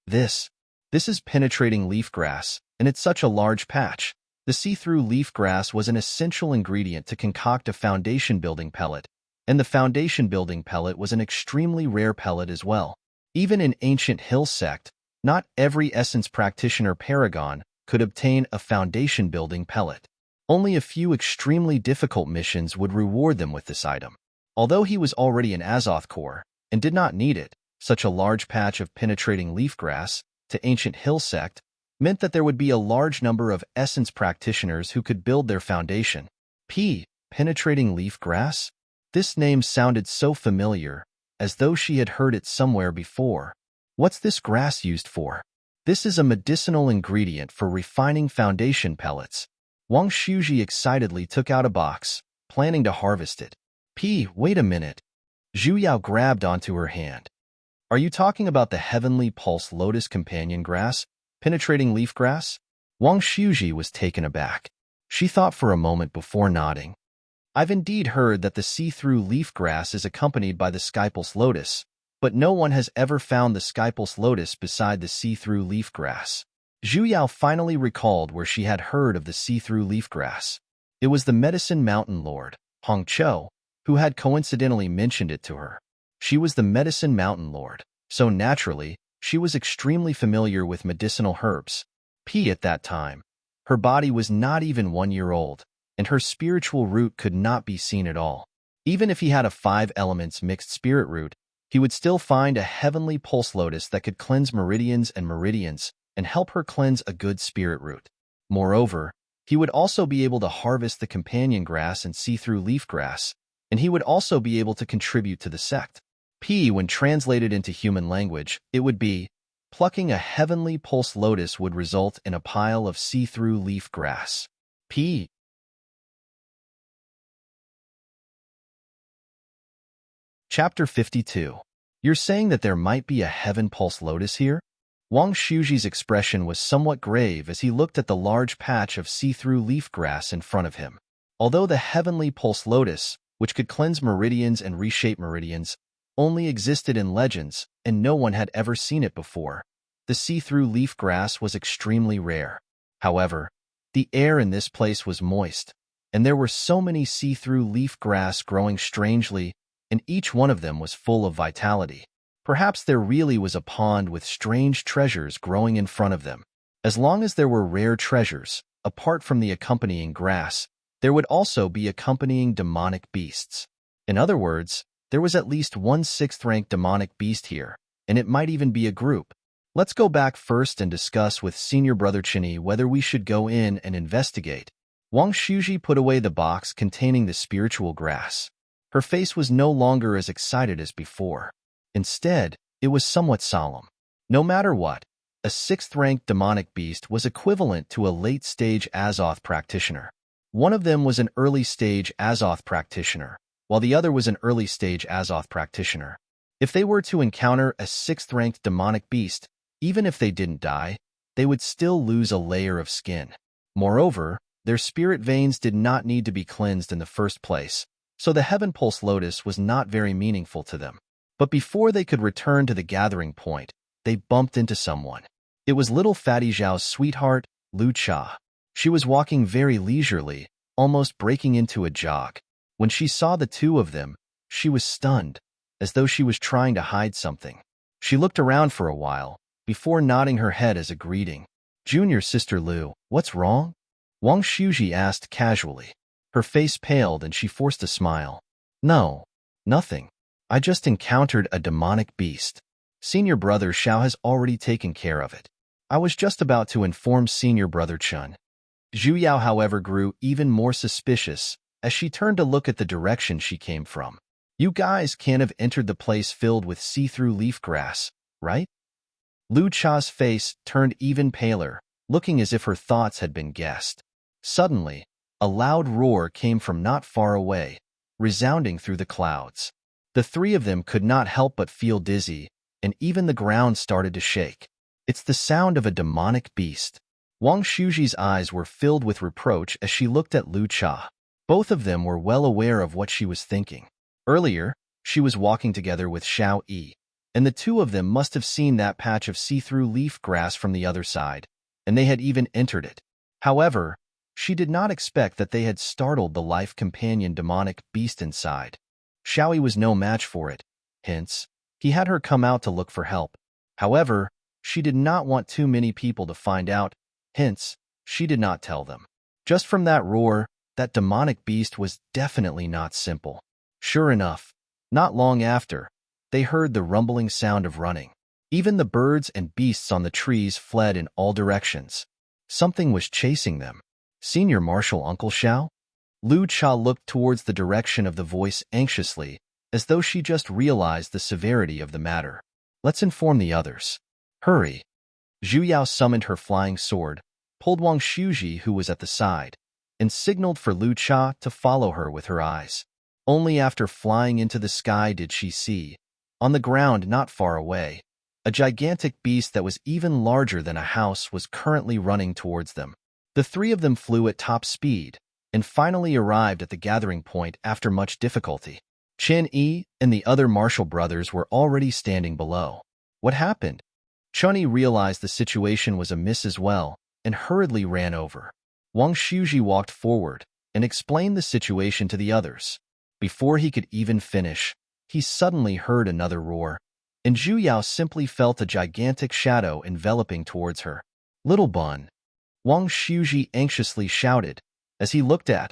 This is penetrating leaf grass, and it's such a large patch. The see-through leaf grass was an essential ingredient to concoct a foundation-building pellet, and the foundation-building pellet was an extremely rare pellet as well. Even in ancient hill sect, not every essence practitioner paragon could obtain a foundation-building pellet. Only a few extremely difficult missions would reward them with this item. Although he was already an Azoth core and did not need it, such a large patch of penetrating leaf grass to ancient hill sect meant that there would be a large number of essence practitioners who could build their foundation. Penetrating leaf grass? This name sounded so familiar, as though she had heard it somewhere before. What's this grass used for? This is a medicinal ingredient for refining foundation pellets. Wang Shuji excitedly took out a box, planning to harvest it. Wait a minute. Zhu Yao grabbed onto her hand. Are you talking about the heavenly pulse lotus companion grass, penetrating leaf grass? Wang Shuji was taken aback. She thought for a moment before nodding. I've indeed heard that the see-through leaf grass is accompanied by the Skypulse lotus, but no one has ever found the Skypulse lotus beside the see-through leaf grass. Zhu Yao finally recalled where she had heard of the see-through leaf grass. It was the Medicine Mountain Lord, Hong Chou, who had coincidentally mentioned it to her. She was the Medicine Mountain Lord, so naturally, she was extremely familiar with medicinal herbs. At that time, her body was not even 1 year old, and her spiritual root could not be seen at all. Even if he had a 5 elements mixed spirit root, he would still find a heavenly pulse lotus that could cleanse meridians and help her cleanse a good spirit root. Moreover, he would also be able to harvest the companion grass and see-through leaf grass, and he would also be able to contribute to the sect. When translated into human language, it would be, plucking a heavenly pulse lotus would result in a pile of see-through leaf grass. Chapter 52. You're saying that there might be a heaven pulse lotus here? Wang Shuji's expression was somewhat grave as he looked at the large patch of see-through leaf grass in front of him. Although the heavenly pulse lotus, which could cleanse meridians and reshape meridians, only existed in legends and no one had ever seen it before, the see-through leaf grass was extremely rare. However, the air in this place was moist, and there were so many see-through leaf grass growing strangely, and each one of them was full of vitality. Perhaps there really was a pond with strange treasures growing in front of them. As long as there were rare treasures, apart from the accompanying grass, there would also be accompanying demonic beasts. In other words, there was at least one 6th-rank demonic beast here, and it might even be a group. Let's go back first and discuss with Senior Brother Chinny whether we should go in and investigate. Wang Shuji put away the box containing the spiritual grass. Her face was no longer as excited as before. Instead, it was somewhat solemn. No matter what, a 6th-rank demonic beast was equivalent to a late-stage Azoth practitioner. One of them was an early-stage Azoth practitioner, while the other was an early-stage Azoth practitioner. If they were to encounter a 6th-ranked demonic beast, even if they didn't die, they would still lose a layer of skin. Moreover, their spirit veins did not need to be cleansed in the first place, so the Heaven Pulse Lotus was not very meaningful to them. But before they could return to the gathering point, they bumped into someone. It was little Fatty Zhao's sweetheart, Lu Cha. She was walking very leisurely, almost breaking into a jog. When she saw the two of them, she was stunned, as though she was trying to hide something. She looked around for a while, before nodding her head as a greeting. "Junior Sister Lu, what's wrong?" Wang Shuji asked casually. Her face paled and she forced a smile. "No, nothing. I just encountered a demonic beast. Senior brother Xiao has already taken care of it. I was just about to inform senior brother Chun." Zhu Yao, however, grew even more suspicious as she turned to look at the direction she came from. "You guys can't have entered the place filled with see-through leaf grass, right?" Lu Cha's face turned even paler, looking as if her thoughts had been guessed. Suddenly, a loud roar came from not far away, resounding through the clouds. The three of them could not help but feel dizzy, and even the ground started to shake. "It's the sound of a demonic beast." Wang Shuji's eyes were filled with reproach as she looked at Lu Cha. Both of them were well aware of what she was thinking. Earlier, she was walking together with Xiao Yi, and the two of them must have seen that patch of see-through leaf grass from the other side, and they had even entered it. However, she did not expect that they had startled the life-companion demonic beast inside. Xiao Yi was no match for it, hence, he had her come out to look for help. However, she did not want too many people to find out, hence, she did not tell them. Just from that roar, that demonic beast was definitely not simple. Sure enough, not long after, they heard the rumbling sound of running. Even the birds and beasts on the trees fled in all directions. Something was chasing them. Senior Marshal Uncle Xiao? Lu Cha looked towards the direction of the voice anxiously, as though she just realized the severity of the matter. "Let's inform the others. Hurry." Zhu Yao summoned her flying sword, pulled Wang Shuji, who was at the side, and signaled for Lu Cha to follow her with her eyes. Only after flying into the sky did she see, on the ground not far away, a gigantic beast that was even larger than a house was currently running towards them. The three of them flew at top speed, and finally arrived at the gathering point after much difficulty. Chen Yi and the other martial brothers were already standing below. What happened? Chun Yi realized the situation was amiss as well, and hurriedly ran over. Wang Shuji walked forward and explained the situation to the others. Before he could even finish, he suddenly heard another roar, and Zhu Yao simply felt a gigantic shadow enveloping towards her. "Little Bun!" Wang Shuji anxiously shouted, as he looked at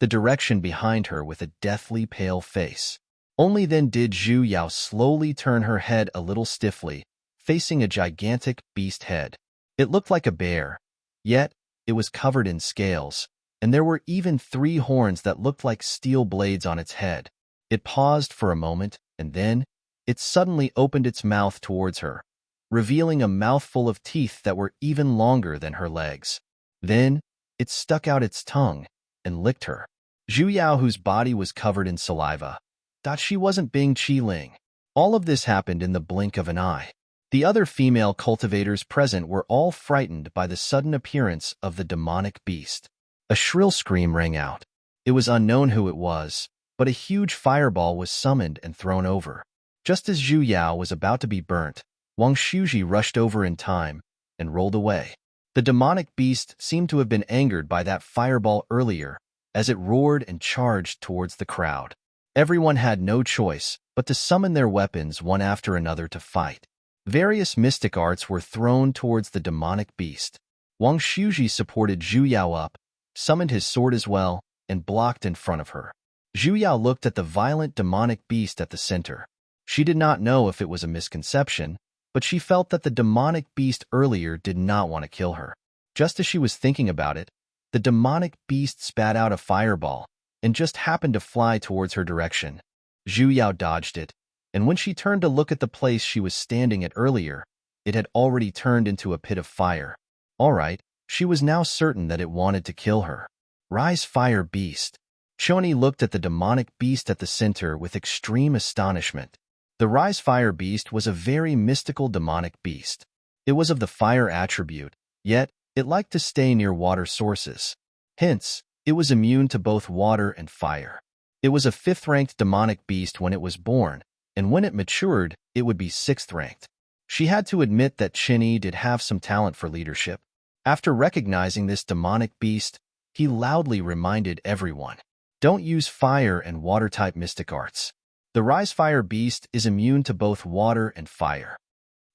the direction behind her with a deathly pale face. Only then did Zhu Yao slowly turn her head a little stiffly, facing a gigantic beast head. It looked like a bear, yet it was covered in scales, and there were even 3 horns that looked like steel blades on its head. It paused for a moment, and then it suddenly opened its mouth towards her, revealing a mouthful of teeth that were even longer than her legs. Then it stuck out its tongue and licked her. Zhu Yao, whose body was covered in saliva, thought she wasn't being Qi-Ling. All of this happened in the blink of an eye. The other female cultivators present were all frightened by the sudden appearance of the demonic beast. A shrill scream rang out. It was unknown who it was, but a huge fireball was summoned and thrown over. Just as Zhu Yao was about to be burnt, Wang Shuji rushed over in time and rolled away. The demonic beast seemed to have been angered by that fireball earlier, as it roared and charged towards the crowd. Everyone had no choice but to summon their weapons one after another to fight. Various mystic arts were thrown towards the demonic beast. Wang Shuji supported Zhu Yao up, summoned his sword as well, and blocked in front of her. Zhu Yao looked at the violent demonic beast at the center. She did not know if it was a misconception, but she felt that the demonic beast earlier did not want to kill her. Just as she was thinking about it, the demonic beast spat out a fireball and just happened to fly towards her direction. Zhu Yao dodged it, and when she turned to look at the place she was standing at earlier, it had already turned into a pit of fire. All right, she was now certain that it wanted to kill her. Rise, fire beast! Choni looked at the demonic beast at the center with extreme astonishment. The Rise Fire Beast was a very mystical demonic beast. It was of the fire attribute, yet it liked to stay near water sources. Hence, it was immune to both water and fire. It was a 5th-ranked demonic beast when it was born, and when it matured, it would be 6th-ranked. She had to admit that Qin did have some talent for leadership. After recognizing this demonic beast, he loudly reminded everyone, "Don't use fire and water-type mystic arts. The Rise Fire beast is immune to both water and fire."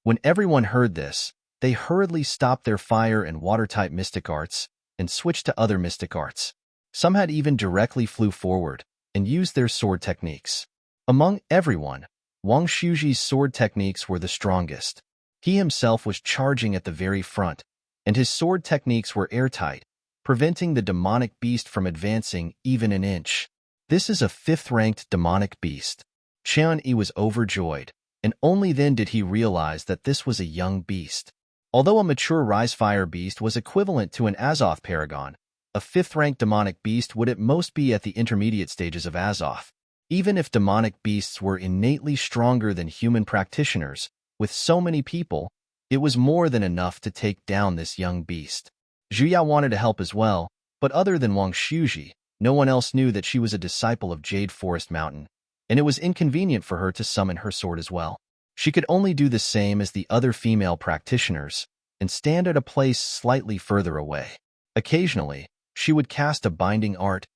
When everyone heard this, they hurriedly stopped their fire and water-type mystic arts and switched to other mystic arts. Some had even directly flew forward and used their sword techniques. Among everyone, Wang Shuji's sword techniques were the strongest. He himself was charging at the very front, and his sword techniques were airtight, preventing the demonic beast from advancing even an inch. This is a 5th-ranked demonic beast. Qian was overjoyed, and only then did he realize that this was a young beast. Although a mature Rise Fire beast was equivalent to an Azoth paragon, a 5th-ranked demonic beast would at most be at the intermediate stages of Azoth. Even if demonic beasts were innately stronger than human practitioners, with so many people, it was more than enough to take down this young beast. Zhu Yao wanted to help as well, but other than Wang Shuji, no one else knew that she was a disciple of Jade Forest Mountain, and it was inconvenient for her to summon her sword as well. She could only do the same as the other female practitioners and stand at a place slightly further away. Occasionally, she would cast a binding art,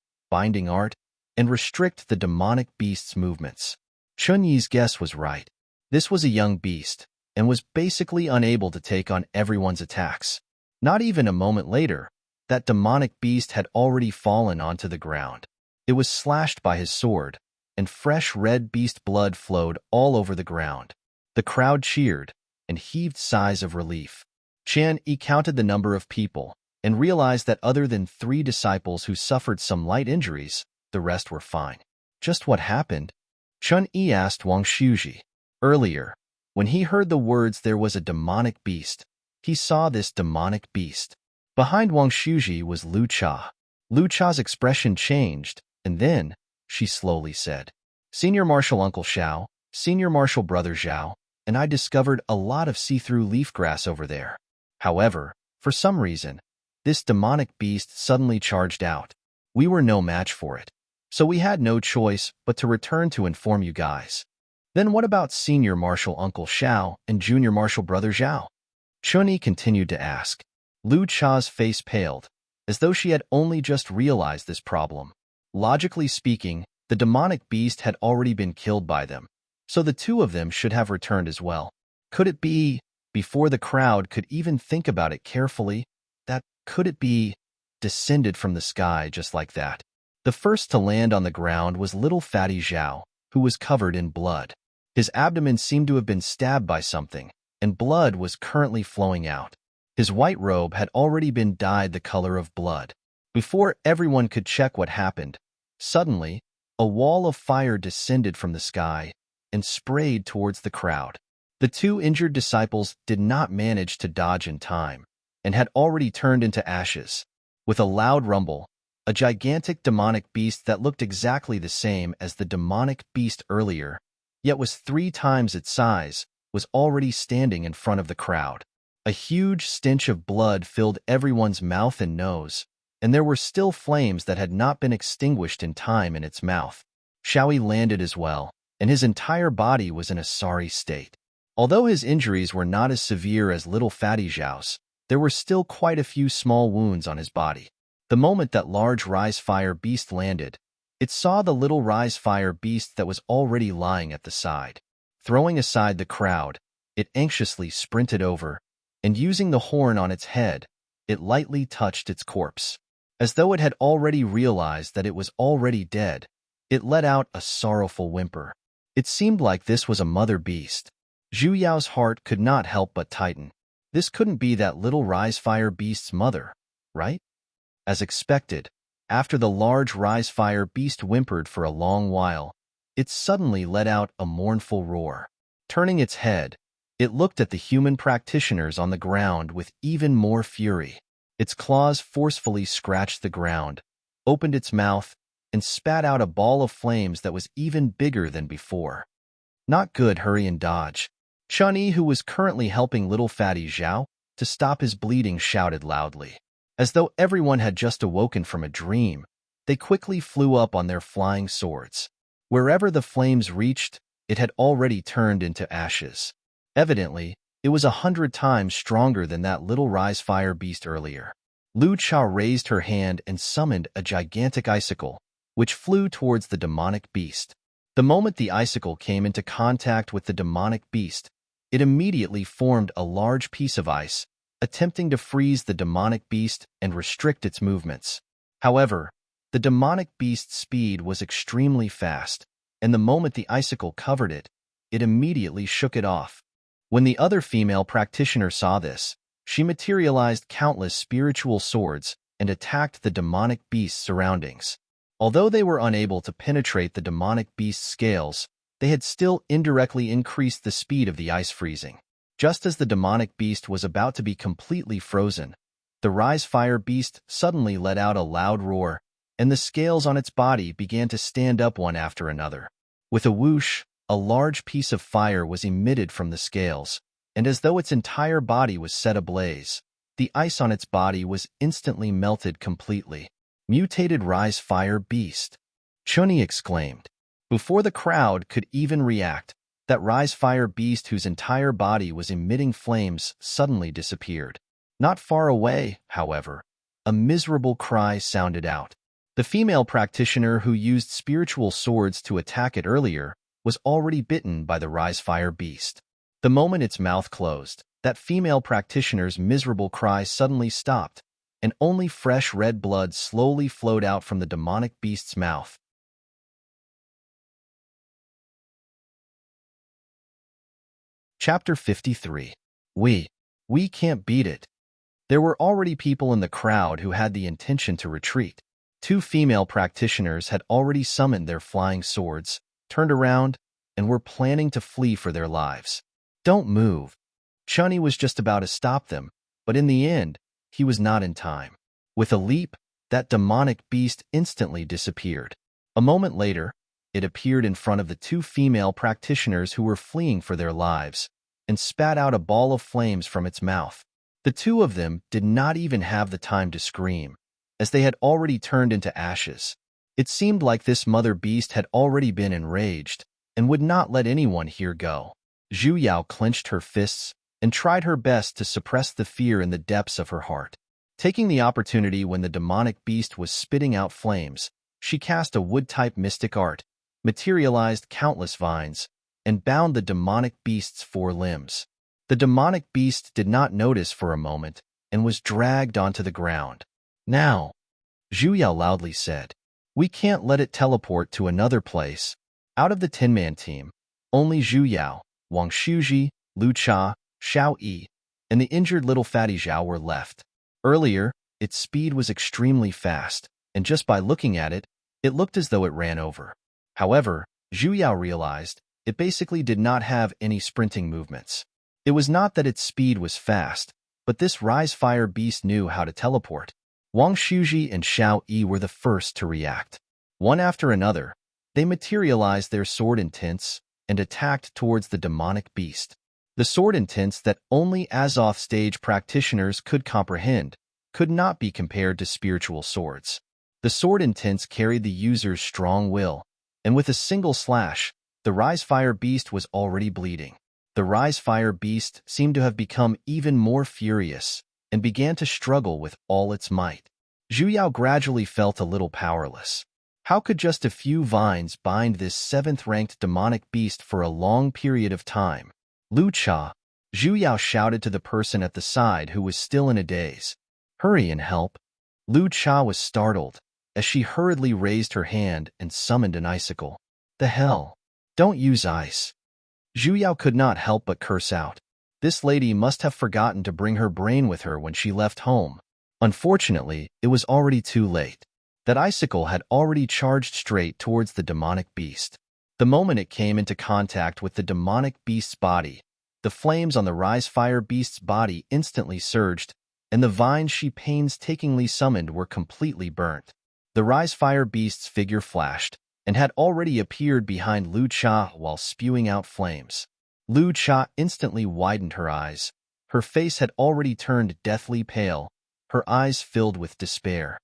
and restrict the demonic beast's movements. Chunyi's guess was right. This was a young beast, and was basically unable to take on everyone's attacks. Not even a moment later, that demonic beast had already fallen onto the ground. It was slashed by his sword, and fresh red beast blood flowed all over the ground. The crowd cheered and heaved sighs of relief. Qian counted the number of people and realized that other than 3 disciples who suffered some light injuries, the rest were fine. Just what happened? Chun-Yi asked Wang Shuji. Earlier, when he heard the words "there was a demonic beast," he saw this demonic beast. Behind Wang Shuji was Lu Cha. Lu Cha's expression changed, and then she slowly said, "Senior Marshal Uncle Xiao, Senior Marshal Brother Zhao, and I discovered a lot of see-through leaf grass over there. However, for some reason, this demonic beast suddenly charged out. We were no match for it, so we had no choice but to return to inform you guys." "Then what about Senior Marshal Uncle Xiao and Junior Marshal Brother Zhao?" Chun-Yi continued to ask. Lu Cha's face paled, as though she had only just realized this problem. Logically speaking, the demonic beast had already been killed by them, so the 2 of them should have returned as well. Could it be, before the crowd could even think about it carefully, could it be, descended from the sky just like that? The first to land on the ground was little fatty Zhao, who was covered in blood. His abdomen seemed to have been stabbed by something, and blood was currently flowing out. His white robe had already been dyed the color of blood. Before everyone could check what happened, suddenly, a wall of fire descended from the sky and sprayed towards the crowd. The 2 injured disciples did not manage to dodge in time, and had already turned into ashes. With a loud rumble, a gigantic demonic beast that looked exactly the same as the demonic beast earlier, yet was 3 times its size, was already standing in front of the crowd. A huge stench of blood filled everyone's mouth and nose, and there were still flames that had not been extinguished in time in its mouth. Xiaoyi landed as well, and his entire body was in a sorry state. Although his injuries were not as severe as little fatty Zhao's, there were still quite a few small wounds on his body. The moment that large Rise Fire beast landed, it saw the little Rise Fire beast that was already lying at the side. Throwing aside the crowd, it anxiously sprinted over, and using the horn on its head, it lightly touched its corpse. As though it had already realized that it was already dead, it let out a sorrowful whimper. It seemed like this was a mother beast. Zhu Yao's heart could not help but tighten. This couldn't be that little Rise Fire beast's mother, right? As expected, after the large Rise Fire beast whimpered for a long while, it suddenly let out a mournful roar. Turning its head, it looked at the human practitioners on the ground with even more fury. Its claws forcefully scratched the ground, opened its mouth, and spat out a ball of flames that was even bigger than before. "Not good, hurry and dodge." Chun-Yi, who was currently helping little fatty Zhao to stop his bleeding, shouted loudly. As though everyone had just awoken from a dream, they quickly flew up on their flying swords. Wherever the flames reached, it had already turned into ashes. Evidently, It was 100 times stronger than that little rise fire beast earlier. Lu Cha raised her hand and summoned a gigantic icicle, which flew towards the demonic beast. The moment the icicle came into contact with the demonic beast, it immediately formed a large piece of ice, attempting to freeze the demonic beast and restrict its movements. However, the demonic beast's speed was extremely fast, and the moment the icicle covered it, it immediately shook it off. When the other female practitioner saw this, she materialized countless spiritual swords and attacked the demonic beast's surroundings. Although they were unable to penetrate the demonic beast's scales, they had still indirectly increased the speed of the ice freezing. Just as the demonic beast was about to be completely frozen, the rise fire beast suddenly let out a loud roar, and the scales on its body began to stand up one after another. With a whoosh, a large piece of fire was emitted from the scales, and as though its entire body was set ablaze, the ice on its body was instantly melted completely. Mutated rise fire beast, Chunyi exclaimed. Before the crowd could even react, that rise fire beast whose entire body was emitting flames suddenly disappeared. Not far away, however, a miserable cry sounded out. The female practitioner who used spiritual swords to attack it earlier was already bitten by the rise fire beast. The moment its mouth closed, that female practitioner's miserable cry suddenly stopped, and only fresh red blood slowly flowed out from the demonic beast's mouth. Chapter 53. We can't beat it. There were already people in the crowd who had the intention to retreat. 2 female practitioners had already summoned their flying swords, turned around, and were planning to flee for their lives. Don't move. Chunyi was just about to stop them, but in the end, he was not in time. With a leap, that demonic beast instantly disappeared. A moment later, it appeared in front of the 2 female practitioners who were fleeing for their lives, and spat out a ball of flames from its mouth. The 2 of them did not even have the time to scream, as they had already turned into ashes. It seemed like this mother beast had already been enraged, and would not let anyone here go. Zhu Yao clenched her fists and tried her best to suppress the fear in the depths of her heart. Taking the opportunity when the demonic beast was spitting out flames, she cast a wood-type mystic art, materialized countless vines, and bound the demonic beast's 4 limbs. The demonic beast did not notice for a moment and was dragged onto the ground. Now, Zhu Yao loudly said, we can't let it teleport to another place. Out of the 10-man team, only Zhu Yao, Wang Shuji, Lu Cha, Xiao Yi, and the injured little fatty Zhao were left. Earlier, its speed was extremely fast, and just by looking at it, it looked as though it ran over. However, Zhu Yao realized it basically did not have any sprinting movements. It was not that its speed was fast, but this rise fire beast knew how to teleport. Wang Shuji and Xiao Yi were the first to react. One after another, they materialized their sword intents and attacked towards the demonic beast. The sword intents that only Azoth stage practitioners could comprehend could not be compared to spiritual swords. The sword intents carried the user's strong will, and with a single slash, the rise fire beast was already bleeding. The rise fire beast seemed to have become even more furious and began to struggle with all its might. Zhu Yao gradually felt a little powerless. How could just a few vines bind this 7th-ranked demonic beast for a long period of time? Lu Cha, Zhu Yao shouted to the person at the side who was still in a daze. Hurry and help. Lu Cha was startled as she hurriedly raised her hand and summoned an icicle. The hell? Don't use ice. Zhu Yao could not help but curse out. This lady must have forgotten to bring her brain with her when she left home. Unfortunately, it was already too late. That icicle had already charged straight towards the demonic beast. The moment it came into contact with the demonic beast's body, the flames on the rise fire beast's body instantly surged, and the vines she painstakingly summoned were completely burnt. The rise fire beast's figure flashed, and had already appeared behind Lu Cha while spewing out flames. Lu Cha instantly widened her eyes. Her face had already turned deathly pale, her eyes filled with despair.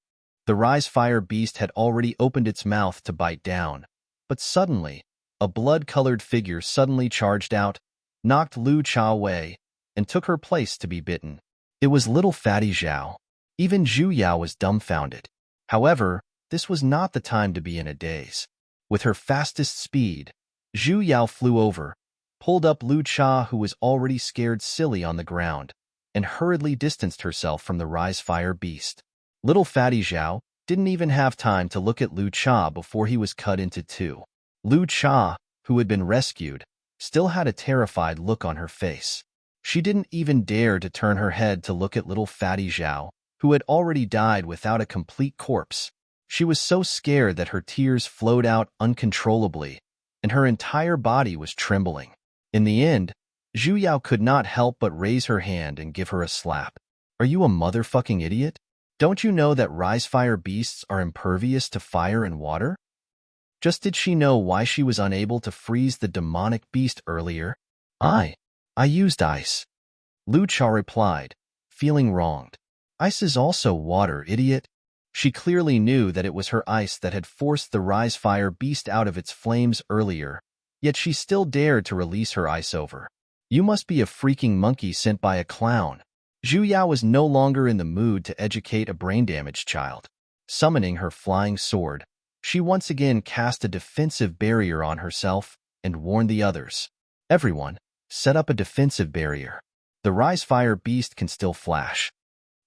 The rise fire beast had already opened its mouth to bite down, but suddenly, a blood-colored figure suddenly charged out, knocked Lu Cha away, and took her place to be bitten. It was little fatty Zhao. Even Zhu Yao was dumbfounded. However, this was not the time to be in a daze. With her fastest speed, Zhu Yao flew over, pulled up Lu Cha, who was already scared silly on the ground, and hurriedly distanced herself from the rise-fire beast. Little fatty Zhao didn't even have time to look at Lu Cha before he was cut into two. Lu Cha, who had been rescued, still had a terrified look on her face. She didn't even dare to turn her head to look at little fatty Zhao, who had already died without a complete corpse. She was so scared that her tears flowed out uncontrollably, and her entire body was trembling. In the end, Zhu Yao could not help but raise her hand and give her a slap. "Are you a motherfucking idiot? Don't you know that rise-fire beasts are impervious to fire and water?" Just did she know why she was unable to freeze the demonic beast earlier? I used ice. Lu Cha replied, feeling wronged. "Ice is also water, idiot." She clearly knew that it was her ice that had forced the rise-fire beast out of its flames earlier, yet she still dared to release her ice over. "You must be a freaking monkey sent by a clown." Zhu Yao was no longer in the mood to educate a brain-damaged child. Summoning her flying sword, she once again cast a defensive barrier on herself and warned the others. "Everyone, set up a defensive barrier. The rise-fire beast can still flash."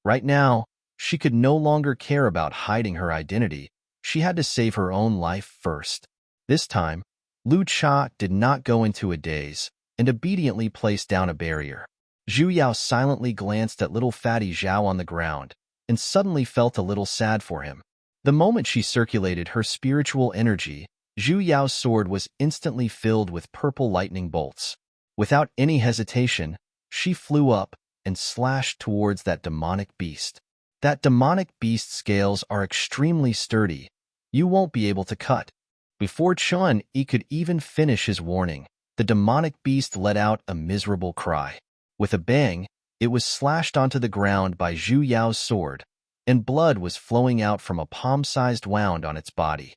Right now, she could no longer care about hiding her identity. She had to save her own life first. This time, Lu Cha did not go into a daze and obediently placed down a barrier. Zhu Yao silently glanced at little fatty Zhao on the ground and suddenly felt a little sad for him. The moment she circulated her spiritual energy, Zhu Yao's sword was instantly filled with purple lightning bolts. Without any hesitation, she flew up and slashed towards that demonic beast. That demonic beast's scales are extremely sturdy. You won't be able to cut. Before Chun Yi could even finish his warning, the demonic beast let out a miserable cry. With a bang, it was slashed onto the ground by Zhu Yao's sword, and blood was flowing out from a palm-sized wound on its body.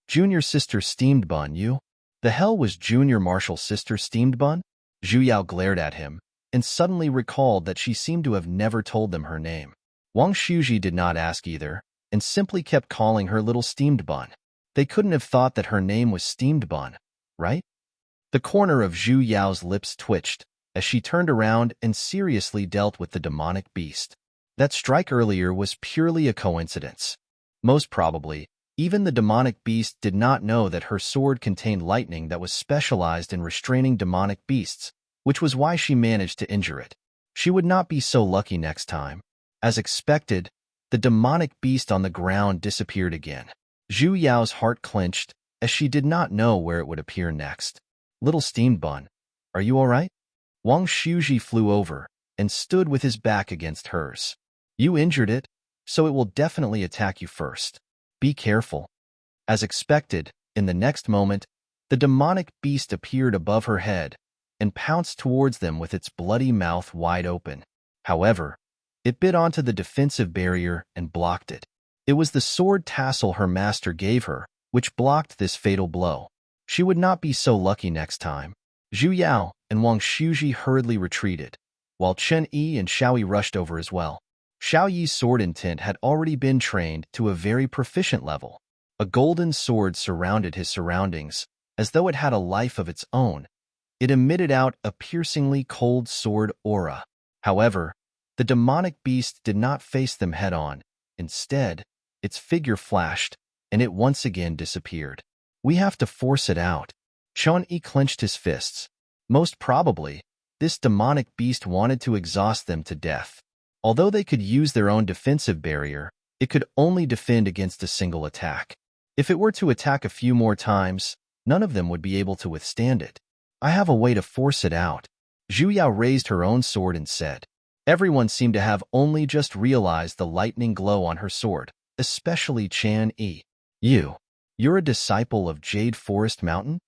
"Junior Sister Steamed Bun, you? The hell was Junior Marshall Sister Steamed Bun?" Zhu Yao glared at him, and suddenly recalled that she seemed to have never told them her name. Wang Shuji did not ask either, and simply kept calling her Little Steamed Bun. They couldn't have thought that her name was Steamed Bun, right? The corner of Zhu Yao's lips twitched as she turned around and seriously dealt with the demonic beast. That strike earlier was purely a coincidence. Most probably, even the demonic beast did not know that her sword contained lightning that was specialized in restraining demonic beasts, which was why she managed to injure it. She would not be so lucky next time. As expected, the demonic beast on the ground disappeared again. Zhu Yao's heart clenched as she did not know where it would appear next. "Little Steamed Bun, are you all right?" Wang Shuji flew over and stood with his back against hers. "You injured it, so it will definitely attack you first. Be careful." As expected, in the next moment, the demonic beast appeared above her head and pounced towards them with its bloody mouth wide open. However, it bit onto the defensive barrier and blocked it. It was the sword tassel her master gave her, which blocked this fatal blow. She would not be so lucky next time. Zhu Yao and Wang Shuji hurriedly retreated, while Chen Yi and Xiao Yi rushed over as well. Xiao Yi's sword intent had already been trained to a very proficient level. A golden sword surrounded his surroundings, as though it had a life of its own. It emitted out a piercingly cold sword aura. However, the demonic beast did not face them head-on. Instead, its figure flashed, and it once again disappeared. "We have to force it out." Chun Yi clenched his fists. Most probably, this demonic beast wanted to exhaust them to death. Although they could use their own defensive barrier, it could only defend against a single attack. If it were to attack a few more times, none of them would be able to withstand it. "I have a way to force it out." Zhu Yao raised her own sword and said. Everyone seemed to have only just realized the lightning glow on her sword, especially Chan Yi. You're a disciple of Jade Forest Mountain?"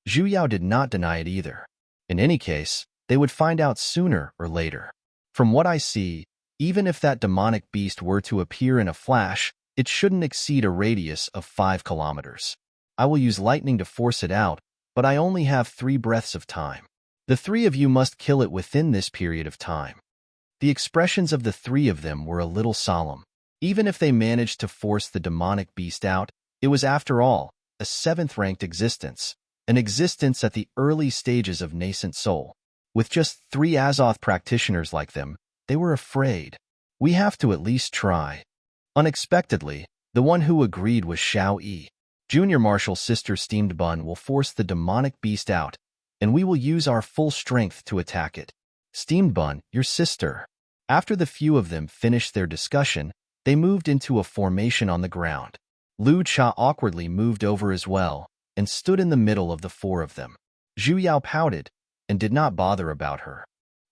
Zhu Yao did not deny it either. In any case, they would find out sooner or later. "From what I see, even if that demonic beast were to appear in a flash, it shouldn't exceed a radius of 5 kilometers. I will use lightning to force it out, but I only have 3 breaths of time." The three of you must kill it within this period of time. The expressions of the three of them were a little solemn. Even if they managed to force the demonic beast out, it was, after all, a seventh-ranked existence, an existence at the early stages of nascent soul. With just 3 Azoth practitioners like them, they were afraid. We have to at least try. Unexpectedly, the one who agreed was Xiao Yi. Junior Marshal's sister Steamed Bun will force the demonic beast out, and we will use our full strength to attack it. Steamed Bun, your sister. After the few of them finished their discussion, they moved into a formation on the ground. Lu Cha awkwardly moved over as well and stood in the middle of the 4 of them. Zhu Yao pouted and did not bother about her.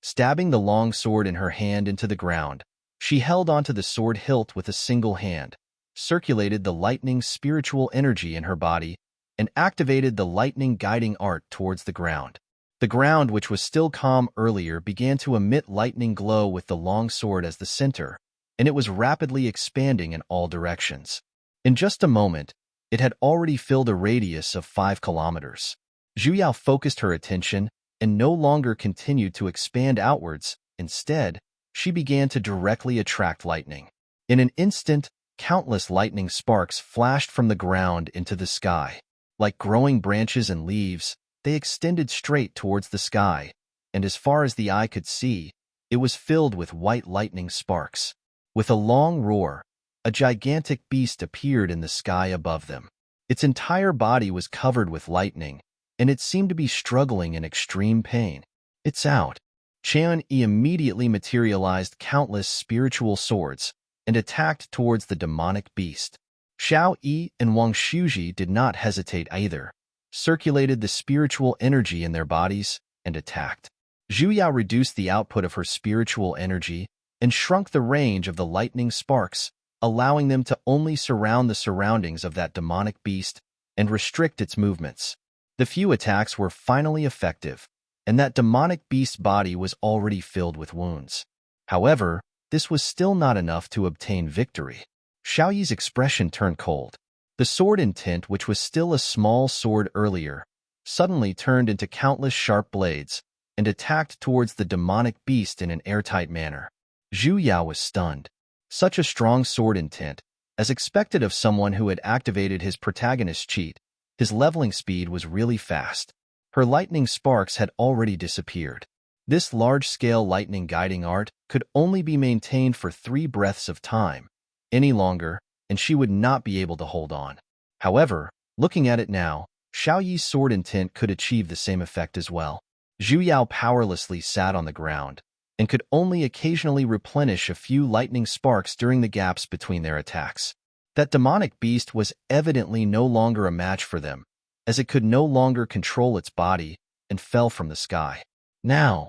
Stabbing the long sword in her hand into the ground, she held onto the sword hilt with a single hand, circulated the lightning spiritual energy in her body, and activated the lightning guiding art towards the ground. The ground, which was still calm earlier, began to emit lightning glow with the long sword as the center, and it was rapidly expanding in all directions. In just a moment, it had already filled a radius of 5 kilometers. Zhu Yao focused her attention and no longer continued to expand outwards. Instead, she began to directly attract lightning. In an instant, countless lightning sparks flashed from the ground into the sky. Like growing branches and leaves, they extended straight towards the sky, and as far as the eye could see, it was filled with white lightning sparks. With a long roar, a gigantic beast appeared in the sky above them. Its entire body was covered with lightning, and it seemed to be struggling in extreme pain. "It's out." Qian Yi immediately materialized countless spiritual swords and attacked towards the demonic beast. Xiao Yi and Wang Shuji did not hesitate either, circulated the spiritual energy in their bodies, and attacked. Zhu Yao reduced the output of her spiritual energy and shrunk the range of the lightning sparks, allowing them to only surround the surroundings of that demonic beast and restrict its movements. The few attacks were finally effective, and that demonic beast's body was already filled with wounds. However, this was still not enough to obtain victory. Xiao Yi's expression turned cold. The sword intent, which was still a small sword earlier, suddenly turned into countless sharp blades and attacked towards the demonic beast in an airtight manner. Zhu Yao was stunned. Such a strong sword intent, as expected of someone who had activated his protagonist's cheat, his leveling speed was really fast. Her lightning sparks had already disappeared. This large-scale lightning guiding art could only be maintained for 3 breaths of time. Any longer, and she would not be able to hold on. However, looking at it now, Xiao Yi's sword intent could achieve the same effect as well. Zhu Yao powerlessly sat on the ground and could only occasionally replenish a few lightning sparks during the gaps between their attacks. That demonic beast was evidently no longer a match for them, as it could no longer control its body and fell from the sky. "Now!"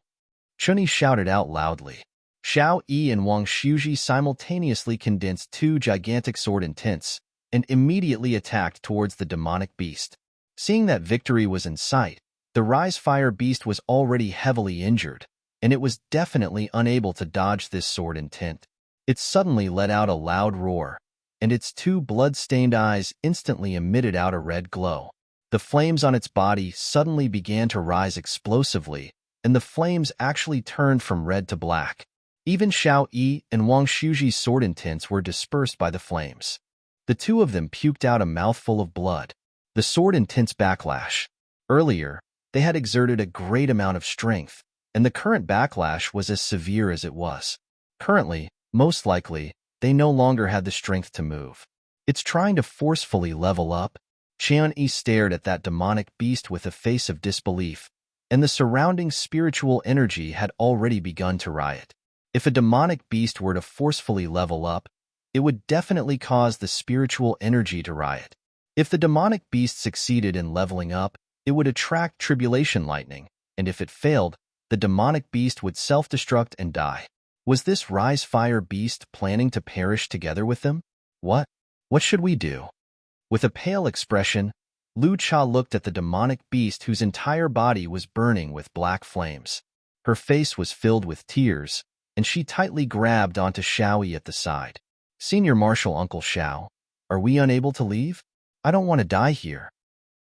Chunyi shouted out loudly. Xiao Yi and Wang Shuji simultaneously condensed 2 gigantic sword intents and immediately attacked towards the demonic beast. Seeing that victory was in sight, the Rise Fire beast was already heavily injured, and it was definitely unable to dodge this sword intent. It suddenly let out a loud roar, and its 2 blood-stained eyes instantly emitted out a red glow. The flames on its body suddenly began to rise explosively, and the flames actually turned from red to black. Even Xiao Yi and Wang Shuji's sword intents were dispersed by the flames. The 2 of them puked out a mouthful of blood. The sword intents backlash. Earlier, they had exerted a great amount of strength, and the current backlash was as severe as it was. Currently, most likely, they no longer had the strength to move. "It's trying to forcefully level up." Qian Yi stared at that demonic beast with a face of disbelief, and the surrounding spiritual energy had already begun to riot. If a demonic beast were to forcefully level up, it would definitely cause the spiritual energy to riot. If the demonic beast succeeded in leveling up, it would attract tribulation lightning, and if it failed, the demonic beast would self-destruct and die. Was this Rise Fire beast planning to perish together with them? What should we do? With a pale expression, Lu Cha looked at the demonic beast whose entire body was burning with black flames. Her face was filled with tears, and she tightly grabbed onto Xiao Yi at the side. "Senior Marshal Uncle Xiao, are we unable to leave? I don't want to die here."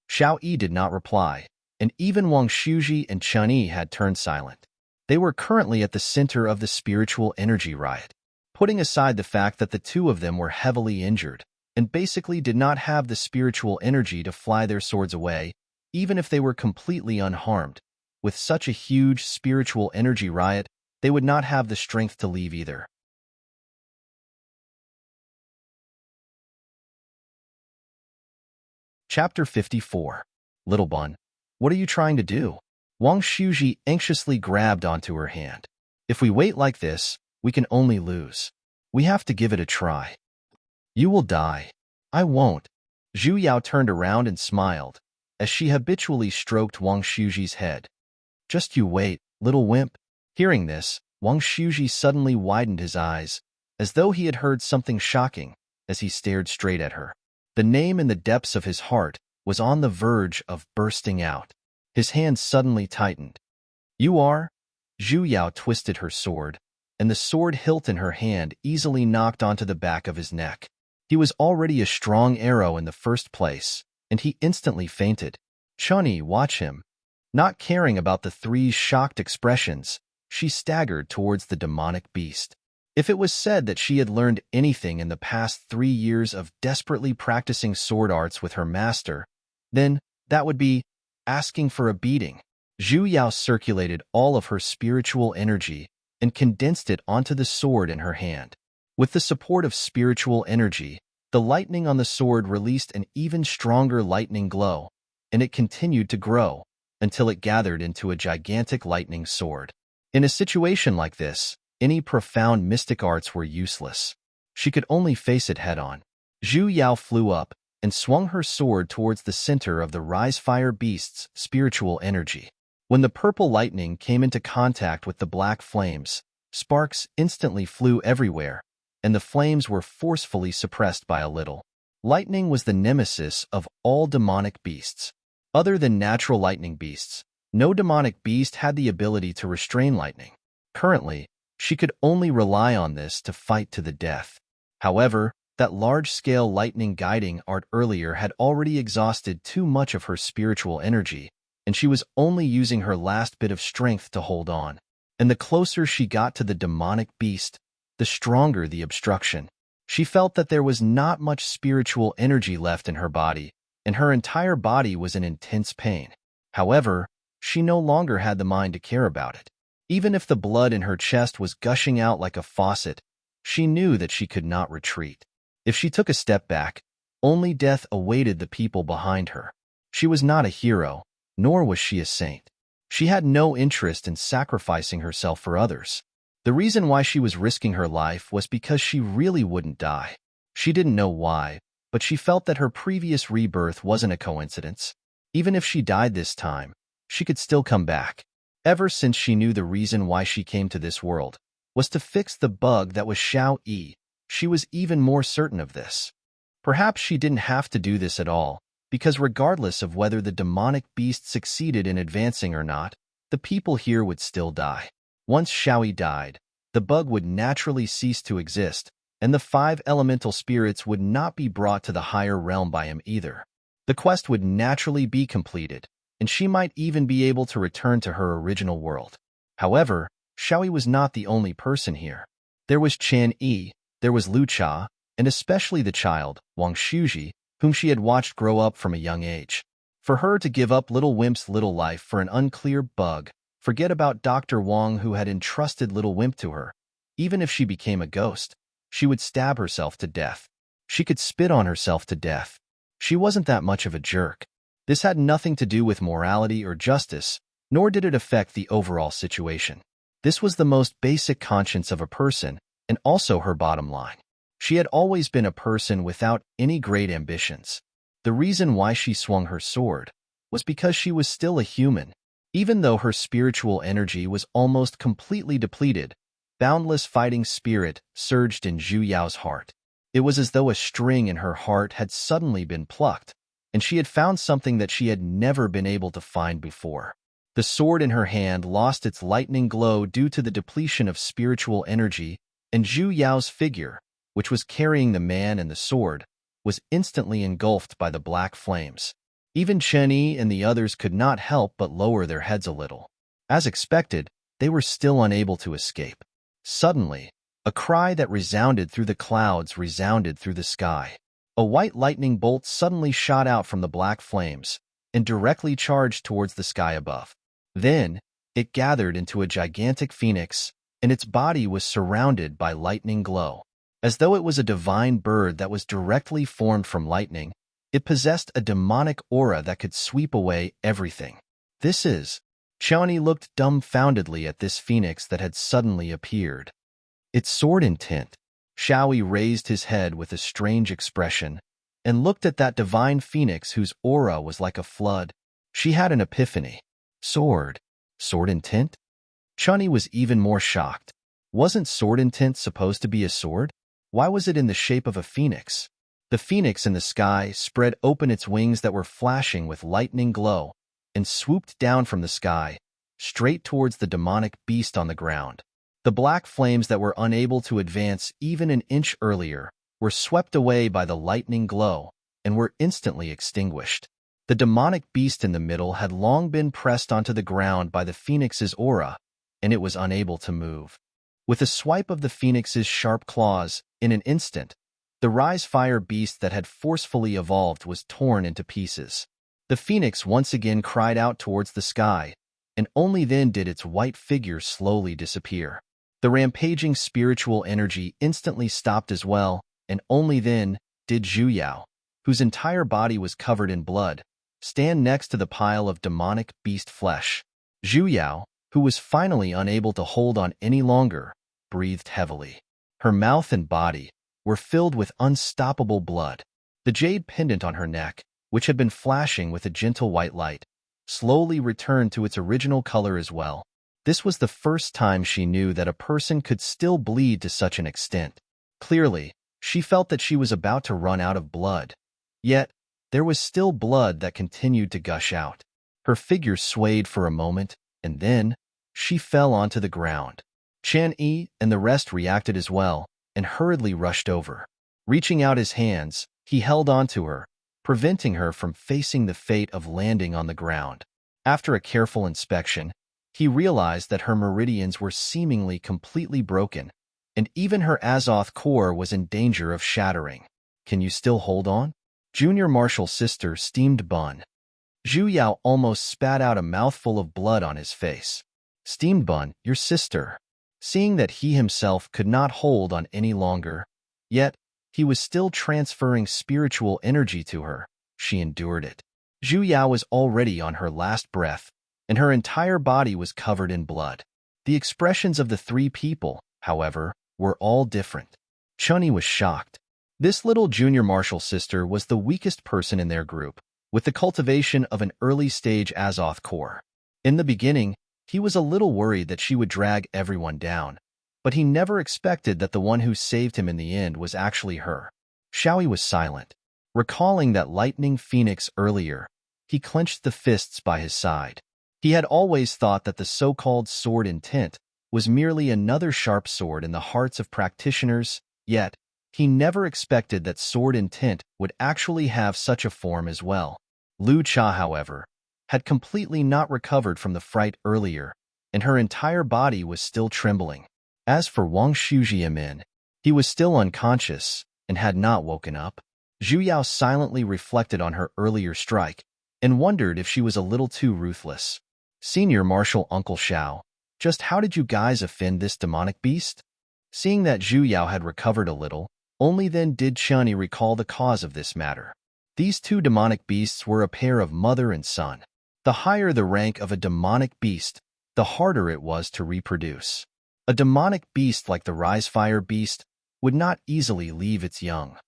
Xiao Yi did not reply, and even Wang Shuji and Chun Yi had turned silent. They were currently at the center of the spiritual energy riot. Putting aside the fact that the two of them were heavily injured and basically did not have the spiritual energy to fly their swords away, even if they were completely unharmed, with such a huge spiritual energy riot, they would not have the strength to leave either. Chapter 54. Little Bun, what are you trying to do? Wang Shuji anxiously grabbed onto her hand. If we wait like this, we can only lose. We have to give it a try. You will die. I won't. Zhu Yao turned around and smiled, as she habitually stroked Wang Shuji's head. Just you wait, little wimp. Hearing this, Wang Shuji suddenly widened his eyes, as though he had heard something shocking, as he stared straight at her. The name in the depths of his heart was on the verge of bursting out. His hand suddenly tightened. You are? Zhu Yao twisted her sword, and the sword hilt in her hand easily knocked onto the back of his neck. He was already a strong arrow in the first place, and he instantly fainted. Chun Yi, watch him. Not caring about the three's shocked expressions, she staggered towards the demonic beast. If it was said that she had learned anything in the past 3 years of desperately practicing sword arts with her master, then that would be asking for a beating. Zhu Yao circulated all of her spiritual energy and condensed it onto the sword in her hand. With the support of spiritual energy, the lightning on the sword released an even stronger lightning glow, and it continued to grow until it gathered into a gigantic lightning sword. In a situation like this, any profound mystic arts were useless. She could only face it head-on. Zhu Yao flew up and swung her sword towards the center of the Rise Fire Beast's spiritual energy. When the purple lightning came into contact with the black flames, sparks instantly flew everywhere, and the flames were forcefully suppressed by a little. Lightning was the nemesis of all demonic beasts. Other than natural lightning beasts, no demonic beast had the ability to restrain lightning. Currently, she could only rely on this to fight to the death. However, that large-scale lightning guiding art earlier had already exhausted too much of her spiritual energy, and she was only using her last bit of strength to hold on. And the closer she got to the demonic beast, the stronger the obstruction. She felt that there was not much spiritual energy left in her body, and her entire body was in intense pain. However, she no longer had the mind to care about it. Even if the blood in her chest was gushing out like a faucet, she knew that she could not retreat. If she took a step back, only death awaited the people behind her. She was not a hero, nor was she a saint. She had no interest in sacrificing herself for others. The reason why she was risking her life was because she really wouldn't die. She didn't know why, but she felt that her previous rebirth wasn't a coincidence. Even if she died this time, she could still come back. Ever since she knew the reason why she came to this world was to fix the bug that was Xiao Yi, she was even more certain of this. Perhaps she didn't have to do this at all, because regardless of whether the demonic beast succeeded in advancing or not, the people here would still die. Once Xiao Yi died, the bug would naturally cease to exist, and the 5 elemental spirits would not be brought to the higher realm by him either. The quest would naturally be completed, and she might even be able to return to her original world. However, Xiao Yi was not the only person here. There was Chen Yi, there was Lu Cha, and especially the child, Wang Shuji, whom she had watched grow up from a young age. For her to give up little Wimp's little life for an unclear bug, forget about Dr. Wang who had entrusted little Wimp to her. Even if she became a ghost, she would stab herself to death. She could spit on herself to death. She wasn't that much of a jerk. This had nothing to do with morality or justice, nor did it affect the overall situation. This was the most basic conscience of a person, and also her bottom line. She had always been a person without any great ambitions. The reason why she swung her sword was because she was still a human. Even though her spiritual energy was almost completely depleted, boundless fighting spirit surged in Zhu Yao's heart. It was as though a string in her heart had suddenly been plucked, and she had found something that she had never been able to find before. The sword in her hand lost its lightning glow due to the depletion of spiritual energy, and Zhu Yao's figure, which was carrying the man and the sword, was instantly engulfed by the black flames. Even Chen Yi and the others could not help but lower their heads a little. As expected, they were still unable to escape. Suddenly, a cry that resounded through the clouds resounded through the sky. A white lightning bolt suddenly shot out from the black flames and directly charged towards the sky above. Then, it gathered into a gigantic phoenix, and its body was surrounded by lightning glow. As though it was a divine bird that was directly formed from lightning, it possessed a demonic aura that could sweep away everything. This is... Xiaoni looked dumbfoundedly at this phoenix that had suddenly appeared. Its sword intent. Xiaoi raised his head with a strange expression and looked at that divine phoenix whose aura was like a flood. She had an epiphany. Sword. Sword intent? Xiaoni was even more shocked. Wasn't sword intent supposed to be a sword? Why was it in the shape of a phoenix? The phoenix in the sky spread open its wings that were flashing with lightning glow and swooped down from the sky, straight towards the demonic beast on the ground. The black flames that were unable to advance even an inch earlier were swept away by the lightning glow and were instantly extinguished. The demonic beast in the middle had long been pressed onto the ground by the phoenix's aura, and it was unable to move. With a swipe of the phoenix's sharp claws, in an instant, the rise fire beast that had forcefully evolved was torn into pieces. The phoenix once again cried out towards the sky, and only then did its white figure slowly disappear. The rampaging spiritual energy instantly stopped as well, and only then did Zhu Yao, whose entire body was covered in blood, stand next to the pile of demonic beast flesh. Zhu Yao, who was finally unable to hold on any longer, breathed heavily. Her mouth and body were filled with unstoppable blood. The jade pendant on her neck, which had been flashing with a gentle white light, slowly returned to its original color as well. This was the first time she knew that a person could still bleed to such an extent. Clearly, she felt that she was about to run out of blood. Yet, there was still blood that continued to gush out. Her figure swayed for a moment, and then, she fell onto the ground. Chen Yi and the rest reacted as well, and hurriedly rushed over. Reaching out his hands, he held onto her, preventing her from facing the fate of landing on the ground. After a careful inspection, he realized that her meridians were seemingly completely broken, and even her Azoth core was in danger of shattering. Can you still hold on? Junior Marshal Sister Steamed Bun. Zhu Yao almost spat out a mouthful of blood on his face. Steamed Bun, your sister. Seeing that he himself could not hold on any longer, yet he was still transferring spiritual energy to her, she endured it. Zhu Yao was already on her last breath, and her entire body was covered in blood. The expressions of the three people, however, were all different. Chunyi was shocked. This little junior martial sister was the weakest person in their group, with the cultivation of an early-stage Azoth core. In the beginning, he was a little worried that she would drag everyone down, but he never expected that the one who saved him in the end was actually her. Xiaoi was silent. Recalling that lightning phoenix earlier, he clenched the fists by his side. He had always thought that the so-called sword intent was merely another sharp sword in the hearts of practitioners, yet he never expected that sword intent would actually have such a form as well. Lu Cha, however, had completely not recovered from the fright earlier, and her entire body was still trembling. As for Wang Shujiamin, he was still unconscious and had not woken up. Zhu Yao silently reflected on her earlier strike and wondered if she was a little too ruthless. Senior Marshal Uncle Xiao, just how did you guys offend this demonic beast? Seeing that Zhu Yao had recovered a little, only then did Chunyi recall the cause of this matter. These two demonic beasts were a pair of mother and son. The higher the rank of a demonic beast, the harder it was to reproduce. A demonic beast like the Rise Fire beast would not easily leave its young.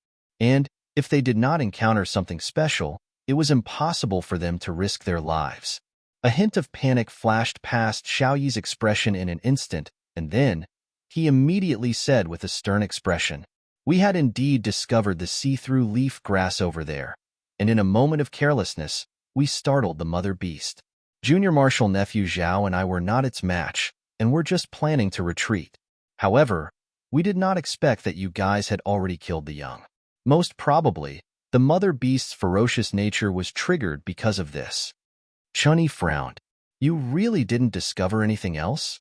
And, if they did not encounter something special, it was impossible for them to risk their lives. A hint of panic flashed past Xiaoyi's expression in an instant, and then, he immediately said with a stern expression, "We had indeed discovered the see-through leaf grass over there, and in a moment of carelessness, we startled the mother beast. Junior Marshal Nephew Zhao and I were not its match, and were just planning to retreat. However, we did not expect that you guys had already killed the young. Most probably, The mother beast's ferocious nature was triggered because of this. Chunyi frowned. You really didn't discover anything else?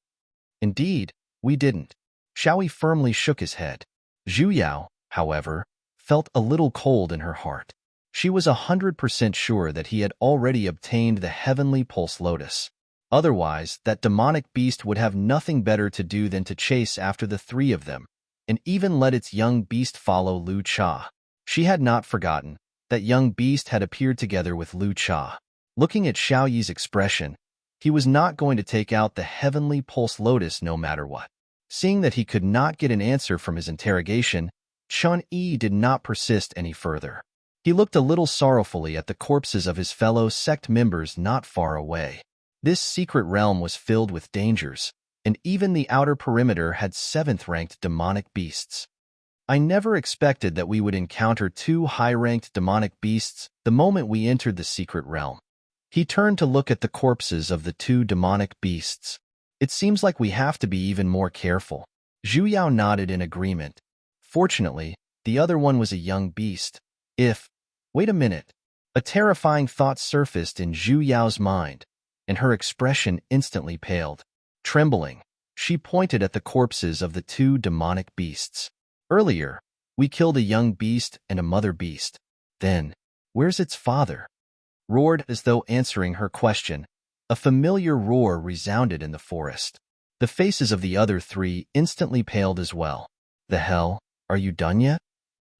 Indeed, we didn't. Xiaoyi firmly shook his head. Zhu Yao, however, felt a little cold in her heart. She was 100% sure that he had already obtained the heavenly pulse lotus. Otherwise, that demonic beast would have nothing better to do than to chase after the three of them, and even let its young beast follow Lu Cha. She had not forgotten that young beast had appeared together with Lu Cha. Looking at Xiaoyi's expression, he was not going to take out the heavenly pulse lotus no matter what. Seeing that he could not get an answer from his interrogation, Chunyi did not persist any further. He looked a little sorrowfully at the corpses of his fellow sect members not far away. This secret realm was filled with dangers, and even the outer perimeter had 7th-ranked demonic beasts. I never expected that we would encounter 2 high-ranked demonic beasts the moment we entered the secret realm. He turned to look at the corpses of the 2 demonic beasts. It seems like we have to be even more careful. Zhu Yao nodded in agreement. Fortunately, the other one was a young beast. Wait a minute. A terrifying thought surfaced in Zhu Yao's mind, and her expression instantly paled. Trembling, she pointed at the corpses of the 2 demonic beasts. Earlier, we killed a young beast and a mother beast. Then, where's its father? Roared as though answering her question. A familiar roar resounded in the forest. The faces of the other 3 instantly paled as well. The hell, are you done yet?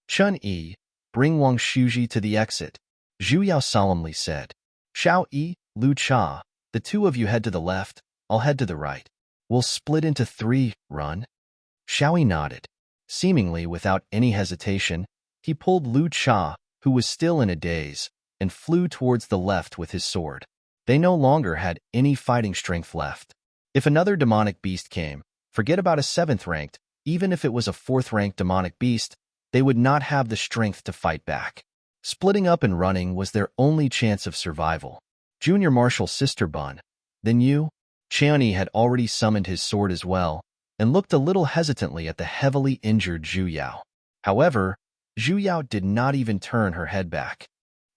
Chunyi, bring Wang Shuji to the exit, Zhu Yao solemnly said. Xiaoyi, Lu Cha, the 2 of you head to the left, I'll head to the right. We'll split into 3, run. Xiaoyi nodded. Seemingly without any hesitation, he pulled Lu Cha, who was still in a daze, and flew towards the left with his sword. They no longer had any fighting strength left. If another demonic beast came, forget about a 7th-ranked, even if it was a 4th-ranked demonic beast, they would not have the strength to fight back. Splitting up and running was their only chance of survival. Junior Marshal Sister Bun, then you? Chunyi had already summoned his sword as well, and looked a little hesitantly at the heavily injured Zhu Yao. However, Zhu Yao did not even turn her head back.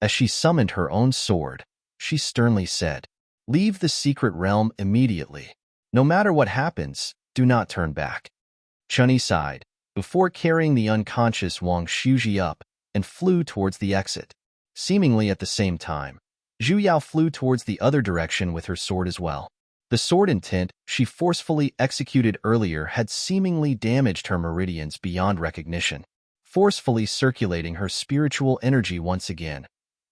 As she summoned her own sword, she sternly said, "Leave the secret realm immediately. No matter what happens, do not turn back." Chunyi sighed, before carrying the unconscious Wang Shuji up, and flew towards the exit. Seemingly at the same time, Zhu Yao flew towards the other direction with her sword as well. The sword intent she forcefully executed earlier had seemingly damaged her meridians beyond recognition, forcefully circulating her spiritual energy once again.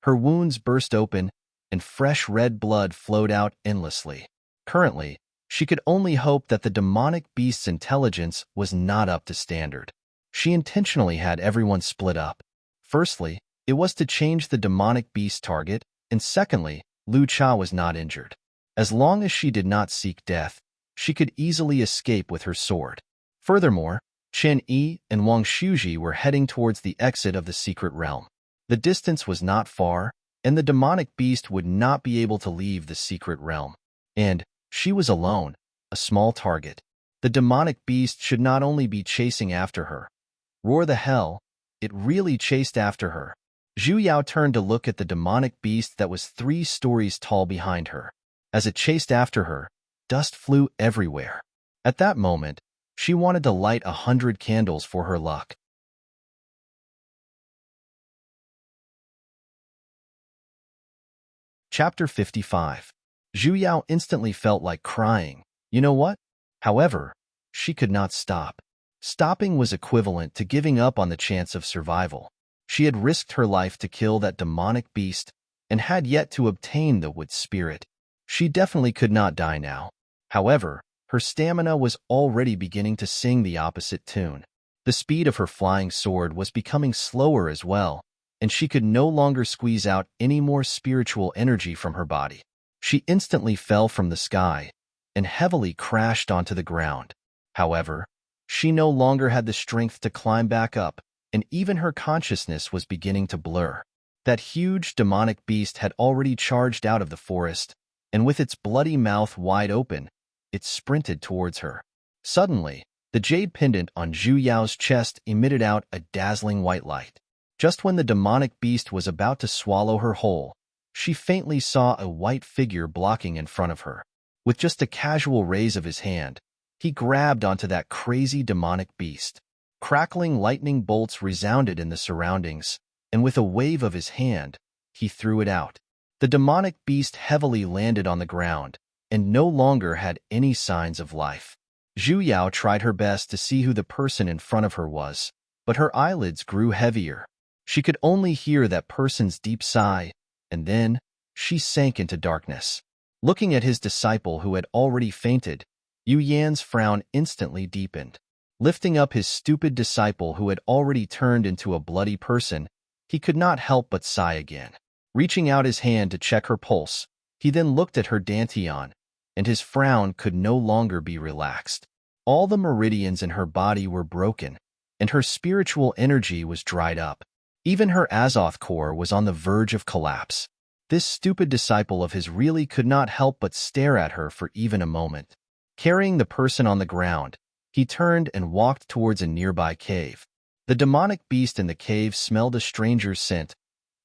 Her wounds burst open, and fresh red blood flowed out endlessly. Currently, she could only hope that the demonic beast's intelligence was not up to standard. She intentionally had everyone split up. Firstly, it was to change the demonic beast target, and secondly, Lu Cha was not injured. As long as she did not seek death, she could easily escape with her sword. Furthermore, Chen Yi and Wang Shuji were heading towards the exit of the secret realm. The distance was not far, and the demonic beast would not be able to leave the secret realm. And she was alone, a small target. The demonic beast should not only be chasing after her. Roar the hell, it really chased after her. Zhu Yao turned to look at the demonic beast that was 3 stories tall behind her. As it chased after her, dust flew everywhere. At that moment, she wanted to light 100 candles for her luck. Chapter 55. Zhu Yao instantly felt like crying. You know what? However, she could not stop. Stopping was equivalent to giving up on the chance of survival. She had risked her life to kill that demonic beast and had yet to obtain the wood spirit. She definitely could not die now. However, her stamina was already beginning to sing the opposite tune. The speed of her flying sword was becoming slower as well, and she could no longer squeeze out any more spiritual energy from her body. She instantly fell from the sky and heavily crashed onto the ground. However, she no longer had the strength to climb back up, and even her consciousness was beginning to blur. That huge demonic beast had already charged out of the forest, and with its bloody mouth wide open, it sprinted towards her. Suddenly, the jade pendant on Zhu Yao's chest emitted out a dazzling white light. Just when the demonic beast was about to swallow her whole, she faintly saw a white figure blocking in front of her. With just a casual raise of his hand, he grabbed onto that crazy demonic beast. Crackling lightning bolts resounded in the surroundings, and with a wave of his hand, he threw it out. The demonic beast heavily landed on the ground, and no longer had any signs of life. Zhu Yao tried her best to see who the person in front of her was, but her eyelids grew heavier. She could only hear that person's deep sigh, and then she sank into darkness. Looking at his disciple who had already fainted, Yu Yan's frown instantly deepened. Lifting up his stupid disciple who had already turned into a bloody person, he could not help but sigh again. Reaching out his hand to check her pulse, he then looked at her dantian, and his frown could no longer be relaxed. All the meridians in her body were broken, and her spiritual energy was dried up. Even her Azoth core was on the verge of collapse. This stupid disciple of his really could not help but stare at her for even a moment. Carrying the person on the ground, he turned and walked towards a nearby cave. The demonic beast in the cave smelled a stranger's scent.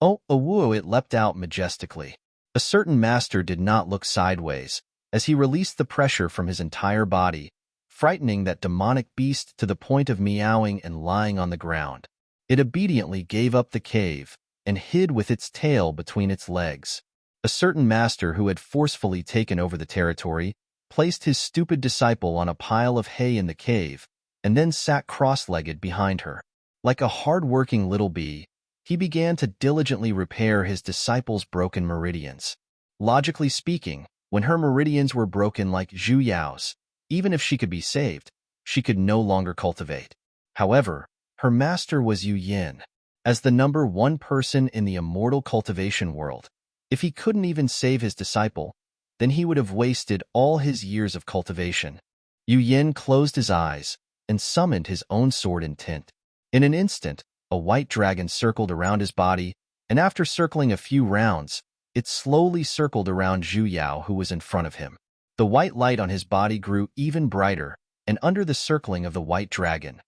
Oh, awoo! It leapt out majestically. A certain master did not look sideways, as he released the pressure from his entire body, frightening that demonic beast to the point of meowing and lying on the ground. It obediently gave up the cave and hid with its tail between its legs. A certain master who had forcefully taken over the territory placed his stupid disciple on a pile of hay in the cave and then sat cross-legged behind her. Like a hard-working little bee, he began to diligently repair his disciple's broken meridians. Logically speaking, when her meridians were broken like Zhu Yao's, even if she could be saved, she could no longer cultivate. However, her master was Yu Yin. As the #1 person in the immortal cultivation world, if he couldn't even save his disciple, then he would have wasted all his years of cultivation. Yu Yin closed his eyes and summoned his own sword intent. In an instant, a white dragon circled around his body, and after circling a few rounds, it slowly circled around Zhu Yao, who was in front of him. The white light on his body grew even brighter, and under the circling of the white dragon,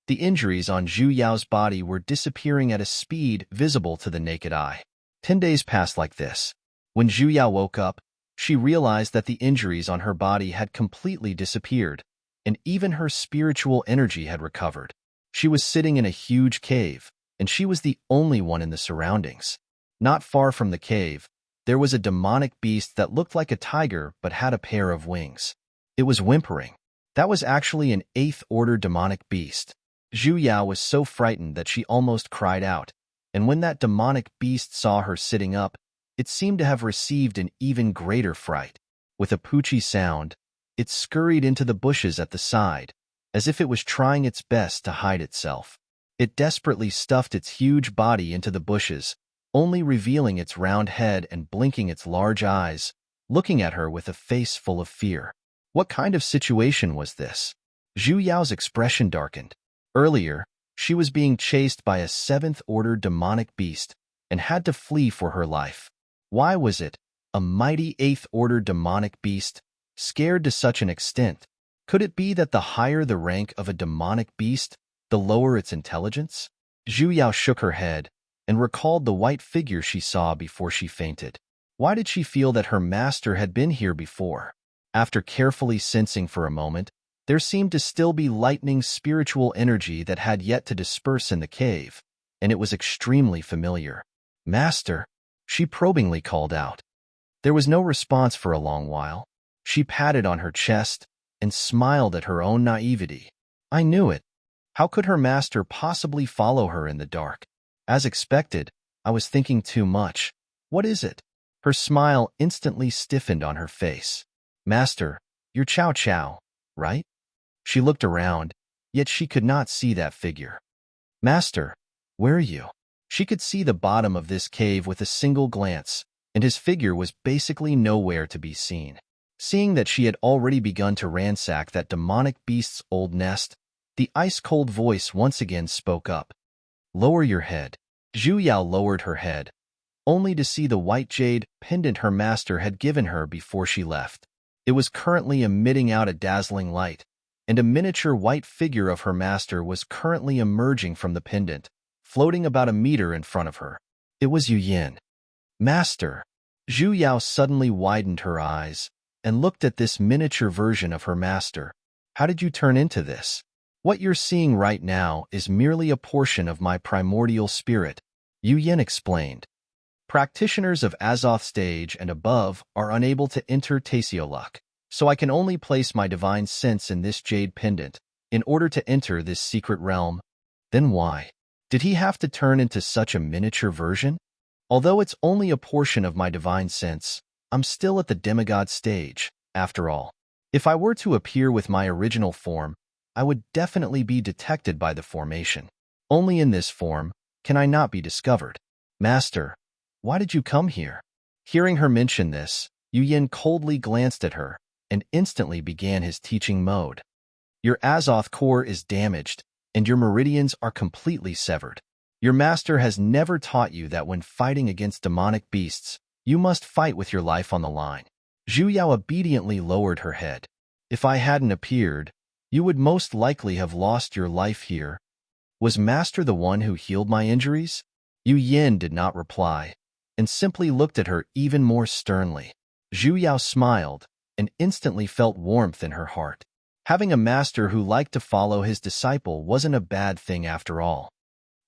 the injuries on Zhu Yao's body were disappearing at a speed visible to the naked eye. 10 days passed like this. When Zhu Yao woke up, she realized that the injuries on her body had completely disappeared, and even her spiritual energy had recovered. She was sitting in a huge cave, and she was the only one in the surroundings. Not far from the cave, there was a demonic beast that looked like a tiger but had a pair of wings. It was whimpering. That was actually an 8th-order demonic beast. Zhu Yao was so frightened that she almost cried out, and when that demonic beast saw her sitting up, it seemed to have received an even greater fright. With a poochie sound, it scurried into the bushes at the side, as if it was trying its best to hide itself. It desperately stuffed its huge body into the bushes, only revealing its round head and blinking its large eyes, looking at her with a face full of fear. What kind of situation was this? Zhu Yao's expression darkened. Earlier, she was being chased by a 7th-order demonic beast and had to flee for her life. Why was it, a mighty 8th-order demonic beast, scared to such an extent? Could it be that the higher the rank of a demonic beast, the lower its intelligence? Zhu Yao shook her head and recalled the white figure she saw before she fainted. Why did she feel that her master had been here before? After carefully sensing for a moment, there seemed to still be lightning spiritual energy that had yet to disperse in the cave, and it was extremely familiar. "Master," she probingly called out. There was no response for a long while. She patted on her chest and smiled at her own naivety. I knew it. How could her master possibly follow her in the dark? As expected, I was thinking too much. What is it? Her smile instantly stiffened on her face. Master, you're Chow Chow, right? She looked around, yet she could not see that figure. Master, where are you? She could see the bottom of this cave with a single glance, and his figure was basically nowhere to be seen. Seeing that she had already begun to ransack that demonic beast's old nest, the ice-cold voice once again spoke up. Lower your head. Zhu Yao lowered her head, only to see the white jade pendant her master had given her before she left. It was currently emitting out a dazzling light, and a miniature white figure of her master was currently emerging from the pendant, floating about a meter in front of her. It was Yu Yin. Master. Zhu Yao suddenly widened her eyes and looked at this miniature version of her master. How did you turn into this? What you're seeing right now is merely a portion of my primordial spirit, Yu Yin explained. Practitioners of Azoth stage and above are unable to enter Tasiolok, so I can only place my divine sense in this jade pendant in order to enter this secret realm. Then why did he have to turn into such a miniature version? Although it's only a portion of my divine sense, I'm still at the demigod stage, after all. If I were to appear with my original form, I would definitely be detected by the formation. Only in this form can I not be discovered. Master, why did you come here? Hearing her mention this, Yu Yin coldly glanced at her and instantly began his teaching mode. Your Azoth core is damaged, and your meridians are completely severed. Your master has never taught you that when fighting against demonic beasts, you must fight with your life on the line. Zhu Yao obediently lowered her head. If I hadn't appeared, you would most likely have lost your life here. Was Master the one who healed my injuries? Yu Yin did not reply, and simply looked at her even more sternly. Zhu Yao smiled and instantly felt warmth in her heart. Having a master who liked to follow his disciple wasn't a bad thing after all.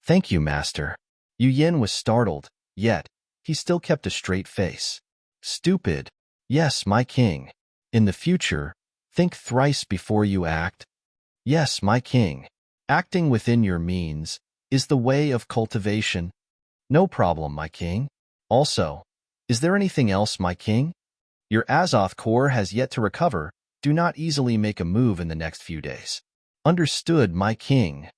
Thank you, Master. Yu Yin was startled, yet he still kept a straight face. Stupid. Yes, my king. In the future, think thrice before you act. Yes, my king. Acting within your means is the way of cultivation. No problem, my king. Also, is there anything else, my king? Your Azoth core has yet to recover. Do not easily make a move in the next few days. Understood, my king.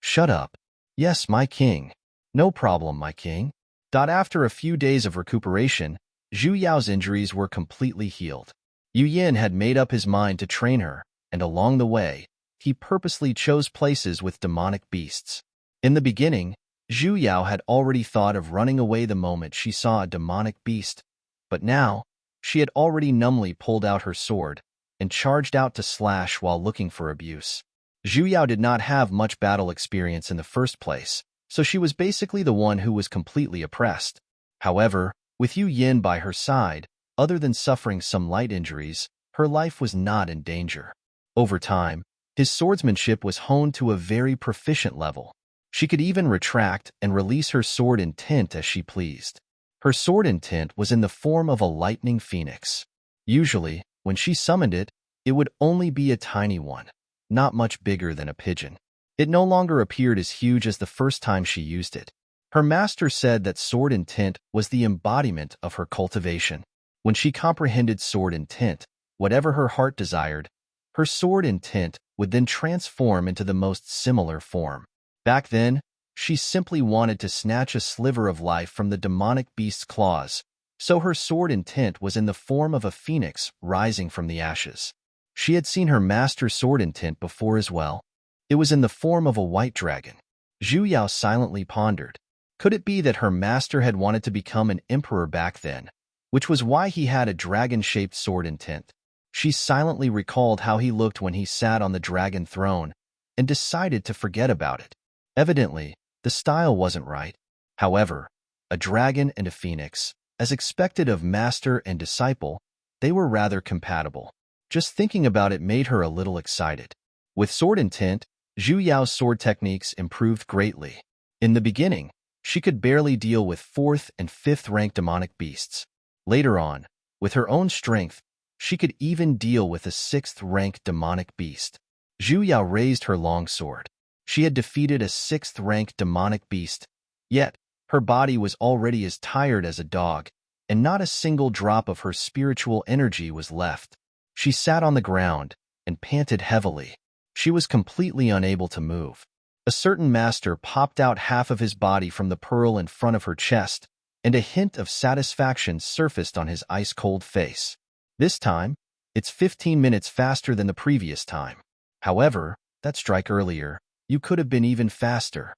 Shut up. Yes, my king. No problem, my king. After a few days of recuperation, Zhu Yao's injuries were completely healed. Yu Yin had made up his mind to train her, and along the way, he purposely chose places with demonic beasts. In the beginning, Zhu Yao had already thought of running away the moment she saw a demonic beast, but now, she had already numbly pulled out her sword and charged out to slash while looking for abuse. Zhu Yao did not have much battle experience in the first place, so she was basically the one who was completely oppressed. However, with Yu Yin by her side, other than suffering some light injuries, her life was not in danger. Over time, his swordsmanship was honed to a very proficient level. She could even retract and release her sword intent as she pleased. Her sword intent was in the form of a lightning phoenix. Usually, when she summoned it, it would only be a tiny one, not much bigger than a pigeon. It no longer appeared as huge as the first time she used it. Her master said that sword intent was the embodiment of her cultivation. When she comprehended sword intent, whatever her heart desired, her sword intent would then transform into the most similar form. Back then, she simply wanted to snatch a sliver of life from the demonic beast's claws, so her sword intent was in the form of a phoenix rising from the ashes. She had seen her master's sword intent before as well. It was in the form of a white dragon. Zhu Yao silently pondered. Could it be that her master had wanted to become an emperor back then, which was why he had a dragon-shaped sword intent? She silently recalled how he looked when he sat on the dragon throne and decided to forget about it. Evidently, the style wasn't right. However, a dragon and a phoenix, as expected of master and disciple, they were rather compatible. Just thinking about it made her a little excited. With sword intent, Zhu Yao's sword techniques improved greatly. In the beginning, she could barely deal with 4th and 5th rank demonic beasts. Later on, with her own strength, she could even deal with a 6th rank demonic beast. Zhu Yao raised her long sword. She had defeated a 6th rank demonic beast, yet her body was already as tired as a dog, and not a single drop of her spiritual energy was left. She sat on the ground and panted heavily. She was completely unable to move. A certain master popped out half of his body from the pearl in front of her chest, and a hint of satisfaction surfaced on his ice-cold face. This time, it's 15 minutes faster than the previous time. However, that strike earlier, you could have been even faster.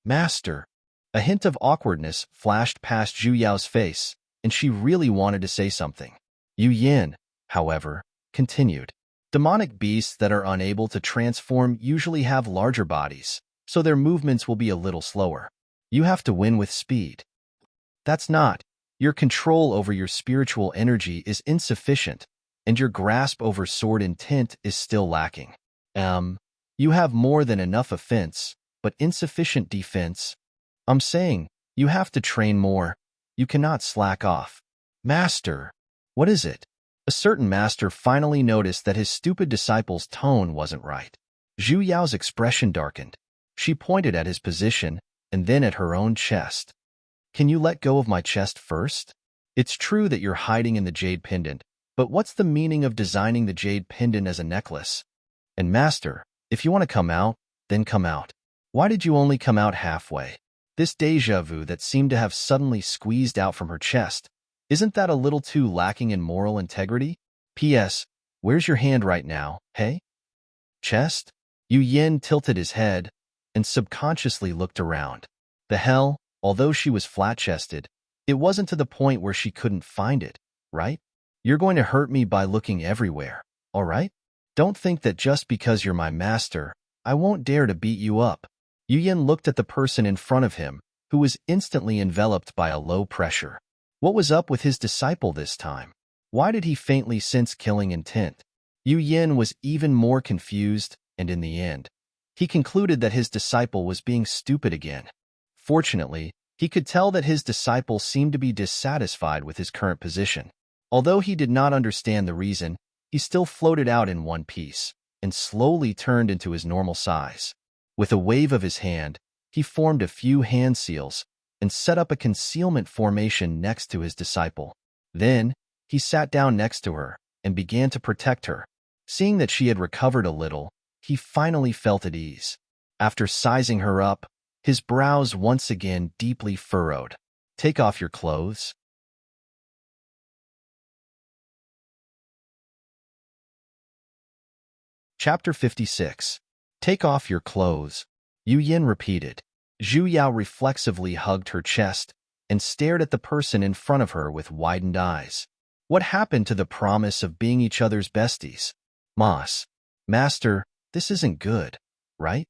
Master. A hint of awkwardness flashed past Zhu Yao's face, and she really wanted to say something. Yu Yin, however, continued. Demonic beasts that are unable to transform usually have larger bodies, so their movements will be a little slower. You have to win with speed. That's not. Your control over your spiritual energy is insufficient, and your grasp over sword intent is still lacking. You have more than enough offense, but insufficient defense. I'm saying, you have to train more. You cannot slack off. Master, what is it? A certain master finally noticed that his stupid disciple's tone wasn't right. Zhu Yao's expression darkened. She pointed at his position and then at her own chest. Can you let go of my chest first? It's true that you're hiding in the jade pendant, but what's the meaning of designing the jade pendant as a necklace? And master, if you want to come out, then come out. Why did you only come out halfway? This déjà vu that seemed to have suddenly squeezed out from her chest, isn't that a little too lacking in moral integrity? P.S. Where's your hand right now, hey? Chest? Yu Yin tilted his head and subconsciously looked around. The hell, although she was flat-chested, it wasn't to the point where she couldn't find it, right? You're going to hurt me by looking everywhere, all right? Don't think that just because you're my master, I won't dare to beat you up. Yu Yin looked at the person in front of him, who was instantly enveloped by a low pressure. What was up with his disciple this time? Why did he faintly sense killing intent? Yu Yin was even more confused, and in the end, he concluded that his disciple was being stupid again. Fortunately, he could tell that his disciple seemed to be dissatisfied with his current position. Although he did not understand the reason, he still floated out in one piece and slowly turned into his normal size. With a wave of his hand, he formed a few hand seals and set up a concealment formation next to his disciple. Then, he sat down next to her and began to protect her. Seeing that she had recovered a little, he finally felt at ease. After sizing her up, his brows once again deeply furrowed. Take off your clothes. Chapter 56. Take off your clothes. Yu Yin repeated. Zhu Yao reflexively hugged her chest and stared at the person in front of her with widened eyes. What happened to the promise of being each other's besties? Master, this isn't good, right?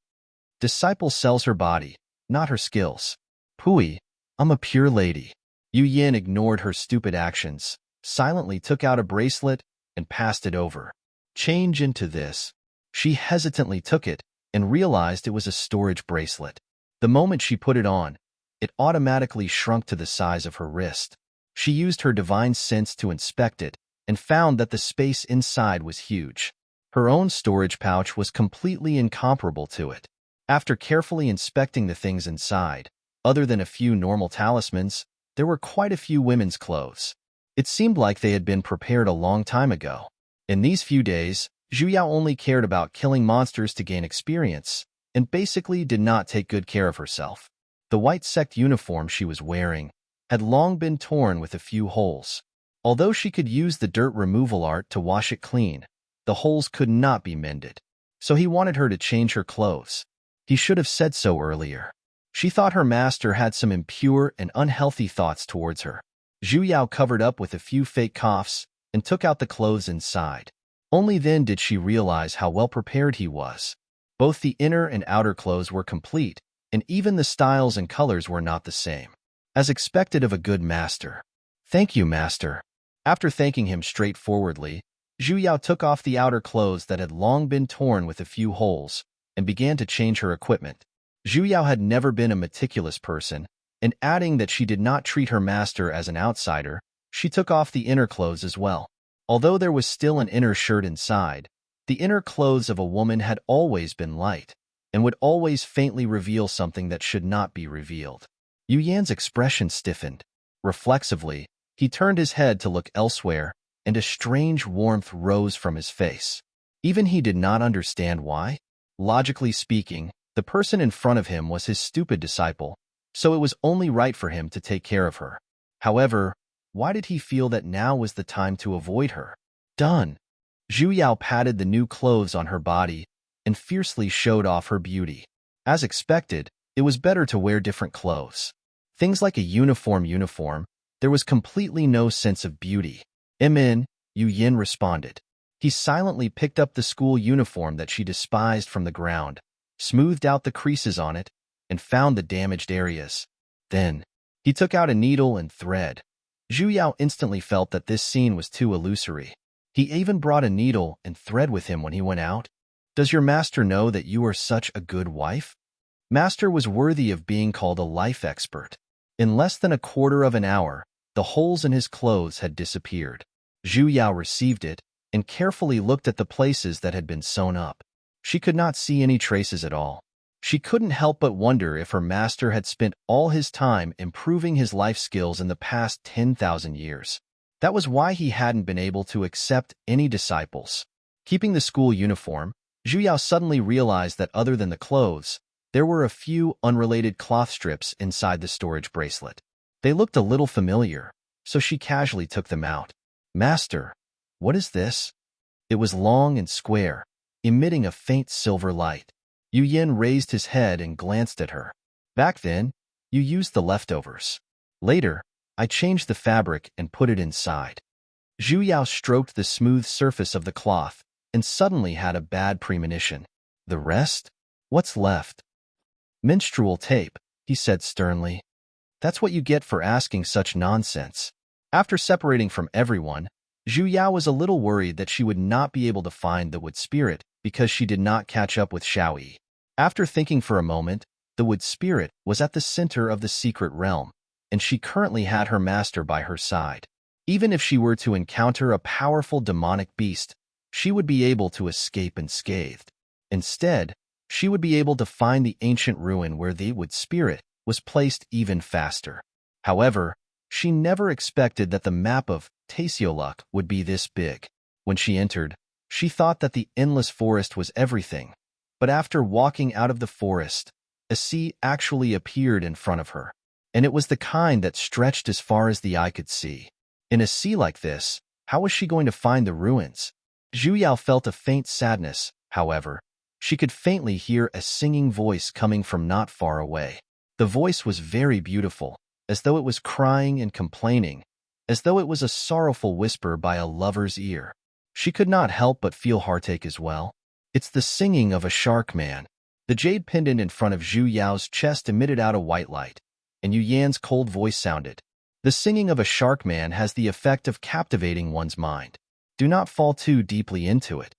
Disciple sells her body, not her skills. Pui, I'm a pure lady. Yu Yin ignored her stupid actions, silently took out a bracelet and passed it over. Change into this. She hesitantly took it and realized it was a storage bracelet. The moment she put it on, it automatically shrunk to the size of her wrist. She used her divine sense to inspect it and found that the space inside was huge. Her own storage pouch was completely incomparable to it. After carefully inspecting the things inside, other than a few normal talismans, there were quite a few women's clothes. It seemed like they had been prepared a long time ago. In these few days, Zhu Yao only cared about killing monsters to gain experience, and basically did not take good care of herself. The white sect uniform she was wearing had long been torn with a few holes. Although she could use the dirt removal art to wash it clean, the holes could not be mended. So he wanted her to change her clothes. He should have said so earlier. She thought her master had some impure and unhealthy thoughts towards her. Zhu Yao covered up with a few fake coughs and took out the clothes inside. Only then did she realize how well prepared he was. Both the inner and outer clothes were complete, and even the styles and colors were not the same. As expected of a good master. Thank you, master. After thanking him straightforwardly, Zhu Yao took off the outer clothes that had long been torn with a few holes and began to change her equipment. Zhu Yao had never been a meticulous person, and adding that she did not treat her master as an outsider, she took off the inner clothes as well. Although there was still an inner shirt inside, the inner clothes of a woman had always been light and would always faintly reveal something that should not be revealed. Yu Yan's expression stiffened. Reflexively, he turned his head to look elsewhere, and a strange warmth rose from his face. Even he did not understand why. Logically speaking, the person in front of him was his stupid disciple, so it was only right for him to take care of her. However, why did he feel that now was the time to avoid her? Done. Zhu Yao patted the new clothes on her body and fiercely showed off her beauty. As expected, it was better to wear different clothes. Things like a uniform, there was completely no sense of beauty. Yu Yin responded. He silently picked up the school uniform that she despised from the ground smoothed out the creases on it, and found the damaged areas. Then, he took out a needle and thread. Zhu Yao instantly felt that this scene was too illusory. He even brought a needle and thread with him when he went out. Does your master know that you are such a good wife? Master was worthy of being called a life expert. In less than a quarter of an hour, the holes in his clothes had disappeared. Zhu Yao received it and carefully looked at the places that had been sewn up. She could not see any traces at all. She couldn't help but wonder if her master had spent all his time improving his life skills in the past 10,000 years. That was why he hadn't been able to accept any disciples. Keeping the school uniform, Zhu Yao suddenly realized that other than the clothes, there were a few unrelated cloth strips inside the storage bracelet. They looked a little familiar, so she casually took them out. Master, what is this? It was long and square, emitting a faint silver light. Yu Yin raised his head and glanced at her. Back then, you used the leftovers. Later, I changed the fabric and put it inside. Zhu Yao stroked the smooth surface of the cloth and suddenly had a bad premonition. The rest? What's left? Menstrual tape, he said sternly. That's what you get for asking such nonsense. After separating from everyone, Zhu Yao was a little worried that she would not be able to find the wood spirit because she did not catch up with Xiaoyi. After thinking for a moment, the wood spirit was at the center of the secret realm, and she currently had her master by her side. Even if she were to encounter a powerful demonic beast, she would be able to escape unscathed. Instead, she would be able to find the ancient ruin where the wood spirit was placed even faster. However, she never expected that the map of Tasioluk would be this big. When she entered, she thought that the endless forest was everything, but after walking out of the forest, a sea actually appeared in front of her, and it was the kind that stretched as far as the eye could see. In a sea like this, how was she going to find the ruins? Zhu Yao felt a faint sadness, however. She could faintly hear a singing voice coming from not far away. The voice was very beautiful, as though it was crying and complaining, as though it was a sorrowful whisper by a lover's ear. She could not help but feel heartache as well. It's the singing of a shark man. The jade pendant in front of Zhu Yao's chest emitted out a white light, and Yu Yan's cold voice sounded. The singing of a shark man has the effect of captivating one's mind. Do not fall too deeply into it.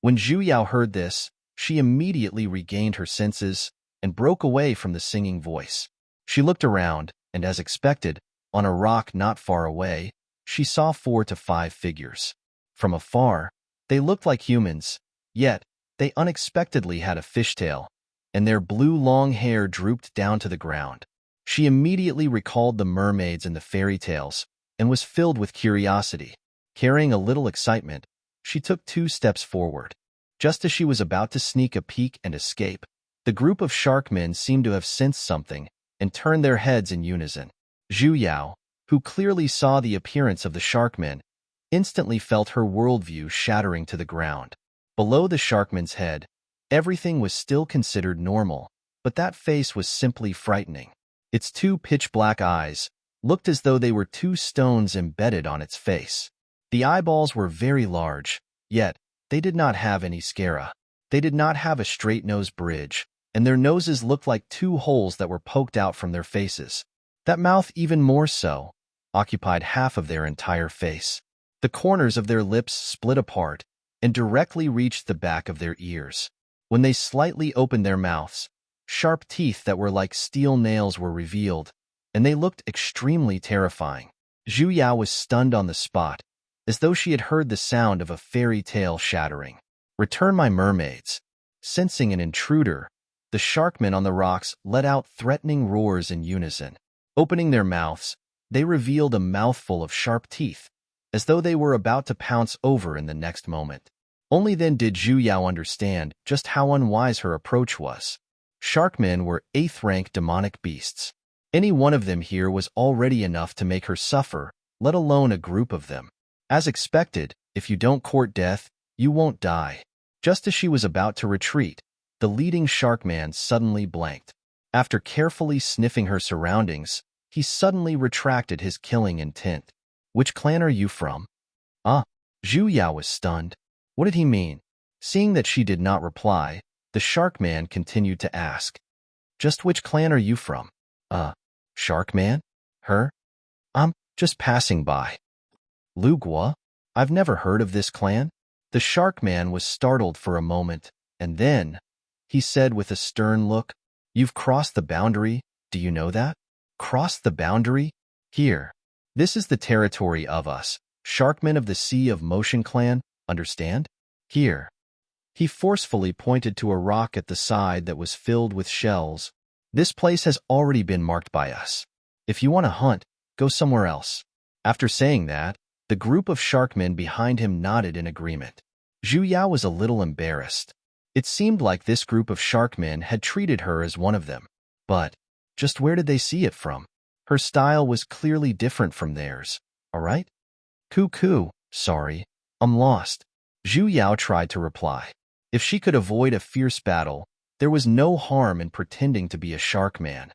When Zhu Yao heard this, she immediately regained her senses and broke away from the singing voice. She looked around, and as expected, on a rock not far away, she saw 4 to 5 figures. From afar, they looked like humans, yet they unexpectedly had a fishtail, and their blue long hair drooped down to the ground. She immediately recalled the mermaids in the fairy tales and was filled with curiosity. Carrying a little excitement, she took 2 steps forward. Just as she was about to sneak a peek and escape, the group of sharkmen seemed to have sensed something and turned their heads in unison. Zhu Yao, who clearly saw the appearance of the sharkmen, instantly felt her worldview shattering to the ground. Below the sharkman's head, everything was still considered normal, but that face was simply frightening. Its 2 pitch-black eyes looked as though they were 2 stones embedded on its face. The eyeballs were very large, yet they did not have any sclera. They did not have a straight nose bridge, and their noses looked like 2 holes that were poked out from their faces. That mouth even more so, occupied half of their entire face. The corners of their lips split apart and directly reached the back of their ears. When they slightly opened their mouths, sharp teeth that were like steel nails were revealed, and they looked extremely terrifying. Zhu Yao was stunned on the spot, as though she had heard the sound of a fairy tale shattering. Return my mermaids. Sensing an intruder, the sharkmen on the rocks let out threatening roars in unison. Opening their mouths, they revealed a mouthful of sharp teeth, as though they were about to pounce over in the next moment. Only then did Zhu Yao understand just how unwise her approach was. Sharkmen were 8th-rank demonic beasts. Any one of them here was already enough to make her suffer, let alone a group of them. As expected, if you don't court death, you won't die. Just as she was about to retreat, the leading sharkman suddenly blanked. After carefully sniffing her surroundings, he suddenly retracted his killing intent. Which clan are you from? Ah, Zhu Yao was stunned. What did he mean? Seeing that she did not reply, The shark man continued to ask, "Just which clan are you from?" Shark man? Her? I'm just passing by. Lugua? I've never heard of this clan. The shark man was startled for a moment, and then he said with a stern look, "You've crossed the boundary, do you know that? Crossed the boundary? Here. This is the territory of us, Sharkmen of the Sea of Motion clan, understand? Here." He forcefully pointed to a rock at the side that was filled with shells. "This place has already been marked by us. If you want to hunt, go somewhere else." After saying that, the group of sharkmen behind him nodded in agreement. Zhu Yao was a little embarrassed. It seemed like this group of sharkmen had treated her as one of them. But just where did they see it from? Her style was clearly different from theirs. All right? Cuckoo, sorry, I'm lost. Zhu Yao tried to reply. If she could avoid a fierce battle, there was no harm in pretending to be a sharkman.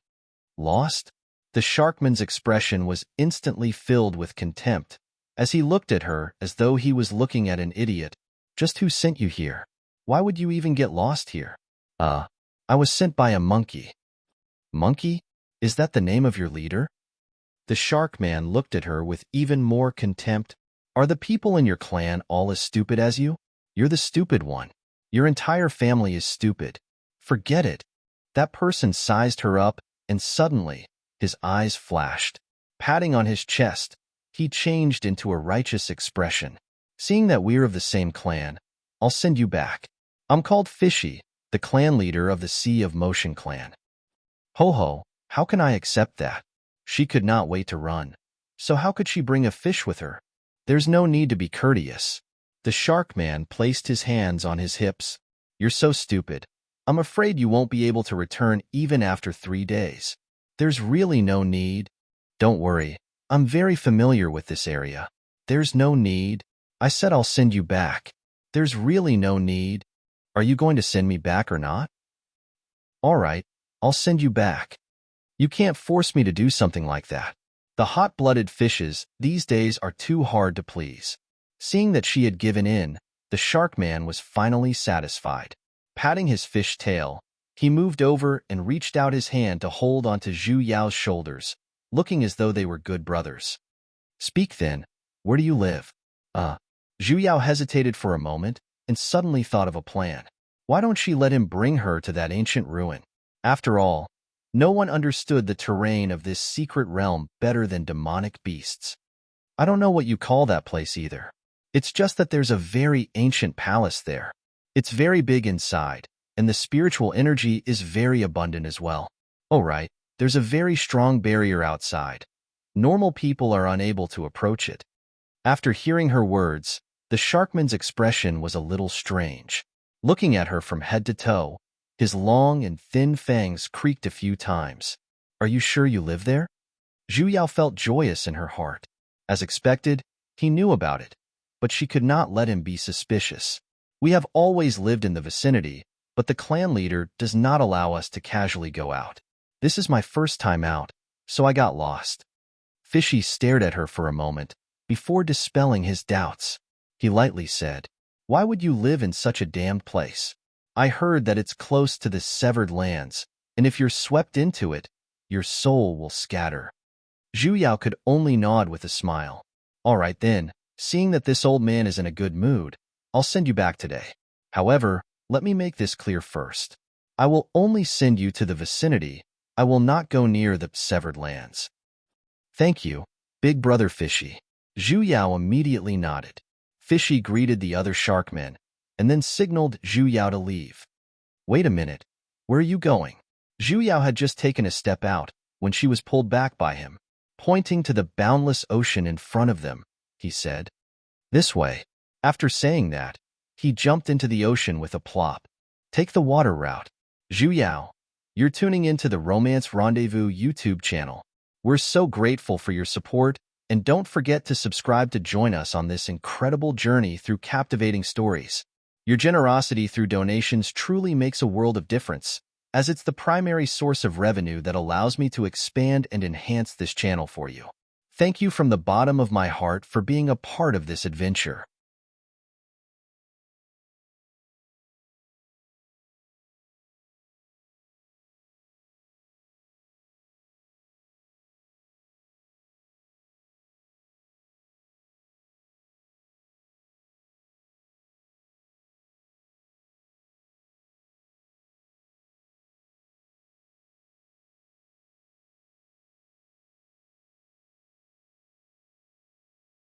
Lost? The sharkman's expression was instantly filled with contempt, as he looked at her as though he was looking at an idiot. "Just who sent you here? Why would you even get lost here?" I was sent by a monkey." "Monkey? Is that the name of your leader?" The shark man looked at her with even more contempt. "Are the people in your clan all as stupid as you? You're the stupid one. Your entire family is stupid. Forget it." That person sized her up, and suddenly, his eyes flashed. Patting on his chest, he changed into a righteous expression. "Seeing that we're of the same clan, I'll send you back. I'm called Fishy, the clan leader of the Sea of Motion clan." Ho, how can I accept that? She could not wait to run. So how could she bring a fish with her? There's no need to be courteous. The shark man placed his hands on his hips. "You're so stupid. I'm afraid you won't be able to return even after 3 days. There's really no need." "Don't worry. I'm very familiar with this area. There's no need. I said I'll send you back. There's really no need. Are you going to send me back or not?" "All right, I'll send you back. You can't force me to do something like that." The hot-blooded fishes these days are too hard to please. Seeing that she had given in, the shark man was finally satisfied. Patting his fish tail, he moved over and reached out his hand to hold onto Zhu Yao's shoulders, looking as though they were good brothers. "Speak then. Where do you live?" Zhu Yao hesitated for a moment and suddenly thought of a plan. Why don't she let him bring her to that ancient ruin? After all, no one understood the terrain of this secret realm better than demonic beasts. "I don't know what you call that place either. It's just that there's a very ancient palace there. It's very big inside, and the spiritual energy is very abundant as well. Oh right, there's a very strong barrier outside. Normal people are unable to approach it." After hearing her words, the sharkman's expression was a little strange. Looking at her from head to toe, his long and thin fangs creaked a few times. "Are you sure you live there?" Zhu Yao felt joyous in her heart. As expected, he knew about it, but she could not let him be suspicious. "We have always lived in the vicinity, but the clan leader does not allow us to casually go out. This is my first time out, so I got lost." Fishy stared at her for a moment, before dispelling his doubts. He lightly said, "Why would you live in such a damned place? I heard that it's close to the severed lands, and if you're swept into it, your soul will scatter." Zhu Yao could only nod with a smile. "All right then, seeing that this old man is in a good mood, I'll send you back today. However, let me make this clear first. I will only send you to the vicinity. I will not go near the severed lands." "Thank you, Big Brother Fishy." Zhu Yao immediately nodded. Fishy greeted the other sharkmen, and then signaled Zhu Yao to leave. "Wait a minute. Where are you going?" Zhu Yao had just taken a step out when she was pulled back by him. Pointing to the boundless ocean in front of them, he said, "This way." After saying that, he jumped into the ocean with a plop. "Take the water route." Zhu Yao, you're tuning into the Romance Rendezvous YouTube channel. We're so grateful for your support, and don't forget to subscribe to join us on this incredible journey through captivating stories. Your generosity through donations truly makes a world of difference, as it's the primary source of revenue that allows me to expand and enhance this channel for you. Thank you from the bottom of my heart for being a part of this adventure.